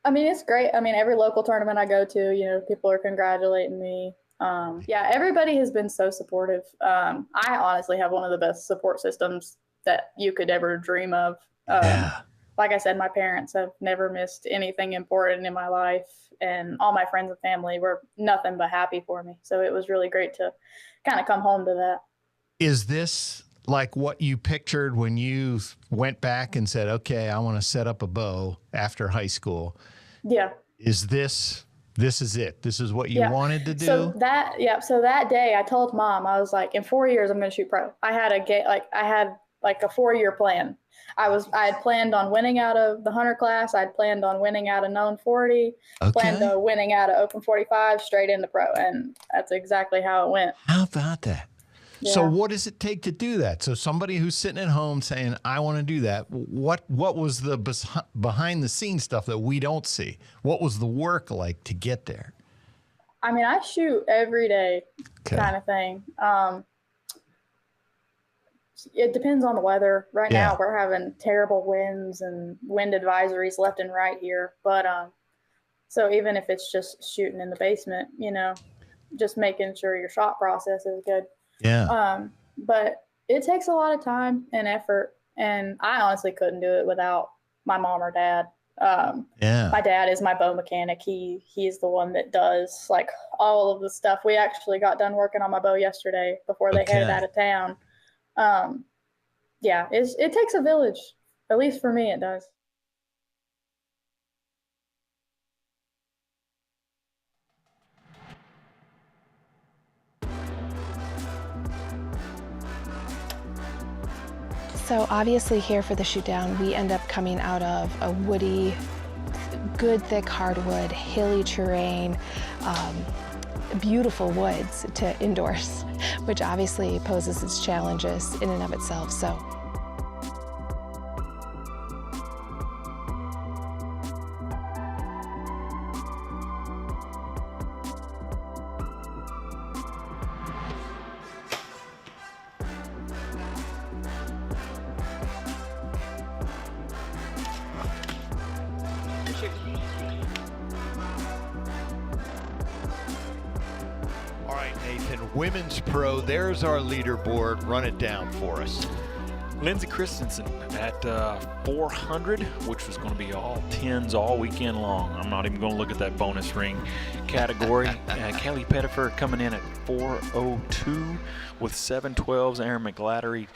I mean, it's great. I mean, every local tournament I go to, you know, people are congratulating me. Everybody has been so supportive. I honestly have one of the best support systems that you could ever dream of. Like I said, my parents have never missed anything important in my life, and all my friends and family were nothing but happy for me. So it was really great to kind of come home to that. Is this like what you pictured when you went back and said, okay, I want to set up a bow after high school? Yeah. Is this is it? This is what you wanted to do? So that day I told mom, I was like, in 4 years, I'm going to shoot pro. I had a 4-year plan. I had planned on winning out of the hunter class. I'd planned on winning out of known 40, planned on winning out of open 45, straight into pro. And that's exactly how it went. How about that? Yeah. So what does it take to do that? So somebody who's sitting at home saying, I want to do that. What was the behind the scenes stuff that we don't see? What was the work like to get there? I mean, I shoot every day kind of thing. It depends on the weather. Right now we're having terrible winds and wind advisories left and right here. But so even if it's just shooting in the basement, you know, just making sure your shot process is good. Yeah. But it takes a lot of time and effort, and I honestly couldn't do it without my mom or dad. My dad is my bow mechanic. He's the one that does like all of the stuff. We actually got done working on my bow yesterday before they headed out of town. It takes a village. At least for me, it does. So obviously here for the shoot down, we end up coming out of a woody, good thick hardwood, hilly terrain, beautiful woods to endorse, which obviously poses its challenges in and of itself. So. All right, Nathan, Women's Pro, there's our leaderboard. Run it down for us. Lindsey Christensen at 400, which was going to be all 10s all weekend long. I'm not even going to look at that bonus ring category. Kelly Pettifer coming in at 402 with 712s. Aaron McGlattery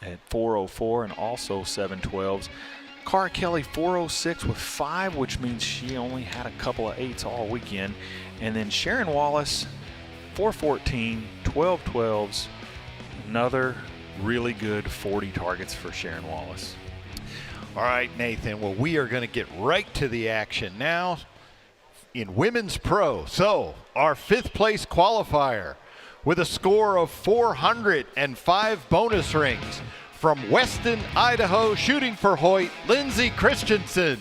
at 404 and also 712s. Cara Kelly 406 with 5, which means she only had a couple of 8s all weekend. And then Sharon Wallace 414, 12 12s, another really good 40 targets for Sharon Wallace. All right, Nathan. Well, we are going to get right to the action now in Women's Pro. So, our 5th place qualifier with a score of 405 bonus rings from Weston, Idaho, shooting for Hoyt, Lindsey Christensen.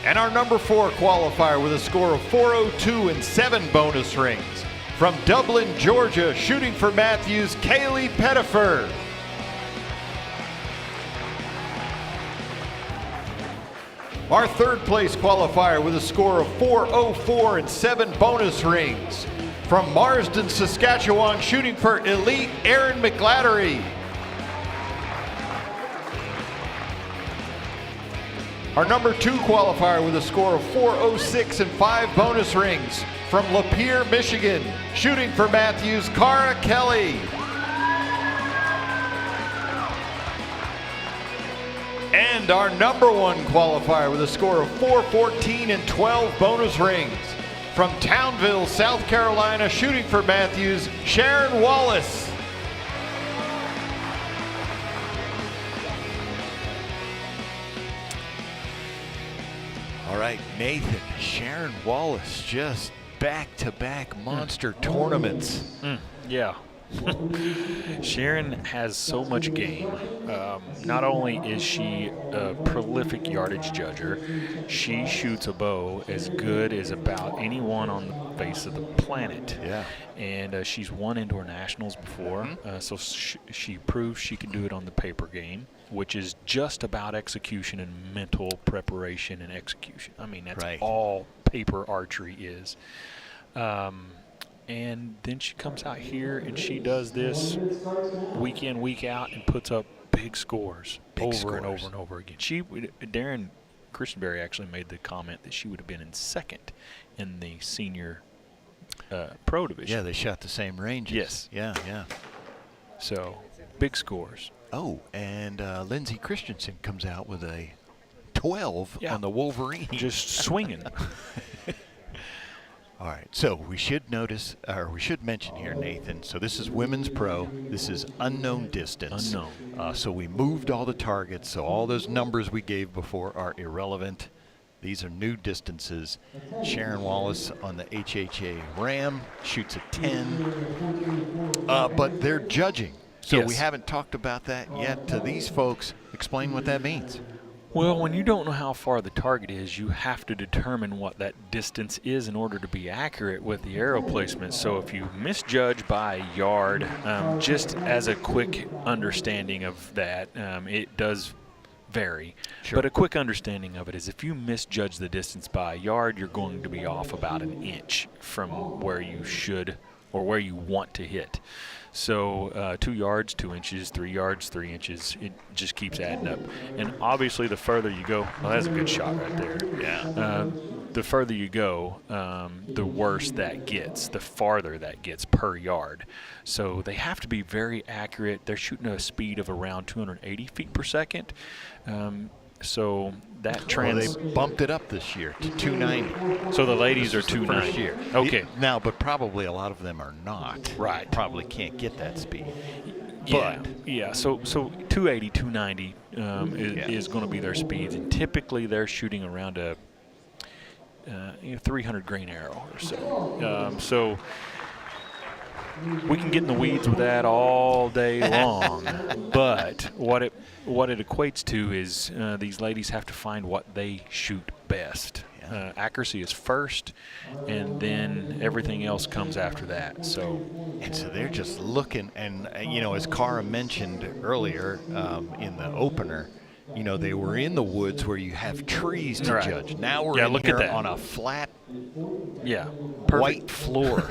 And our number 4 qualifier with a score of 402 and 7 bonus rings from Dublin, Georgia, shooting for Matthews, Kaylee Pettifer. Our 3rd place qualifier with a score of 404 and 7 bonus rings from Marsden, Saskatchewan, shooting for Elite, Aaron McGlattery. Our number 2 qualifier with a score of 406 and 5 bonus rings from Lapeer, Michigan, shooting for Matthews, Cara Kelly. And our number 1 qualifier with a score of 414 and 12 bonus rings from Townville, South Carolina, shooting for Matthews, Sharon Wallace. All right, Nathan, Sharon Wallace, just back-to-back monster tournaments. Yeah. Sharon has so much game. Not only is she a prolific yardage judger, she shoots a bow as good as about anyone on the face of the planet. Yeah. And she's won indoor nationals before, so she proves she can do it on the paper game, which is just about execution and mental preparation and execution. I mean, that's all paper archery is. And then she comes out here and she does this week in, week out, and puts up big scores over and over and over again. Darren Christenberry actually made the comment that she would have been in 2nd in the senior pro division. Yeah, they shot the same ranges. Yes. Yeah, yeah. So, big scores. Oh, and Lindsey Christensen comes out with a 12 on the Wolverine. Just swinging. All right, so we should mention here, Nathan, so this is Women's Pro. This is unknown distance. Unknown. So we moved all the targets, so all those numbers we gave before are irrelevant. These are new distances. Sharon Wallace on the HHA Ram shoots a 10, but they're judging. So we haven't talked about that yet. To these folks, explain what that means. Well, when you don't know how far the target is, you have to determine what that distance is in order to be accurate with the arrow placement. So if you misjudge by a yard, just as a quick understanding of that, it does vary. Sure. But a quick understanding of it is if you misjudge the distance by a yard, you're going to be off about an inch from where you should or where you want to hit. So 2 yards, 2 inches, 3 yards, 3 inches. It just keeps adding up. And obviously, the further you go, well, that's a good shot right there. Yeah. The further you go, the worse that gets, the farther that gets per yard. So they have to be very accurate. They're shooting at a speed of around 280 feet per second. So that they bumped it up this year to 290. So the ladies are This is the first 290. year. Okay. Now, but probably a lot of them are not. Right. Probably can't get that speed. Yeah, But yeah. So 280, 290 is going to be their speeds, and typically they're shooting around a 300 grain arrow or so. So we can get in the weeds with that all day long, but what it equates to is these ladies have to find what they shoot best. Accuracy is first, and then everything else comes after that. So they're just looking, and as Cara mentioned earlier in the opener, they were in the woods where you have trees to Right. judge. Now we're in look here at that. on a flat, white floor.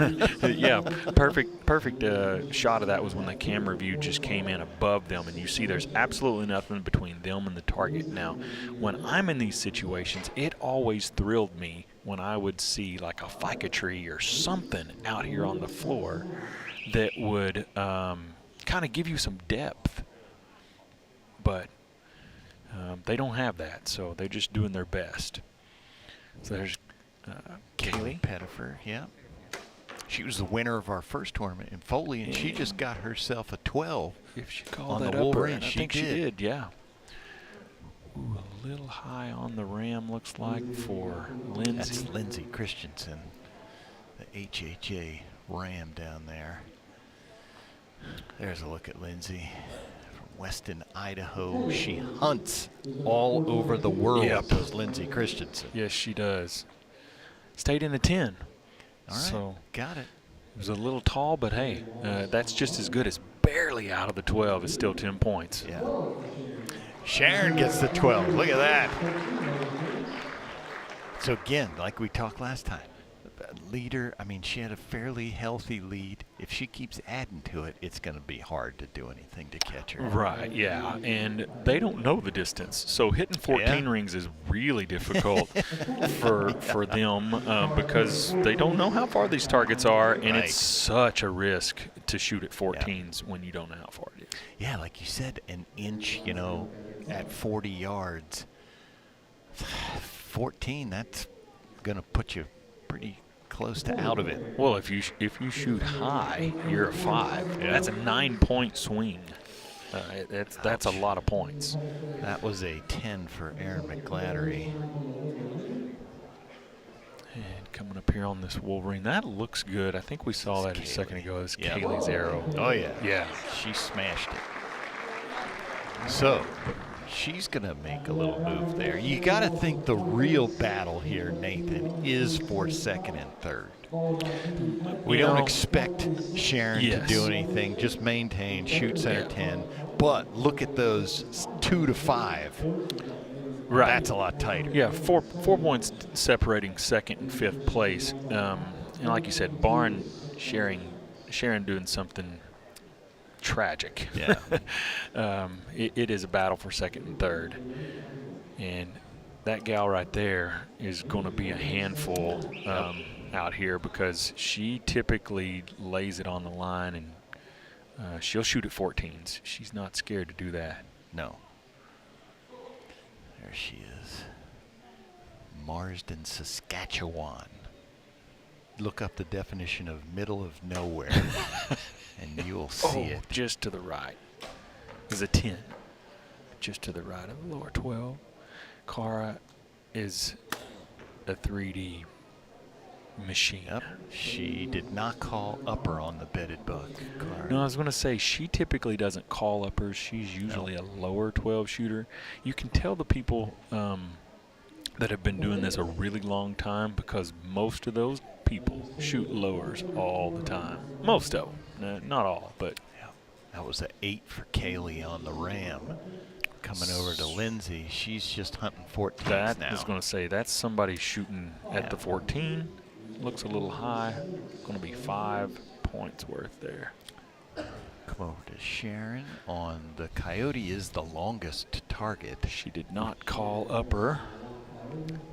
Yeah, perfect shot of that was when the camera view just came in above them, and you see there's absolutely nothing between them and the target. Now, when I'm in these situations, it always thrilled me when I would see like a ficus tree or something out here on the floor that would kind of give you some depth. But they don't have that, so they're just doing their best. So there's Kaylee Pettifer, yeah. She was the winner of our first tournament in Foley, and she just got herself a 12. If she called on that the upper, Wolverine, and I think she did, yeah. Ooh, a little high on the ram, looks like, for Lindsay. That's Lindsay Christensen, the HHA ram down there. There's a look at Lindsay. Weston, Idaho. She hunts all over the world. Yep. Does Lindsay Christensen? Yes, she does. Stayed in the 10. All right, so got it. It was a little tall, but hey, that's just as good as barely out of the 12. It's still 10 points. Yeah. Sharon gets the 12. Look at that. So again, like we talked last time, leader, I mean, she had a fairly healthy lead. If she keeps adding to it, it's going to be hard to do anything to catch her. Right, yeah, and they don't know the distance. So hitting 14 rings is really difficult for them because they don't know how far these targets are, and it's such a risk to shoot at 14s when you don't know how far it is. Yeah, like you said, an inch, at 40 yards. 14, that's going to put you pretty close to out of it. Well, if you shoot high, you're a 5. Yeah. That's a 9-point swing. That's a lot of points. That was a 10 for Aaron McGlattery. And coming up here on this Wolverine, that looks good. I think we saw that a second ago. It's Kaylee's arrow. Oh yeah, yeah. She smashed it. So she's going to make a little move there. You got to think the real battle here, Nathan, is for second and third. We don't expect Sharon to do anything, just maintain, shoot center 10. But look at those 2 to 5. Right. That's a lot tighter. Yeah, 4 points separating second and fifth place. And like you said, Barn Sharon doing something tragic. Yeah. It is a battle for second and third. And that gal right there is going to be a handful out here because she typically lays it on the line, and she'll shoot at 14s. She's not scared to do that. No. There she is. Marsden, Saskatchewan. Look up the definition of middle of nowhere, and you'll see it. Just to the right is a 10. Just to the right of the lower 12. Cara is a 3D machine. Yep. She did not call upper on the bedded buck. Cara. No, I was going to say she typically doesn't call uppers. She's usually a lower 12 shooter. You can tell the people that have been doing this a really long time because most of those people shoot lowers all the time. Most of them, not all, but that was an 8 for Kaylee on the ram. Coming over to Lindsay, she's just hunting 14s now. I was going to say that's somebody shooting at the 14. Looks a little high. Going to be 5 points worth there. Come over to Sharon on the Coyote is the longest target. She did not call upper.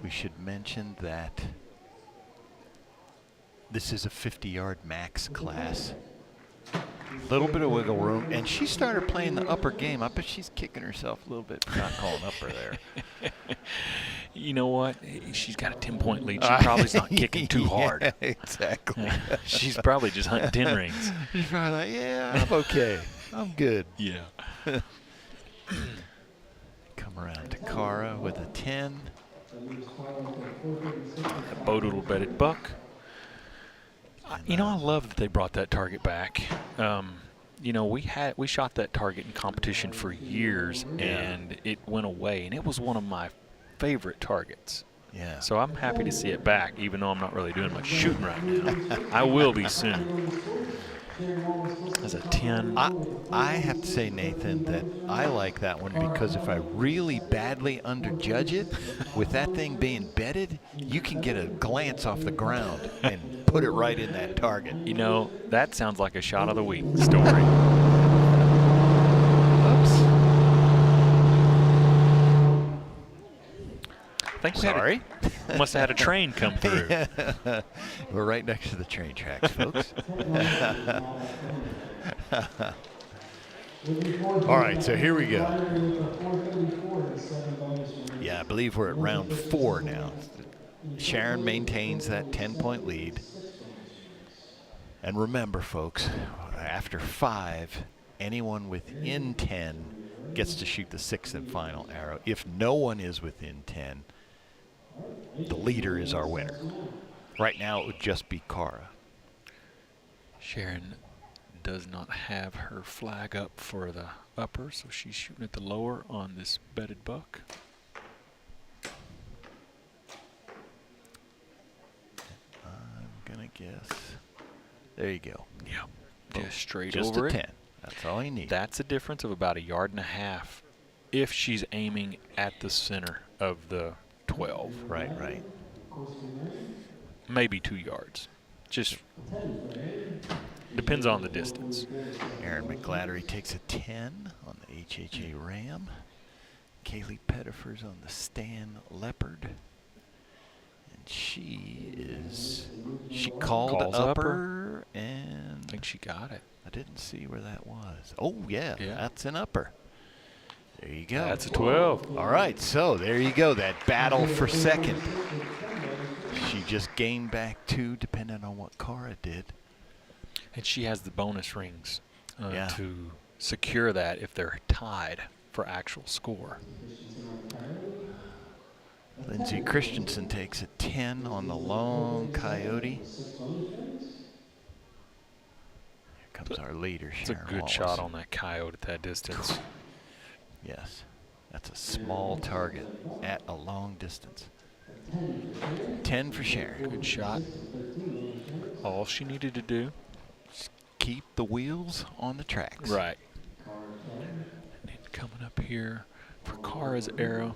We should mention that this is a 50-yard max class. A little bit of wiggle room, and she started playing the upper game. I bet she's kicking herself a little bit for not calling upper there. You know what? She's got a 10-point lead. She probably's not kicking too hard. Yeah, exactly. She's probably just hunting 10 rings. She's probably like, yeah, I'm okay. I'm good. Yeah. Come around to Cara with a 10. A bow doodle bedded buck. You know, I love that they brought that target back. You know, we shot that target in competition for years, and it went away, and it was one of my favorite targets. Yeah. So I'm happy to see it back, even though I'm not really doing much shooting right now. I will be soon. As a 10. I have to say, Nathan, that I like that one because if I really badly underjudge it, with that thing being bedded, you can get a glance off the ground and put it right in that target. You know, that sounds like a shot of the week story. Sorry. Must have had a train come through. We're right next to the train tracks, folks. All right, so here we go. Yeah, I believe we're at round 4 now. Sharon maintains that 10-point lead. And remember, folks, after 5, anyone within 10 gets to shoot the 6th and final arrow. If no one is within 10, the leader is our winner. Right now, it would just be Cara. Sharon does not have her flag up for the upper, so she's shooting at the lower on this bedded buck. I'm going to guess. There you go. Yeah, just straight just over a it. 10. That's all you need. That's a difference of about 1.5 yards if she's aiming at the center of the 12. Right. Maybe 2 yards. Just depends on the distance. Aaron McGladdery takes a 10 on the HHA Ram. Kaylee Pettifer's on the Stan Leopard. And she called upper, and I think she got it. I didn't see where that was. Oh, yeah. That's an upper. There you go. That's a 12. All right, so there you go. That battle for second. She just gained back 2, depending on what Cara did. And she has the bonus rings to secure that if they're tied for actual score. Lindsay Christensen takes a 10 on the long Coyote. Here comes our leader, It's a Sharon good Wallace. shot on that Coyote at that distance. Yes, that's a small target at a long distance. 10 for Sharon. Good shot. All she needed to do. Just keep the wheels on the tracks. Right. And then coming up here for Cara's arrow.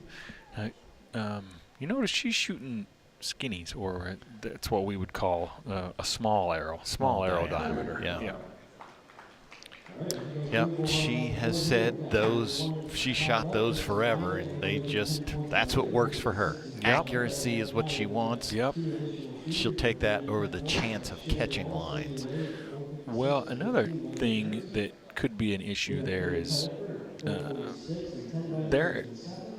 You notice she's shooting skinnies, or that's what we would call a small arrow. Small arrow diameter. Yeah. Yep, she has said she shot those forever, and that's what works for her. Accuracy is what she wants. Yep. She'll take that over the chance of catching lines. Well, another thing that could be an issue there is they're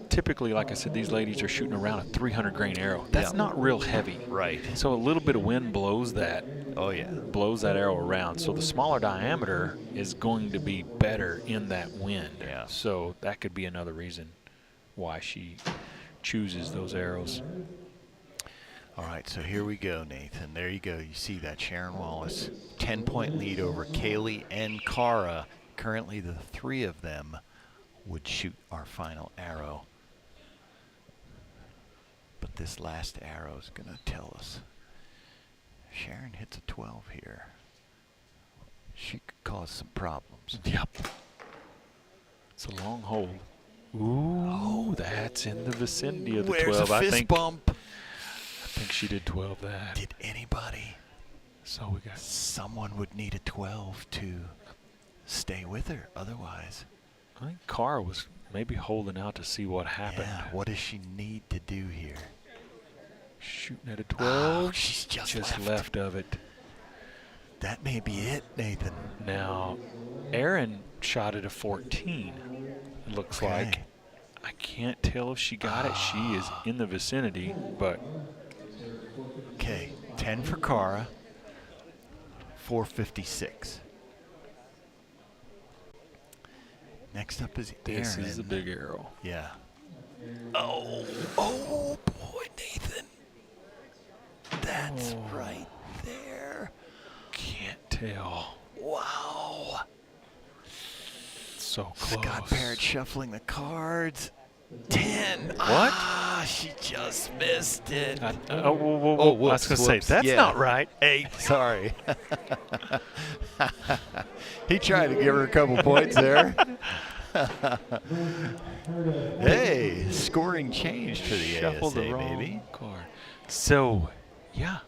typically, like I said, these ladies are shooting around a 300 grain arrow. That's not real heavy. Right. So a little bit of wind blows that. Oh, yeah. Blows that arrow around. So the smaller diameter is going to be better in that wind. Yeah. So that could be another reason why she chooses those arrows. All right, so here we go, Nathan. There you go. You see that Sharon Wallace 10-point lead over Kaylee and Cara. Currently, the 3 of them would shoot our final arrow. But this last arrow is going to tell us. Sharon hits a 12 here. She could cause some problems. Yep. It's a long hole. Ooh, that's in the vicinity of the 12. Where's a fist bump? I think she did 12 that. Did anybody? So we got someone would need a 12 to stay with her. Otherwise, I think Cara was maybe holding out to see what happened. Yeah, what does she need to do here? Shooting at a 12. Oh, she's just left of it. That may be it, Nathan. Now, Erin shot at a 14. It looks like. I can't tell if she got it. She is in the vicinity, but. Okay, 10 for Cara, 456. Next up is Erin. This is the big arrow. Yeah. Oh boy, Nathan. That's right there. Can't tell. Wow. So close. Scott Barrett shuffling the cards. 10. What? Ah, she just missed it. Whoa. Whoops, I was going to say, that's not right. 8. Sorry. He tried to give her a couple points there. Hey, scoring changed for the Shuffle ASA, the wrong baby. card. So, yeah,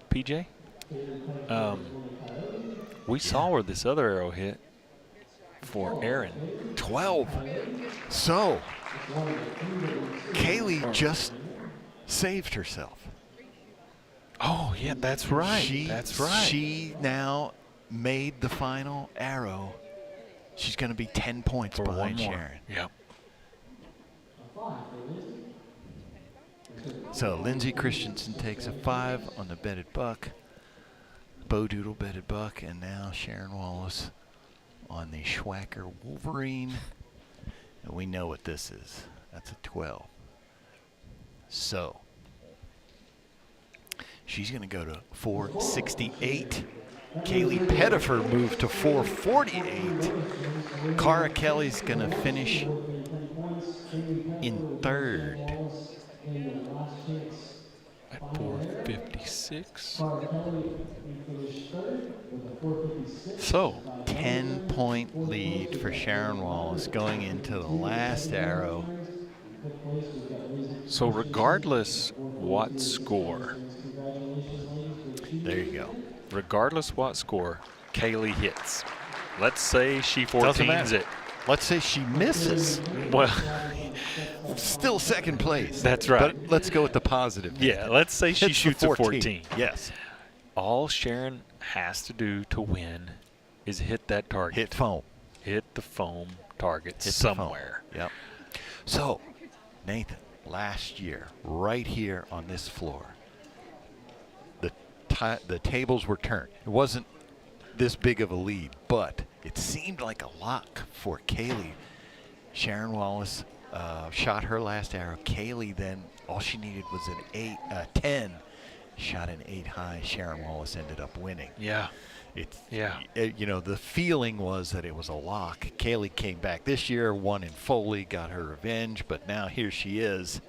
PJ, we saw where this other arrow hit for Erin. 12. So, Kaylee just saved herself. Oh, yeah, that's right. That's right. She now made the final arrow. She's going to be 10 points For behind one more. Sharon. Yep. So Lindsay Christensen takes a 5 on the bedded buck. Bo Doodle bedded buck, and now Sharon Wallace on the Schwacker Wolverine. And we know what this is. That's a 12. So she's going to go to 468. Kaylee Pettifer moved to 448. Cara Kelly's going to finish in third. At 456. So 10-point lead for Sharon Wallace going into the last arrow. So regardless what score. There you go. Regardless what score, Kaylee hits. Let's say she Doesn't 14s matter. it. Let's say she misses. Well, still second place. That's right. But let's go with the positive. Yeah, let's say she Hits the shoots a 14. Yes. All Sharon has to do to win is hit that target. Hit foam. Hit the foam target Hit the somewhere. foam. Yep. So, Nathan, last year, right here on this floor, the tables were turned. It wasn't this big of a lead, but it seemed like a lock for Kaylee. Sharon Wallace shot her last arrow. Kaylee then, all she needed was an 10. Shot an 8 high. Sharon Wallace ended up winning. Yeah. You know, the feeling was that it was a lock. Kaylee came back this year, won in Foley, got her revenge, but now here she is.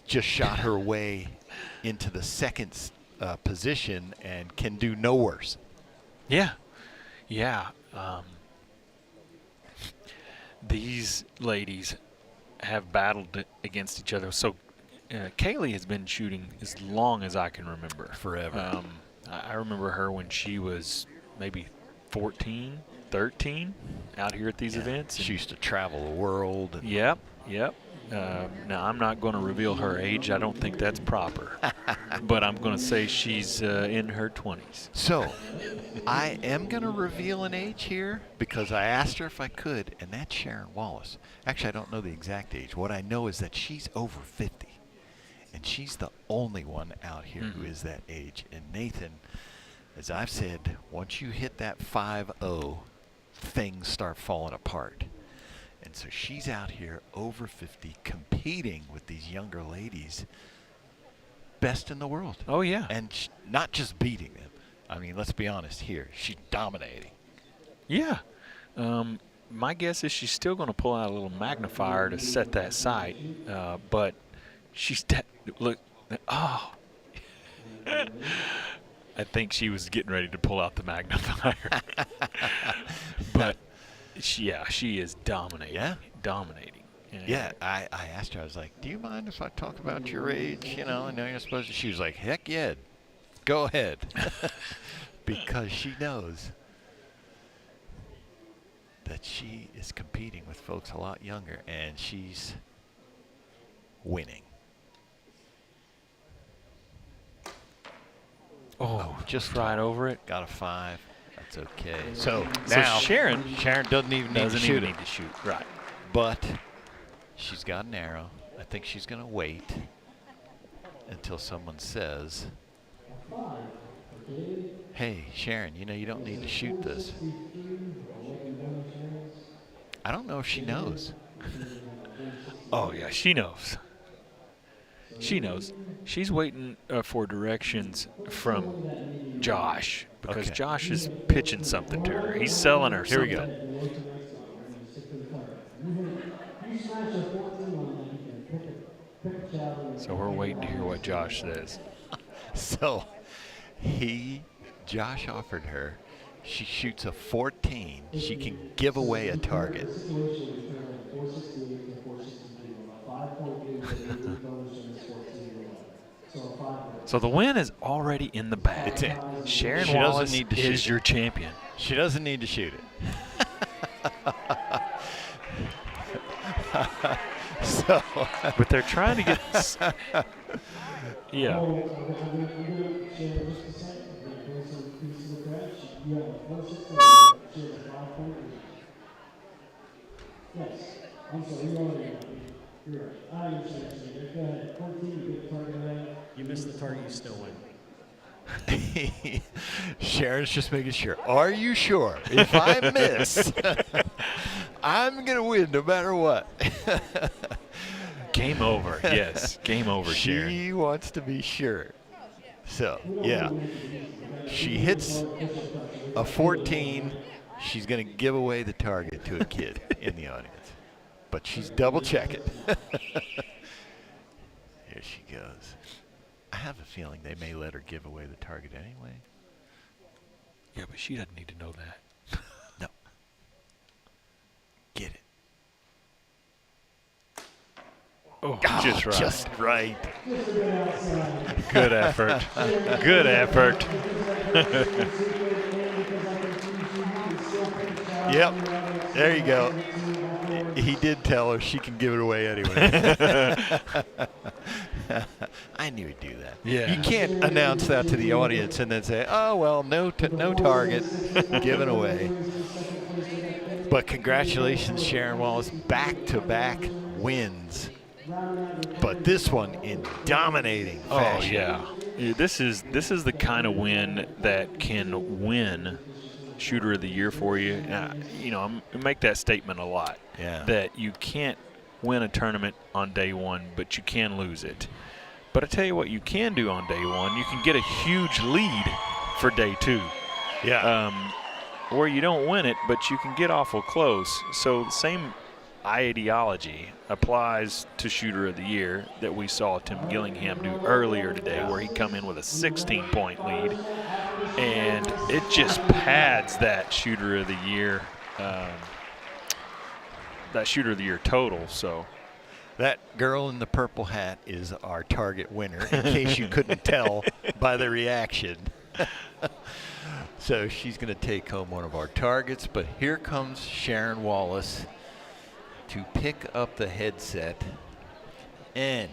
Just shot her way into the second position and can do no worse. Yeah. These ladies have battled against each other. So Kaylee has been shooting as long as I can remember. Forever. I remember her when she was maybe 14, 13 out here at these events. She used to travel the world. Yep. Now, I'm not going to reveal her age. I don't think that's proper. But I'm going to say she's in her 20s. So, I am going to reveal an age here because I asked her if I could, and that's Sharon Wallace. Actually, I don't know the exact age. What I know is that she's over 50, and she's the only one out here who is that age. And Nathan, as I've said, once you hit that 5-0, things start falling apart. And so she's out here over 50 competing with these younger ladies, best in the world. Oh, yeah. And not just beating them. I mean, let's be honest here. She's dominating. Yeah. My guess is she's still going to pull out a little magnifier to set that sight. But she's look. Oh. I think she was getting ready to pull out the magnifier. But she is dominating. Yeah. Dominating. Yeah, I asked her, I was like, do you mind if I talk about your age? You know, I know you're supposed to. She was like, heck yeah, go ahead. Because she knows that she is competing with folks a lot younger, and she's winning. Oh, just right over it. Got a 5. That's okay. So now Sharon doesn't even need to shoot. Need to shoot. Right. But she's got an arrow. I think she's going to wait until someone says, hey, Sharon, you know you don't need to shoot this. I don't know if she knows. Oh, yeah, she knows. She knows. She's waiting for directions from Josh because Josh is pitching something to her. He's selling her something. Here we go. So we're waiting to hear what Josh says. So Josh offered her, she shoots a 14, she can give away a target. So the win is already in the bag. It's in. Sharon She Wallace doesn't need to is shoot your it. champion. She doesn't need to shoot it. But they're trying to get. Yeah. You missed the target, you still win. Sharon's just making sure. Are you sure? If I miss, I'm going to win no matter what. Game over. Yes. Game over, Sharon. She wants to be sure. So, yeah. She hits a 14. She's going to give away the target to a kid in the audience. But she's double checking. Here she goes. I have a feeling they may let her give away the target anyway. Yeah, but she doesn't need to know that. No. Get it. Oh, just right. Just right. Good effort. Good effort. Yep. There you go. He did tell her she can give it away anyway. I knew he'd do that. Yeah. You can't announce that to the audience and then say, oh, well, no target given away. But congratulations, Sharon Wallace. Back-to-back wins. But this one in dominating fashion. Oh, yeah. This is the kind of win that can win Shooter of the Year for you. I make that statement a lot. Yeah. That you can't win a tournament on day one, but you can lose it. But I tell you what you can do on day one. You can get a huge lead for day two. Yeah. Or you don't win it, but you can get awful close. So the same ideology applies to Shooter of the Year that we saw Tim Gillingham do earlier today, where he come in with a 16-point lead, and it just pads that Shooter of the Year, total. So that girl in the purple hat is our target winner, in case you couldn't tell by the reaction. So she's going to take home one of our targets, but here comes Sharon Wallace to pick up the headset. And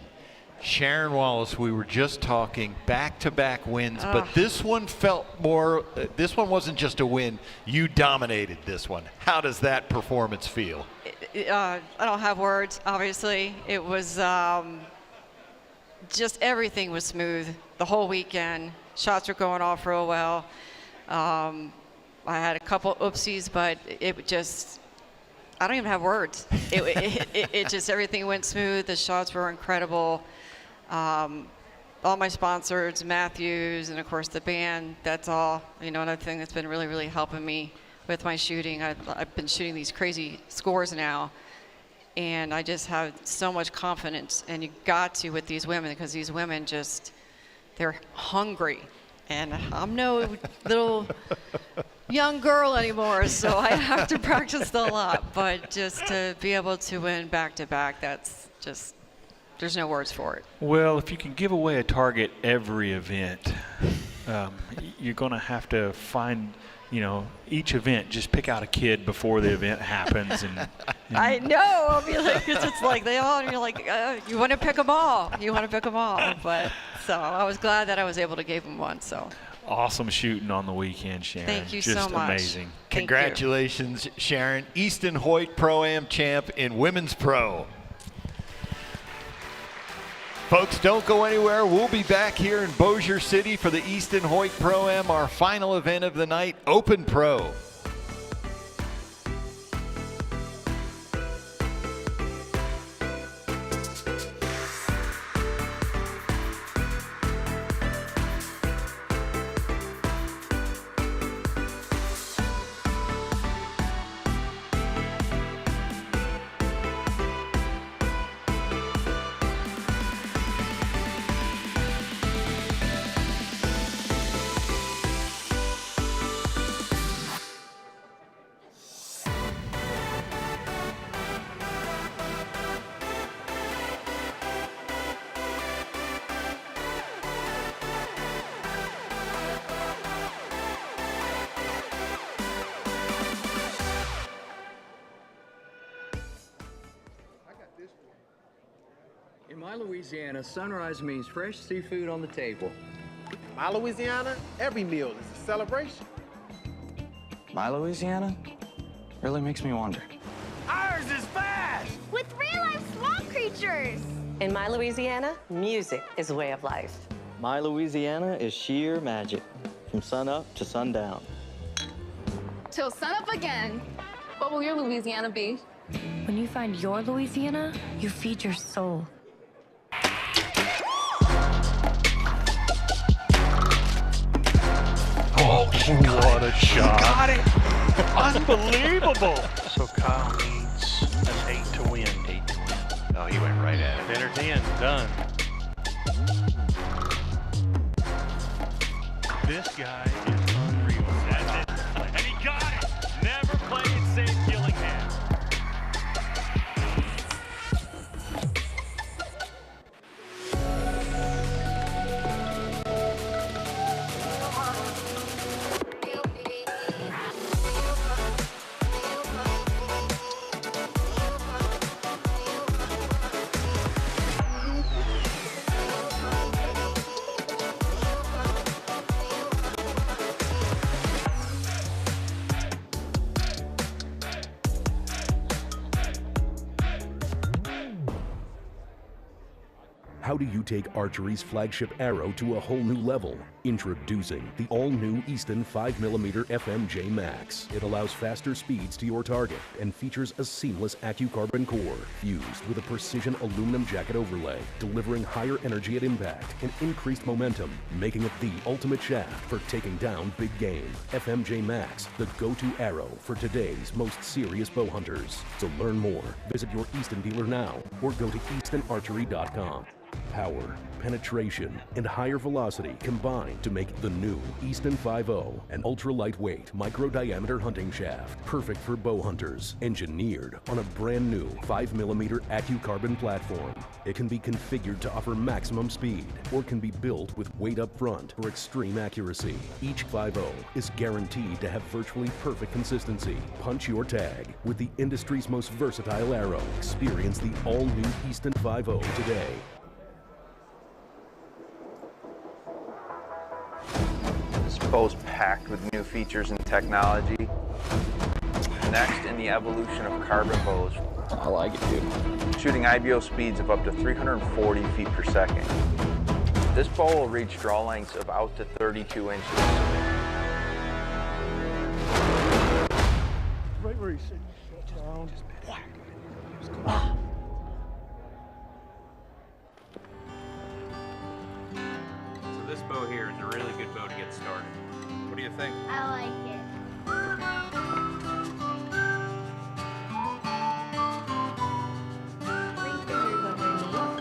Sharon Wallace, we were just talking back-to-back wins, but this one felt more, this one wasn't just a win. You dominated this one. How does that performance feel? I don't have words, obviously. It was just everything was smooth the whole weekend. Shots were going off real well. I had a couple oopsies, but it just, I don't even have words. It just, everything went smooth. The shots were incredible. All my sponsors, Matthews, and of course the band, that's all, another thing that's been really, really helping me with my shooting. I've been shooting these crazy scores now, and I just have so much confidence, and you got to with these women, because these women just, they're hungry. And I'm no little young girl anymore, so I have to practice a lot. But just to be able to win back-to-back, that's just, there's no words for it. Well, if you can give away a target every event, you're going to have to find, each event, just pick out a kid before the event happens and I know. I'll be like, 'cause it's like they all, and you're like, you want to pick them all. You want to pick them all. But so I was glad that I was able to give them one. So. Awesome shooting on the weekend, Sharon. Thank you Just so much. amazing. Congratulations, Sharon. Easton Hoyt Pro-Am champ in Women's Pro. Folks, don't go anywhere. We'll be back here in Bossier City for the Easton Hoyt Pro-Am, our final event of the night, Open Pro. In my Louisiana, sunrise means fresh seafood on the table. My Louisiana, every meal is a celebration. My Louisiana really makes me wonder. Ours is fast! With real-life swamp creatures. In my Louisiana, music is a way of life. My Louisiana is sheer magic, from sun up to sundown. Till sunup again. What will your Louisiana be? When you find your Louisiana, you feed your soul. Oh, what a shot. He got it. Unbelievable. So Kyle needs an 8 to win. 8 to win. Oh, he went right at it. Better 10, done. This guy is unreal. That's it. And he got it. Never played safe Gillingham. How do you take archery's flagship arrow to a whole new level? Introducing the all-new Easton 5mm FMJ Max. It allows faster speeds to your target and features a seamless AccuCarbon core fused with a precision aluminum jacket overlay, delivering higher energy at impact and increased momentum, making it the ultimate shaft for taking down big game. FMJ Max, the go-to arrow for today's most serious bow hunters. To learn more, visit your Easton dealer now or go to eastonarchery.com. Power, penetration, and higher velocity combine to make the new Easton 5.0, an ultra-lightweight, micro-diameter hunting shaft, perfect for bow hunters, engineered on a brand new 5mm AccuCarbon platform. It can be configured to offer maximum speed, or can be built with weight up front for extreme accuracy. Each 5.0 is guaranteed to have virtually perfect consistency. Punch your tag with the industry's most versatile arrow. Experience the all-new Easton 5.0 today. This bow's packed with new features and technology. Next in the evolution of carbon bows. I like it, dude. Shooting IBO speeds of up to 340 feet per second. This bow will reach draw lengths of out to 32 inches. Right where he said, shut down. So this bow here is a really good bow to get started. What do you think? I like it.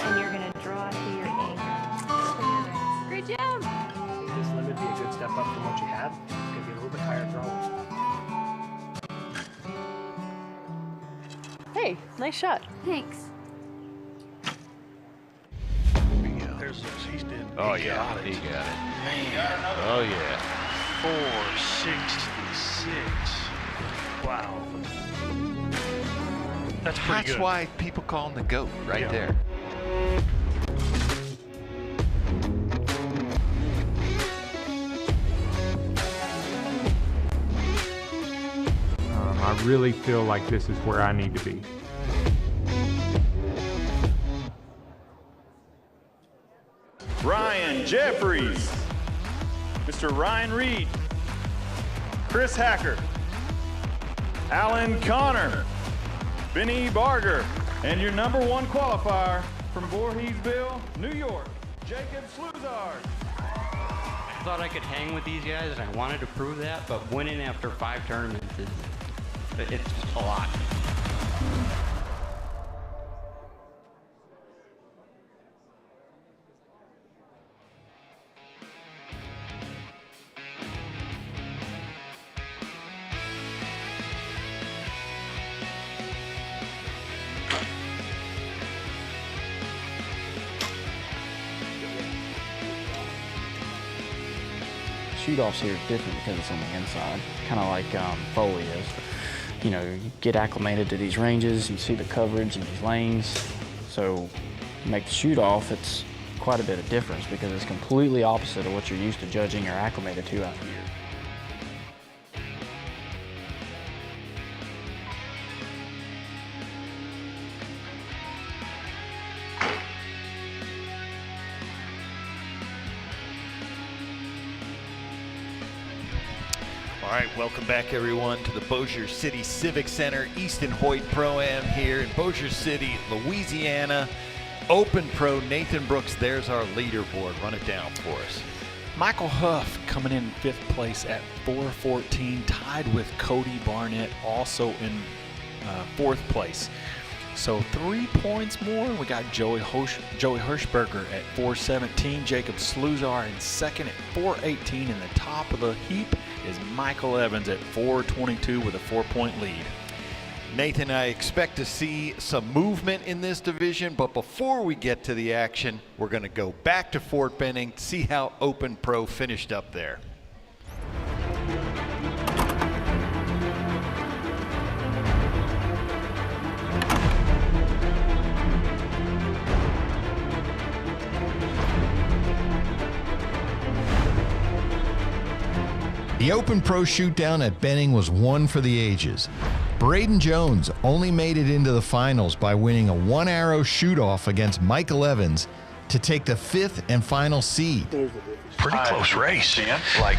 And you're going to draw to your aim. Great job. This limit be a good step up from what you had. It's going to be a little bit higher throwing. Hey, nice shot. Thanks. There's those. He's did. Oh, he yeah. got it. He got it. Man. Oh, yeah. 466. Wow. That's pretty good. That's why people call him the GOAT right there. I really feel like this is where I need to be. Ryan Jeffries, Mr. Ryan Reed, Chris Hacker, Alan Connor, Benny Barger, and your number 1 qualifier from Voorheesville, New York, Jacob Sluzard. I thought I could hang with these guys, and I wanted to prove that, but winning after 5 tournaments it's a lot. Shoot-offs here are different because it's on the inside, kind of like Foley is. You know, you get acclimated to these ranges, you see the coverage in these lanes, so you make the shoot-off, it's quite a bit of difference because it's completely opposite of what you're used to judging or acclimated to out here. All right, welcome back everyone to the Bossier City Civic Center Easton Hoyt Pro-Am here in Bossier City, Louisiana. Open Pro, Nathan Brooks, there's our leaderboard. Run it down for us. Michael Huff coming in 5th place at 414, tied with Cody Barnett, also in 4th place. So 3 points more. We got Joey Hirschberger at 417, Jacob Sluzar in 2nd at 418, and the top of the heap is Michael Evans at 422 with a 4-point lead. Nathan, I expect to see some movement in this division, but before we get to the action, we're going to go back to Fort Benning, see how Open Pro finished up there. The Open Pro Shootdown at Benning was one for the ages. Braden Jones only made it into the finals by winning a 1-arrow shoot-off against Michael Evans to take the 5th and final seed. Pretty close race, like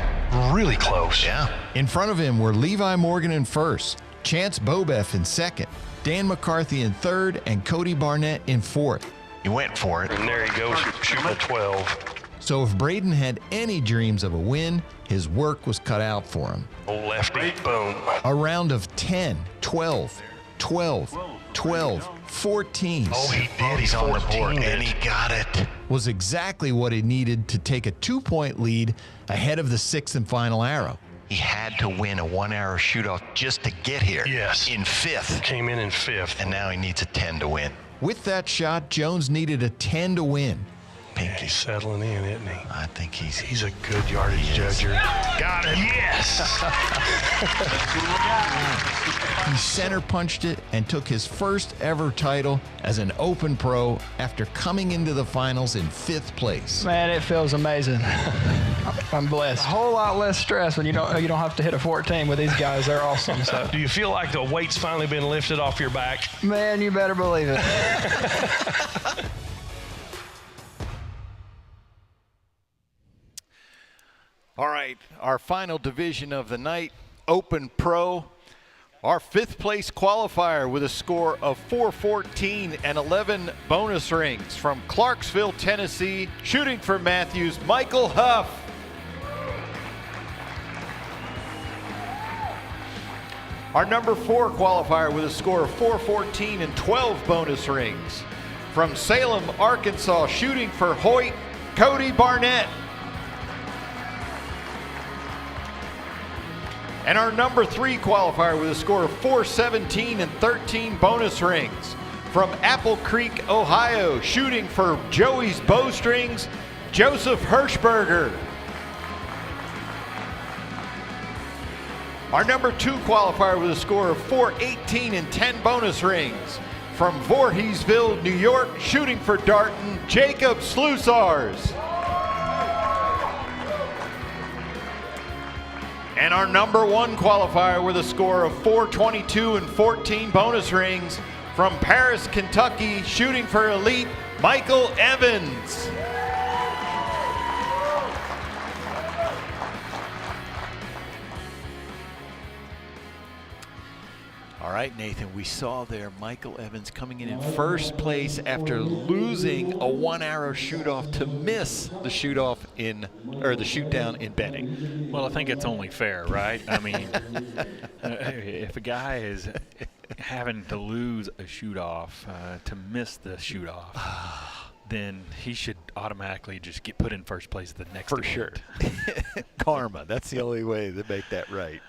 really close. Yeah. In front of him were Levi Morgan in 1st, Chance Bobeff in 2nd, Dan McCarthy in 3rd, and Cody Barnett in 4th. He went for it. And there he goes, shooting a 12. So if Braden had any dreams of a win, his work was cut out for him. Old lefty, boom. A round of 10, 12, 12, 12, 14. Oh, he did. He's on the board, and he got it. Was exactly what he needed to take a 2-point lead ahead of the 6th and final arrow. He had to win a 1-arrow shoot-off just to get here. Yes. In 5th. Came in 5th. And now he needs a 10 to win. With that shot, Jones needed a 10 to win. Pinky settling in, isn't he? I think he's a good yardage judger. Got it. Yes. He center punched it and took his first ever title as an Open Pro after coming into the finals in 5th place. Man, it feels amazing. I'm blessed. A whole lot less stress when you don't have to hit a 14 with these guys. They're awesome. So. Do you feel like the weight's finally been lifted off your back? Man, you better believe it. All right, our final division of the night, Open Pro. Our 5th place qualifier with a score of 414 and 11 bonus rings from Clarksville, Tennessee, shooting for Matthews, Michael Huff. Our number 4 qualifier with a score of 414 and 12 bonus rings from Salem, Arkansas, shooting for Hoyt, Cody Barnett. And our number 3 qualifier with a score of 417 and 13 bonus rings from Apple Creek, Ohio, shooting for Joey's Bowstrings, Joseph Hirschberger. Our number 2 qualifier with a score of 418 and 10 bonus rings. From Voorheesville, New York, shooting for Darton, Jacob Slusars. And our number 1 qualifier with a score of 422 and 14 bonus rings. From Paris, Kentucky, shooting for Elite, Michael Evans. All right, Nathan, we saw there Michael Evans coming in first place after losing a 1-arrow shoot-off to miss the shoot-off the shoot-down in Benning. Well, I think it's only fair, right? I mean, if a guy is having to lose a shoot-off to miss the shoot-off, then he should automatically just get put in first place the next event. For sure. Karma, that's the only way to make that right.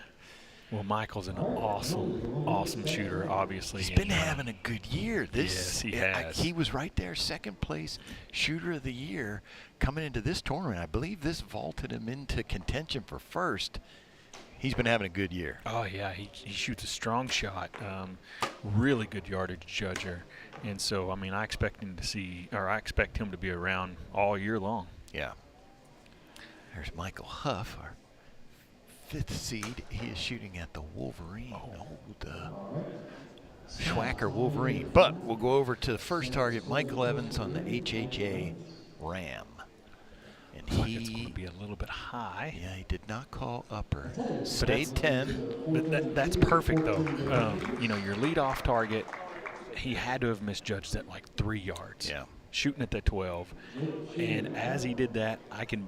Well, Michael's an awesome shooter, obviously. He's been having a good year. Yes, he has. He was right there, second place shooter of the year coming into this tournament. I believe this vaulted him into contention for first. He's been having a good year. Oh, yeah, he shoots a strong shot, really good yardage judger. And so, I mean, I expect him to be around all year long. Yeah. There's Michael Huff, our 5th seed. He is shooting at the Wolverine, the Schwacker Wolverine. But we'll go over to the first target, Michael Evans on the HHA Ram. And it's going to be a little bit high. Yeah, he did not call upper. Stayed 10. But that's perfect, though. You know, your leadoff target, he had to have misjudged at like 3 yards. Yeah. Shooting at the 12. And as he did that, I can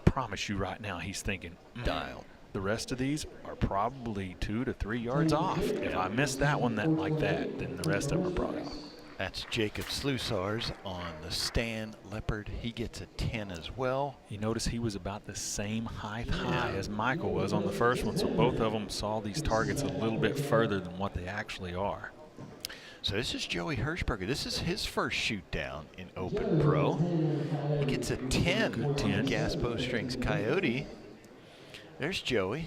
promise you right now he's thinking, dial. The rest of these are probably 2 to 3 yards off. If I miss that one like that, then the rest of them are probably off. That's Jacob Slusars on the Stan Leopard. He gets a 10 as well. You notice he was about the same height high as Michael was on the first one, so both of them saw these targets a little bit further than what they actually are. So this is Joey Hirschberger. This is his first shoot down in Open Pro. He gets a 10 Good on 10. the Gas Bowstrings Coyote. There's Joey.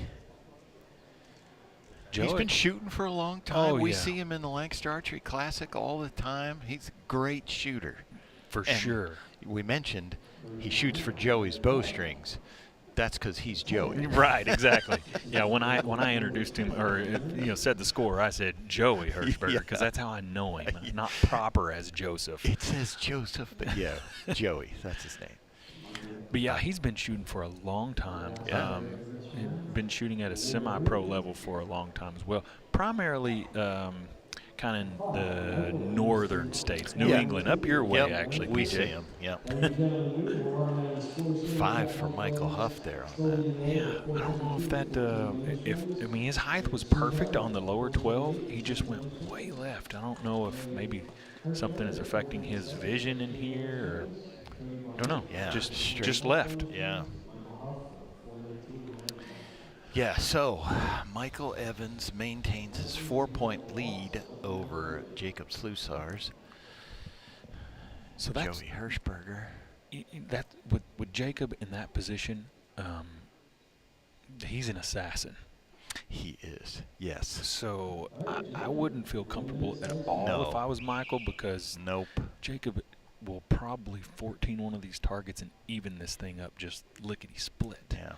He's been shooting for a long time. We see him in the Lancaster Archery Classic all the time. He's a great shooter. For sure. We mentioned he shoots for Joey's bowstrings. That's because he's Joey. Right, exactly. Yeah, when I introduced him or said the score, I said Joey Hirschberger because that's how I know him, not proper as Joseph. It says Joseph, but yeah, Joey, that's his name. But yeah, he's been shooting for a long time. Yeah. Been shooting at a semi-pro level for a long time as well. Primarily kind of in the northern states, New England, up your way actually. We PJ. see him. Yep. 5 for Michael Huff there on that. Yeah, I don't know if that. I mean, his height was perfect on the lower 12. He just went way left. I don't know if maybe something is affecting his vision in here, or I don't know. Yeah, just left. Yeah. Yeah, so Michael Evans maintains his 4-point lead over Jacob Slusars. So that's Joey Hirschberger. That with Jacob in that position, he's an assassin. He is, yes. So I wouldn't feel comfortable at all if I was Michael, because Jacob will probably 14 one of these targets and even this thing up just lickety split. Yeah.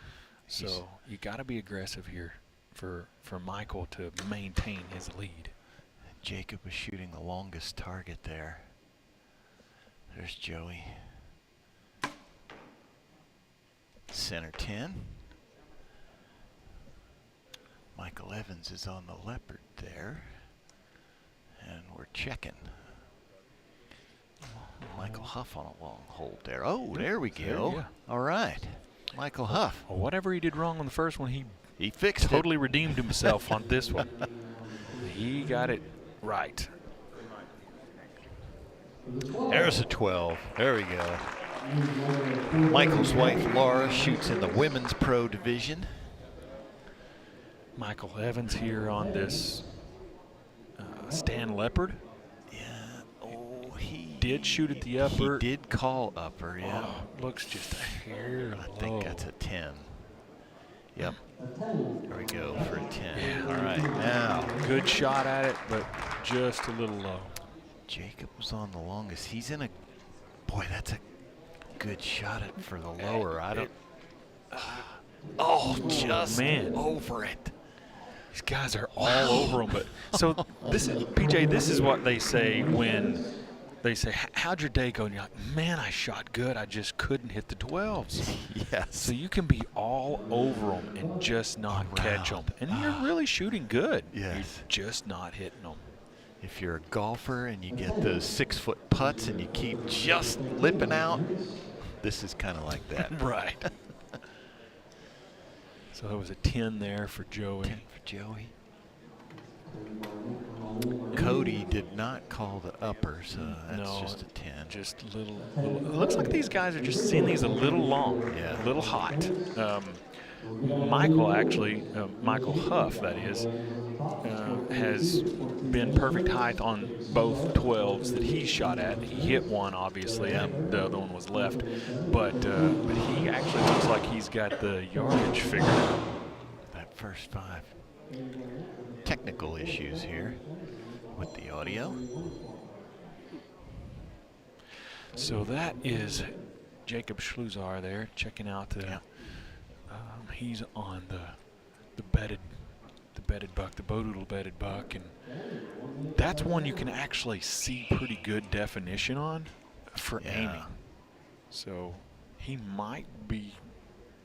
So you got to be aggressive here for Michael to maintain his lead. Jacob was shooting the longest target there. There's Joey. Center 10. Michael Evans is on the Leopard there. And we're checking. Michael Huff on a long hold there. Oh, there we go. Yeah. All right. Michael Huff. Well, whatever he did wrong on the first one, he fixed totally redeemed himself on this one. He got it right. There's a 12. There we go. Michael's wife, Laura, shoots in the women's pro division. Michael Evans here on this Stan Leopard. Yeah. Oh, he did shoot at the upper. He did call upper, yeah. Oh, looks just a hair I think that's a 10. Yep. There we go for a 10. All right, now. Good shot at it, but just a little low. Jacob was on the longest. He's in a, boy, that's a good shot at for the lower. I don't. Just man. over it. These guys are all over them. But so this is PJ. This is what they say when they say, "How'd your day go?" And you're like, "Man, I shot good. I just couldn't hit the 12s." Yes. So you can be all over them and just not catch them, and you're really shooting good. Yes. You're just not hitting them. If you're a golfer and you get those 6-foot putts and you keep just lipping out, this is kind of like that. Right. So it was a 10 there for Joey. 10 for Joey. Cody did not call the upper, so that's just a 10. Just a little. It looks like these guys are just seeing these a little long, a little hot. Michael actually, Michael Huff, that is, has been perfect height on both 12s that he shot at. He hit one, obviously, and the other one was left. But he actually looks like he's got the yardage figured out. That first 5. Technical issues here with the audio. So that is Jacob Schluzar there checking out the. He's on the bedded buck, the Bodoodle bedded buck, and that's one you can actually see pretty good definition on for aiming. So he might be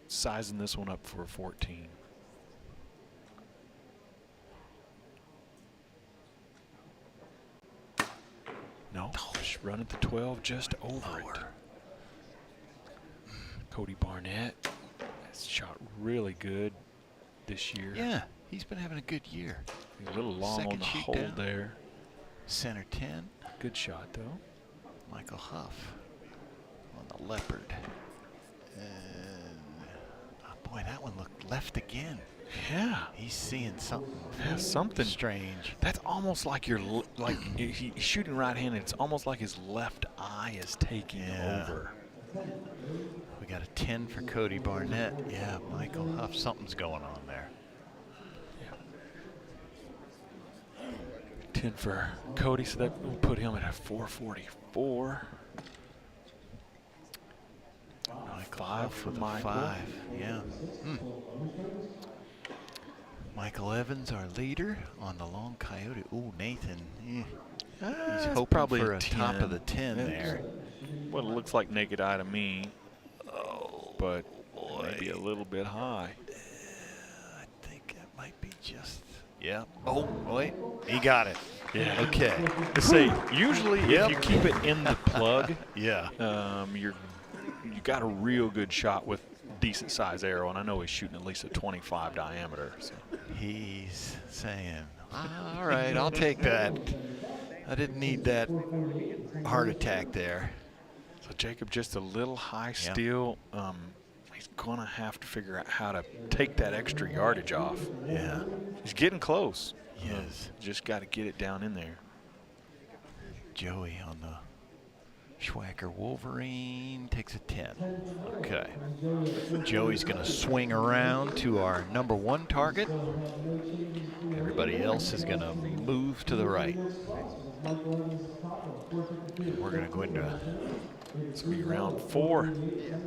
sizing this one up for a 14. No, just run at the 12, just over it. Cody Barnett has shot really good this year. Yeah, he's been having a good year. A little long Second on the shoot hole down. there. Center 10. Good shot, though. Michael Huff on the leopard. And, oh boy, that one looked left again. Yeah. He's seeing something. Yeah, something strange. That's almost like you're he's shooting right-handed. It's almost like his left eye is taking over. We got a 10 for Cody Barnett. Yeah, Michael Huff. Something's going on there. 10 for Cody, so that will put him at a 444. 5 for Michael. 5, yeah. Michael Evans, our leader, on the long coyote. Ooh, Nathan. He's hoping probably for a a top 10. of the 10 there. Well, it looks like naked eye to me, but maybe a little bit high. I think that might be just. Yeah. Oh, wait. He got it. Yeah. Okay. Let's say usually if you keep it in the plug, you got a real good shot with decent size arrow, and I know he's shooting at least a 25 diameter. So. He's saying, all right, I'll take that. I didn't need that heart attack there. So Jacob just a little high still. He's going to have to figure out how to take that extra yardage off. Yeah. He's getting close. Yes. Just got to get it down in there. Joey on the Schwacker Wolverine takes a 10. Okay. Joey's going to swing around to our number 1 target. Everybody else is going to move to the right. We're going to go into it's going to be round 4. There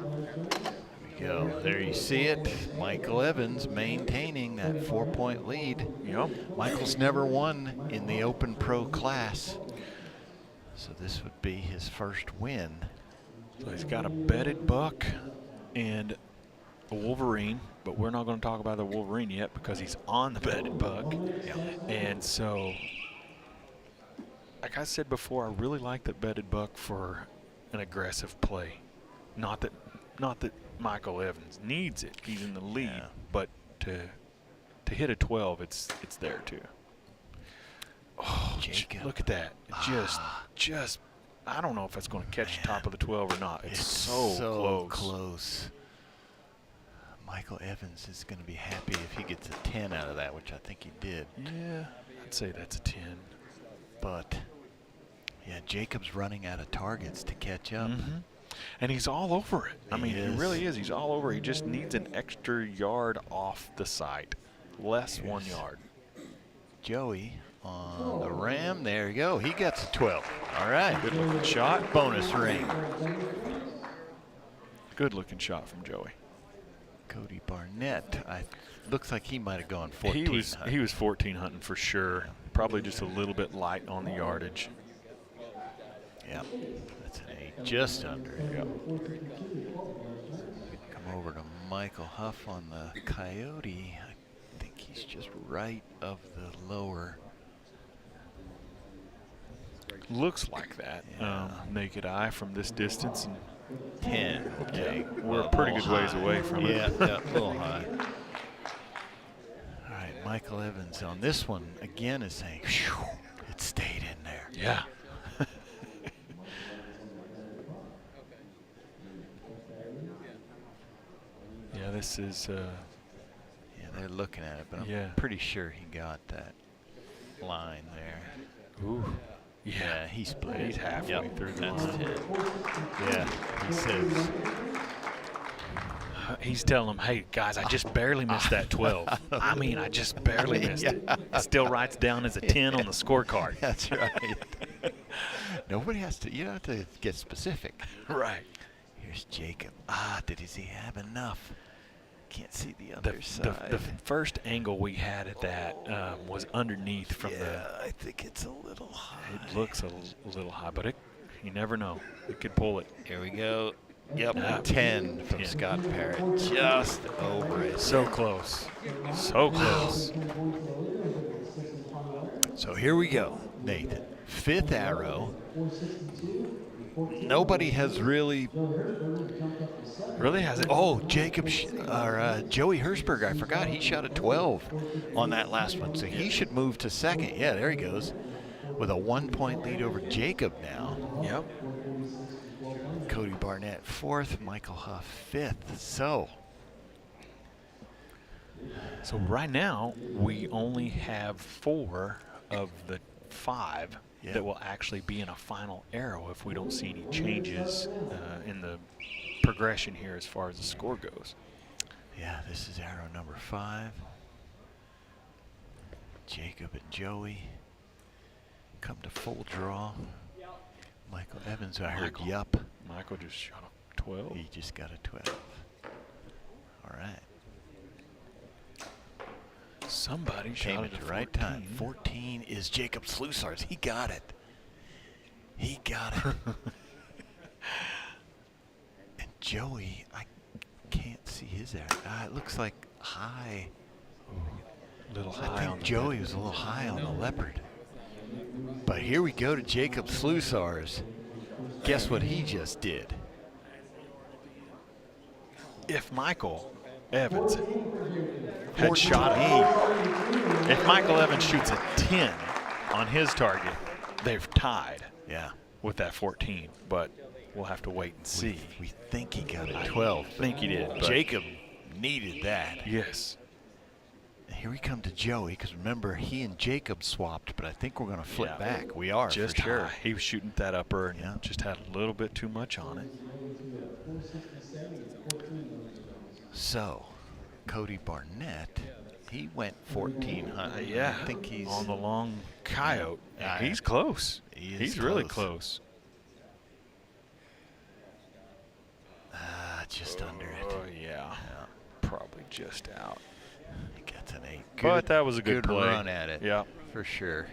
we go. There you see it. Michael Evans maintaining that 4-point lead. Yep. Michael's never won in the Open Pro class. So this would be his first win. So he's got a bedded buck and a Wolverine, but we're not going to talk about the Wolverine yet because he's on the bedded buck. Yeah. And so, like I said before, I really like that bedded buck for an aggressive play. Not that Michael Evans needs it. He's in the lead, but to hit a 12, it's there too. Oh, Jacob. Look at that. Just, I don't know if it's going to catch the top of the 12 or not. It's so close. Michael Evans is going to be happy if he gets a 10 out of that, which I think he did. Yeah, I'd say that's a 10. But, yeah, Jacob's running out of targets to catch up. And he's all over it. I mean, he really is. He's all over. He just needs an extra yard off the sight. Less 1 yard. Joey on the ram. There you go. He gets a 12. All right. Good looking shot. Bonus ring. Good looking shot from Joey. Cody Barnett. Looks like he might have gone 14. He was 14 hunting for sure. Probably just a little bit light on the yardage. Yep. That's an 8. Just under. Yep. Come over to Michael Huff on the Coyote. I think he's just right of the lower. Looks like that. Yeah. Naked eye from this distance. And 10. Okay. We're a pretty good ways away from it. Yeah, a little high. All right, Michael Evans on this one again is saying, "Phew, it stayed in there." Yeah. Yeah, this is. Yeah, they're looking at it, but I'm pretty sure he got that line there. Ooh. Yeah, he split. He's halfway through the line. 10. Yeah, he says. He's telling them, hey, guys, I just barely missed that 12. I mean, I just barely missed it. It still writes down as a 10 on the scorecard. That's right. Nobody has to, you don't have to get specific. Right. Here's Jacob. Did he have enough? Can't see the other side. The first angle we had at that was underneath from I think it's a little high. It looks a little high, but you never know. It could pull it. Here we go. Yep, 10 from Scott Parrott. Just over it. So close. So close. So here we go, Nathan. 5th arrow. Nobody has really hasn't. Oh, Jacob Joey Hirschberg, I forgot he shot a 12 on that last one, so he should move to 2nd. Yeah, there he goes, with a 1-point lead over Jacob now. Yep. Cody Barnett 4th, Michael Huff 5th. So right now we only have 4 of the 5 that will actually be in a final arrow if we don't see any changes in the progression here as far as the score goes. Yeah, this is arrow number 5. Jacob and Joey come to full draw. Michael Evans, I heard yup. Michael just shot a 12. He just got a 12. All right. Somebody came shot at at the right time. 14 is Jacob Slusar's. He got it. He got it. And Joey, I can't see his arrow. It looks like high. A little high. I think Joey was a little high on the leopard. But here we go to Jacob Slusar's. Guess what he just did? If Michael Evans had shot if Michael Evans shoots a 10 on his target, they've tied. Yeah. With that 14, but we'll have to wait and see. We think he got a 12. I think he did. Jacob needed that. Yes. Here we come to Joey, because remember, he and Jacob swapped, but I think we're going to flip back. We are, just for sure. high. He was shooting that upper and just had a little bit too much on it. So, Cody Barnett, he went 1400. Yeah, I think he's on the long coyote. He's close. He's really close. Just under it. Oh, yeah. Probably just out. He gets an 8. But that was a good play. Run at it. Yeah. For sure.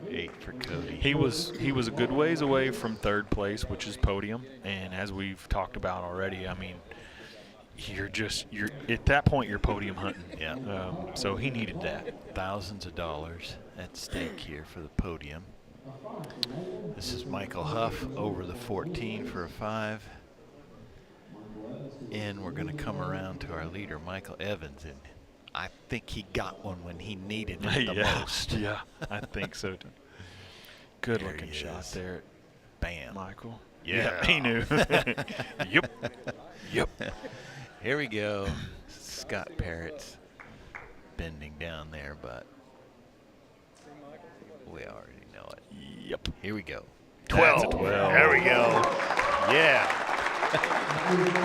8 for Cody. He was a good ways away from 3rd place, which is podium. And as we've talked about already, I mean, you're at that point you're podium hunting. Yeah. So he needed that. Thousands of dollars at stake here for the podium. This is Michael Huff over the 14 for a 5. And we're going to come around to our leader, Michael Evans, and I think he got one when he needed it the most. Yeah, I think so too. Good looking shot there. Bam. Michael. Yeah. He knew. Yep. Here we go. Scott Parrott's bending down there, but we already know it. Yep. Here we go. 12. That's a 12. There we go. Yeah.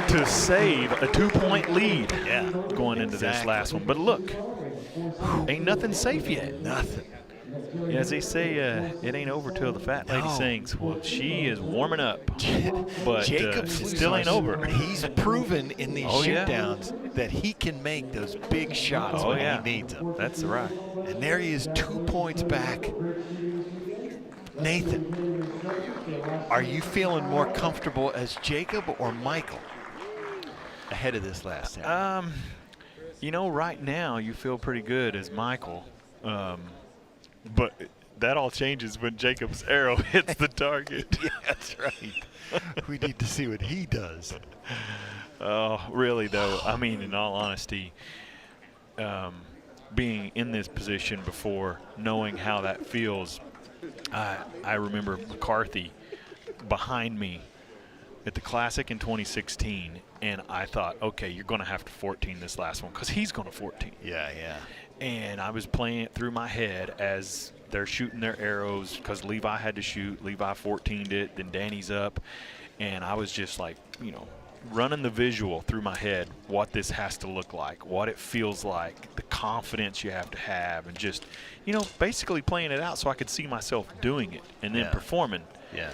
To save a 2-point lead going into this Exactly. last one. But look, ain't nothing safe yet. Nothing. Yeah, as they say, it ain't over till the fat lady sings. Well, she is warming up, but Jacob it still ain't over. He's proven in these Yeah. shootdowns that he can make those big shots when he needs them. That's right. And there he is, 2 points back. Nathan, are you feeling more comfortable as Jacob or Michael ahead of this last round? You know, right now you feel pretty good as Michael, but that all changes when Jacob's arrow hits the target. Yeah, that's right. We need to see what he does. Oh, really though, I mean, in all honesty, being in this position before, knowing how that feels, I remember McCarthy behind me at the Classic in 2016, and I thought, okay, you're going to have to 14 this last one because he's going to 14. Yeah, yeah. And I was playing it through my head as they're shooting their arrows because Levi had to shoot. Levi 14'd it, then Danny's up, and I was just like, you know, running the visual through my head, what this has to look like, what it feels like, the confidence you have to have, and just, you know, basically playing it out so I could see myself doing it and then performing. Yeah.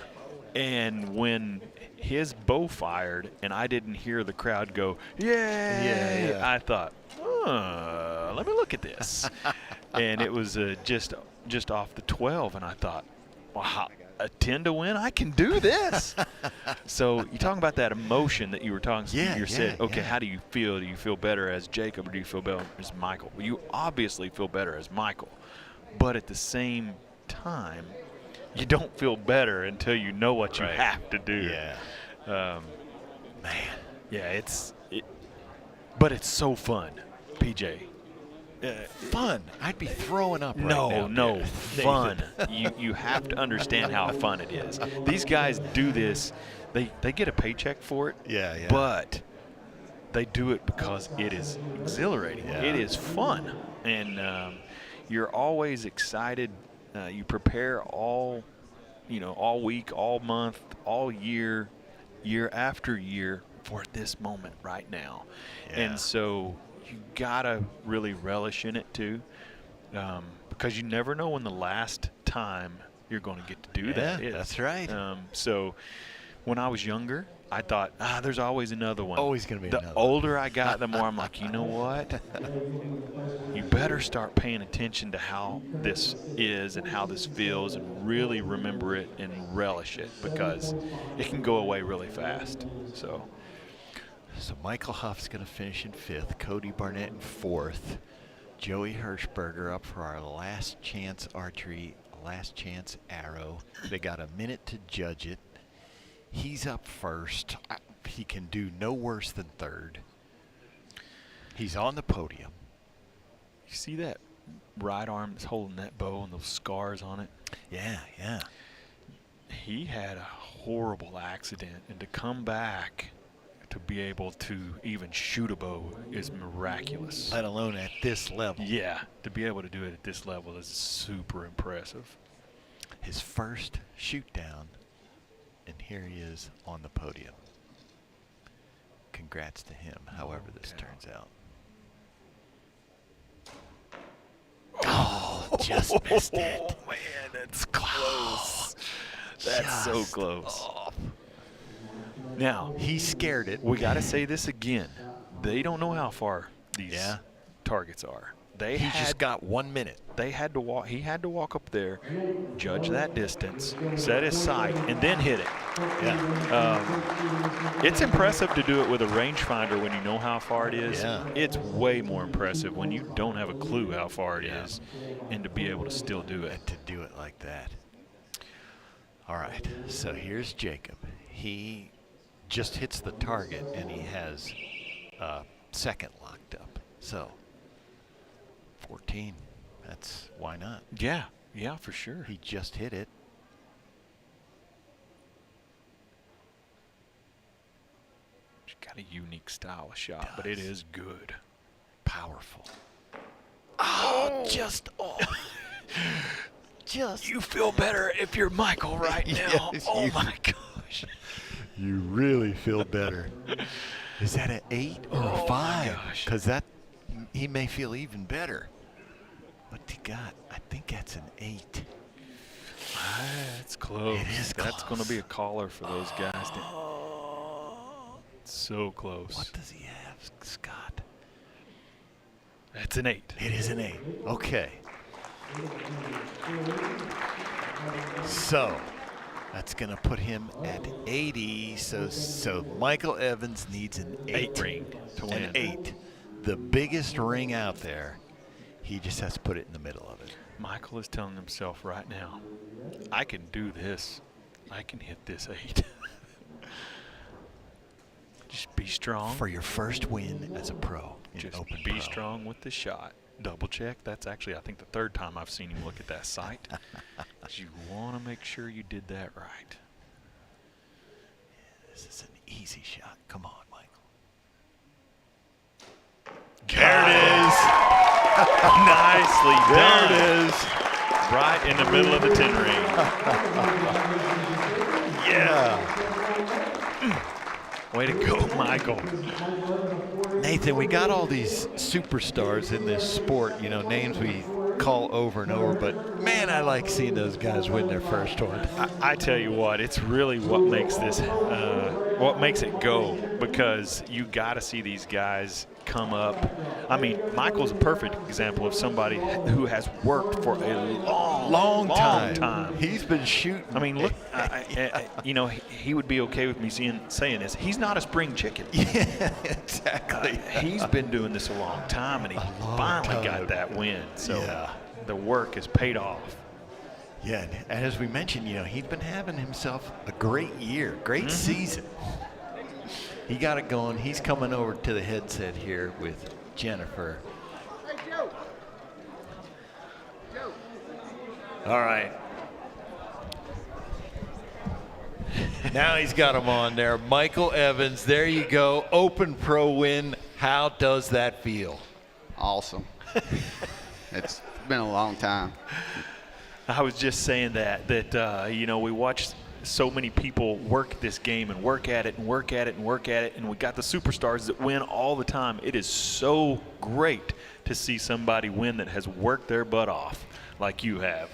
And when his bow fired and I didn't hear the crowd go, yeah, I thought, let me look at this. And it was just off the 12, and I thought, wow, a 10 to win, I can do this. So you talking about that emotion that you were talking. You said, okay, how do you feel? Do you feel better as Jacob, or do you feel better as Michael? Well, you obviously feel better as Michael, but at the same time, you don't feel better until you know what you have to do. Yeah. Man. Yeah, but it's so fun, PJ. Fun. I'd be throwing up right now. No, fun. You have to understand how fun it is. These guys do this. They get a paycheck for it. Yeah, yeah. But they do it because it is exhilarating. Yeah. It is fun, and you're always excited. You prepare all week, all month, all year after year for this moment right now. Yeah. And so you gotta really relish in it too, because you never know when the last time you're going to get to do that is. That's right. So when I was younger, I thought, there's always another one. Always going to be the another. The older I got, the more I'm like, you know what? You better start paying attention to how this is and how this feels, and really remember it and relish it, because it can go away really fast. So Michael Huff's going to finish in 5th, Cody Barnett in 4th, Joey Hirschberger up for our last chance archery, last chance arrow. They got a minute to judge it. He's up first. He can do no worse than 3rd. He's on the podium. You see that right arm that's holding that bow and those scars on it? Yeah, yeah. He had a horrible accident, and to come back to be able to even shoot a bow is miraculous. Let alone at this level. Yeah, to be able to do it at this level is super impressive. His first shoot down, and here he is on the podium. Congrats to him, however this turns out. Oh, just missed it. Oh, man, that's close. That's so close. Off. Now, he scared it. We got to say this again. They don't know how far these targets are. He just got 1 minute. They had to walk. He had to walk up there, judge that distance, set his sight, and then hit it. Yeah. It's impressive to do it with a rangefinder when you know how far it is. Yeah. It's way more impressive when you don't have a clue how far it is, and to be able to still do it. And to do it like that. All right. So here's Jacob. He just hits the target, and he has 2nd locked up. So 14. That's why not? Yeah, for sure. He just hit it. He's got a unique style of shot, but it is good. Powerful. Oh, just off. You feel better if you're Michael right now. Yes, oh you- my gosh. You really feel better. Is that an 8 or a 5? Because that he may feel even better. What he got? I think that's an 8. That's close. It is That's going to close. be a caller for those guys. So close. What does he have, Scott? That's an 8. It is an 8. Okay. So that's going to put him at 80. So Michael Evans needs an 8 ring to win. An 8. The biggest ring out there. He just has to put it in the middle of it. Michael is telling himself right now, I can do this. I can hit this 8. Just be strong. For your first win as a pro. Just Open be pro. strong with the shot. Double check. That's actually, I think, the 3rd time I've seen him look at that sight. You want to make sure you did that right. This is an easy shot. Come on, Michael. There it is. Nicely done. There it is. Right in the middle of the 10 ring. Yeah. Way to go, Michael. Nathan, we got all these superstars in this sport, you know, names we call over and over, but man, I like seeing those guys win their first one. I tell you what, it's really what makes this, what makes it go, because you got to see these guys come up. I mean, Michael's a perfect example of somebody who has worked for a long time. He's been shooting. I mean, look, you know, he would be okay with me saying this. He's not a spring chicken. Yeah, exactly. He's been doing this a long time, and he finally got that win. So the work has paid off. Yeah, and as we mentioned, you know, he's been having himself a great year, great season. He got it going. He's coming over to the headset here with Jennifer. Hey, Joe. All right. Now he's got him on there. Michael Evans, there you go. Open Pro win. How does that feel? Awesome. It's been a long time. I was just saying that you know, we watched so many people work this game and work at it and work at it and work at it, and we got the superstars that win all the time. It is so great to see somebody win that has worked their butt off like you have.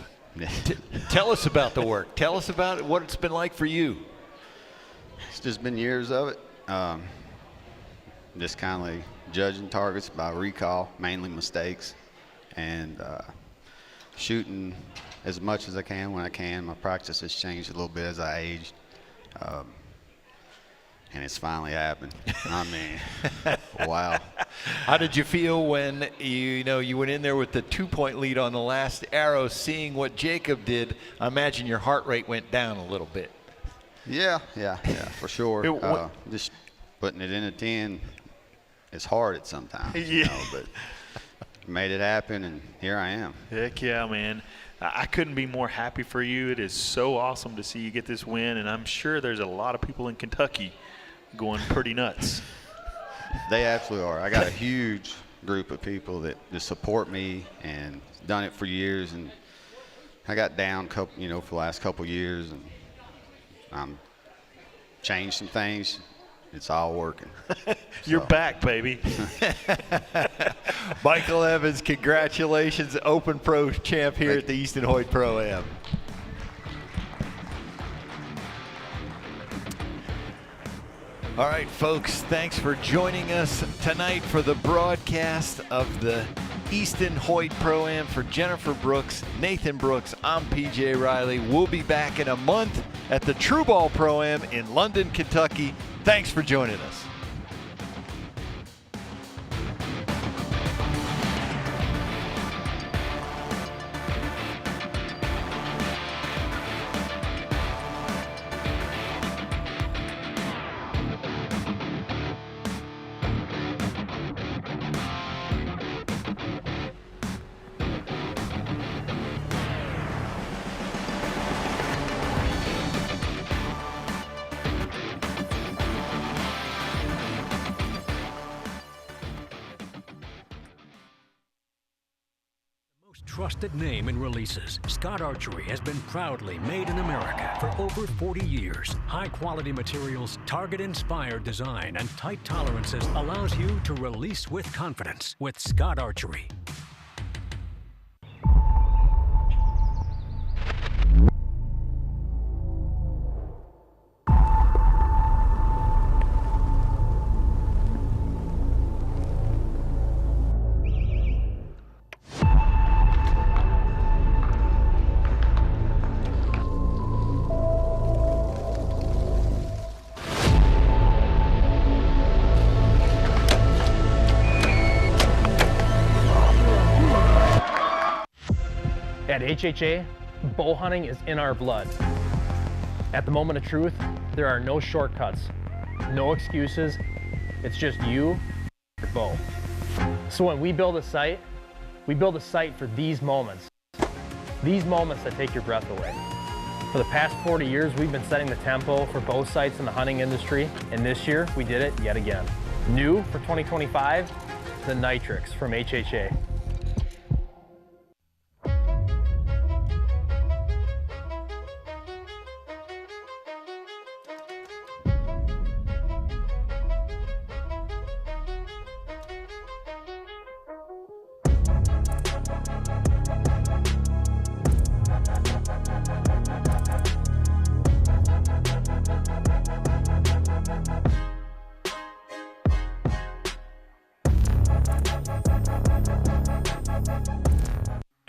Tell us about the work. Tell us about what it's been like for you. It's just been years of it. Just kind of judging targets by recall, mainly mistakes, and shooting as much as I can when I can. My practice has changed a little bit as I aged, and it's finally happened. I mean, wow. How did you feel when you went in there with the 2-point lead on the last arrow, seeing what Jacob did? I imagine your heart rate went down a little bit. Yeah, for sure. Just putting it in a 10 is hard at sometimes, you know, but made it happen, and here I am. Heck yeah, man. I couldn't be more happy for you. It is so awesome to see you get this win, and I'm sure there's a lot of people in Kentucky going pretty nuts. They absolutely are. I got a huge group of people that support me and done it for years, and I got down for the last couple years, and I'm changed some things. It's all working. You're back, baby. Michael Evans, congratulations, Open Pro champ here at the Easton Hoyt Pro-Am. All right, folks, thanks for joining us tonight for the broadcast of the Easton Hoyt Pro-Am. For Jennifer Brooks, Nathan Brooks, I'm PJ Riley. We'll be back in a month at the True Ball Pro-Am in London, Kentucky. Thanks for joining us. most trusted name in releases, Scott Archery has been proudly made in America for over 40 years. High-quality materials, target-inspired design, and tight tolerances allows you to release with confidence with Scott Archery. At HHA, bow hunting is in our blood. At the moment of truth, there are no shortcuts, no excuses. It's just you, your bow. So when we build a sight for these moments that take your breath away. For the past 40 years, we've been setting the tempo for bow sights in the hunting industry, and this year we did it yet again. New for 2025, the Nitrix from HHA.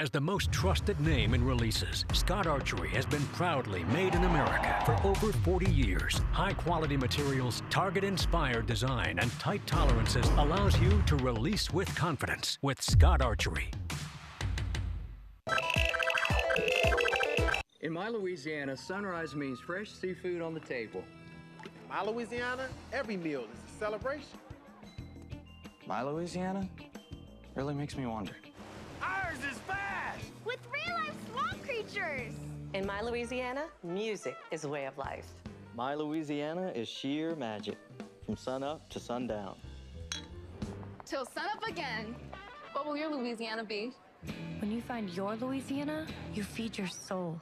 As the most trusted name in releases, Scott Archery has been proudly made in America for over 40 years. High-quality materials, target-inspired design, and tight tolerances allows you to release with confidence with Scott Archery. In my Louisiana, sunrise means fresh seafood on the table. In my Louisiana, every meal is a celebration. My Louisiana really makes me wonder. Ours is fast! With real-life swamp creatures! In my Louisiana, music is a way of life. My Louisiana is sheer magic, from sunup to sundown. Till sunup again. What will your Louisiana be? When you find your Louisiana, you feed your soul.